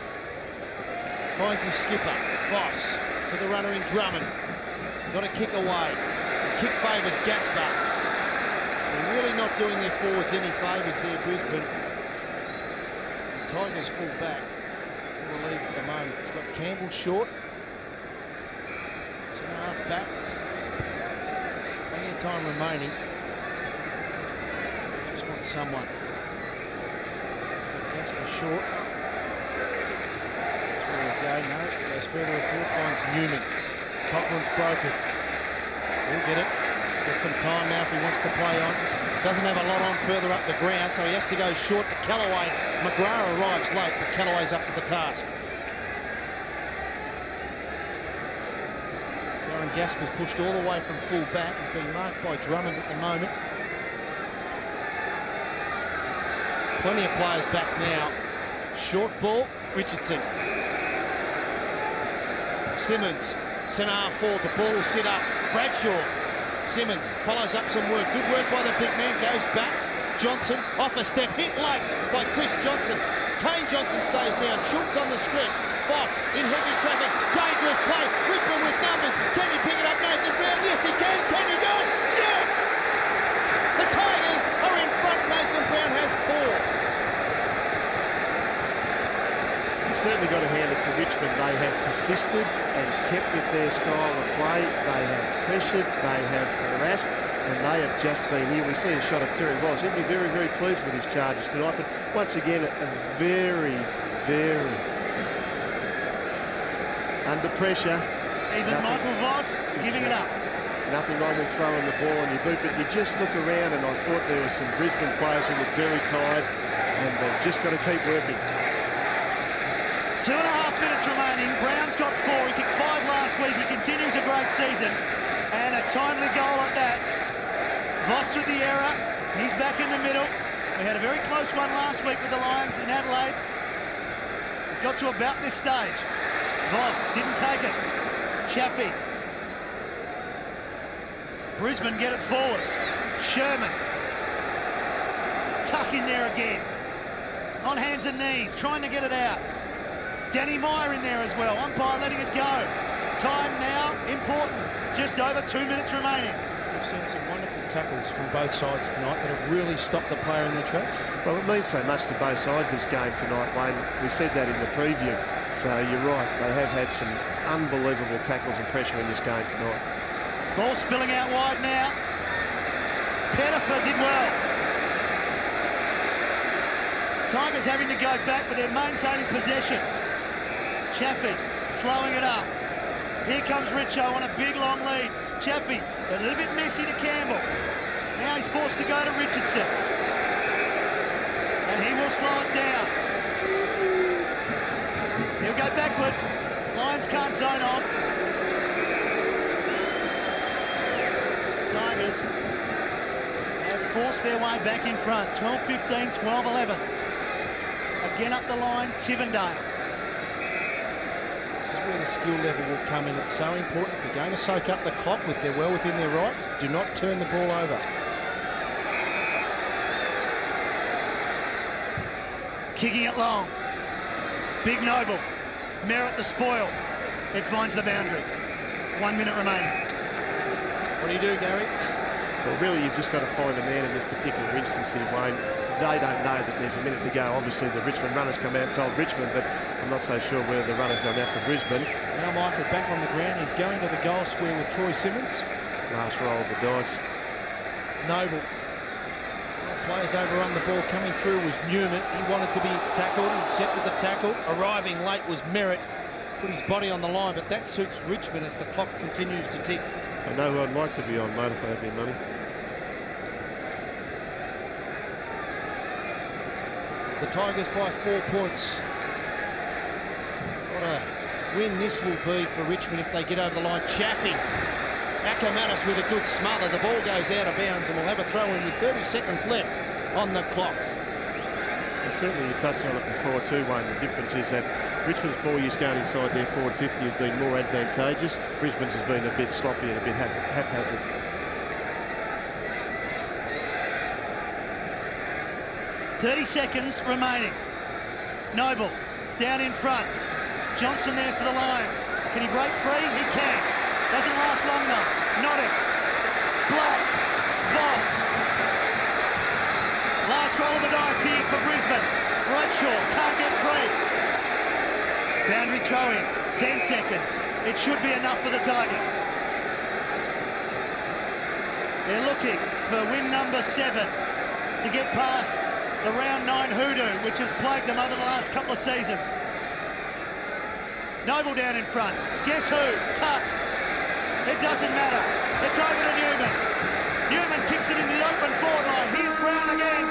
Finds his skipper, Boss, to the runner in Drummond. Got a kick away. The kick favours Gasper. They're really not doing their forwards any favours there, Brisbane. The Tigers fall back. In the lead for the moment. It's got Campbell short. Centre half back. Plenty of time remaining. Just wants someone. It's got Gasper short. That's where he'll go. No, goes further afield. Finds Newman. Coghlan's broken. He'll get it. He's got some time now if he wants to play on. Doesn't have a lot on further up the ground, so he has to go short to Callaway. McGrath arrives late, but Callaway's up to the task. Gasper's pushed all the way from full back. He's being marked by Drummond at the moment. Plenty of players back now. Short ball, Richardson. Simmons, centre half forward. The ball will sit up. Bradshaw. Simmons follows up some work. Good work by the big man. Goes back. Johnson off a step. Hit late by Chris Johnson. Kane Johnson stays down. Schultz on the stretch. Boss in heavy traffic. Dangerous play. Richmond with numbers. Can he pick it up? Nathan Brown. Yes, he certainly got to hand it to Richmond. They have persisted and kept with their style of play. They have pressured, they have harassed, and they have just been here. We see a shot of Terry Wallace. He'll be very, very pleased with his charges tonight. But once again, a very, very under pressure. Even Michael Voss giving it up. Nothing wrong with throwing the ball on your boot, but you just look around, and I thought there were some Brisbane players who looked very tired, and they've just got to keep working. 2.5 minutes remaining. Brown's got 4. He kicked 5 last week. He continues a great season, and a timely goal at that. Voss with the error. He's back in the middle. We had a very close one last week with the Lions in Adelaide. It got to about this stage. Voss didn't take it. Chaffee. Brisbane get it forward. Sherman. Tuck in there again. On hands and knees, trying to get it out. Danny Meyer in there as well. Umpire letting it go. Time now, important. Just over 2 minutes remaining. We've seen some wonderful tackles from both sides tonight that have really stopped the player in their tracks. Well, it means so much to both sides this game tonight, Wayne. We said that in the preview. So you're right, they have had some unbelievable tackles and pressure in this game tonight. Ball spilling out wide now. Pettifer did well. Tigers having to go back, but they're maintaining possession. Chaffee slowing it up. Here comes Richo on a big long lead. Chaffee, a little bit messy to Campbell. Now he's forced to go to Richardson. And he will slow it down. He'll go backwards. Lions can't zone off. Tigers have forced their way back in front. 12-15, 12-11. Again up the line, Tivendale. This is where the skill level will come in. It's so important. If they're going to soak up the clock, they're well within their rights. Do not turn the ball over. Kicking it long. Big Noble. Merritt the spoil. It finds the boundary. 1 minute remaining. What do you do, Gary? Well, really, you've just got to find a man in this particular instance here, Wayne. They don't know that there's a minute to go. Obviously, the Richmond runners come out and told Richmond, but I'm not so sure whether the runners done that for Brisbane. Now Michael back on the ground. He's going to the goal square with Troy Simmons. Last roll of the dice. Noble. Players overrun the ball. Coming through was Newman. He wanted to be tackled. He accepted the tackle. Arriving late was Merritt. Put his body on the line, but that suits Richmond as the clock continues to tick. I know who I'd like to be on, mate, if I had any money. The Tigers by 4 points. What a win this will be for Richmond if they get over the line. Chaffee. Ackermanis with a good smother. The ball goes out of bounds and we'll have a throw in with 30 seconds left on the clock. And certainly you touched on it before too, Wayne. The difference is that Richmond's ball use going inside their forward 50 has been more advantageous. Brisbane's has been a bit sloppy and a bit haphazard. .30 seconds remaining. Noble down in front. Johnson there for the Lions. Can he break free? He can. Doesn't last long though. Not it. Black. Voss. Last roll of the dice here for Brisbane. Bradshaw can't get free. Boundary throw in. 10 seconds. It should be enough for the Tigers. They're looking for win number 7 to get past the round 9 hoodoo, which has plagued them over the last couple of seasons. Noble down in front. Guess who? Tuck. It doesn't matter. It's over to Newman. Newman kicks it into the open forward line. Here's Brown again.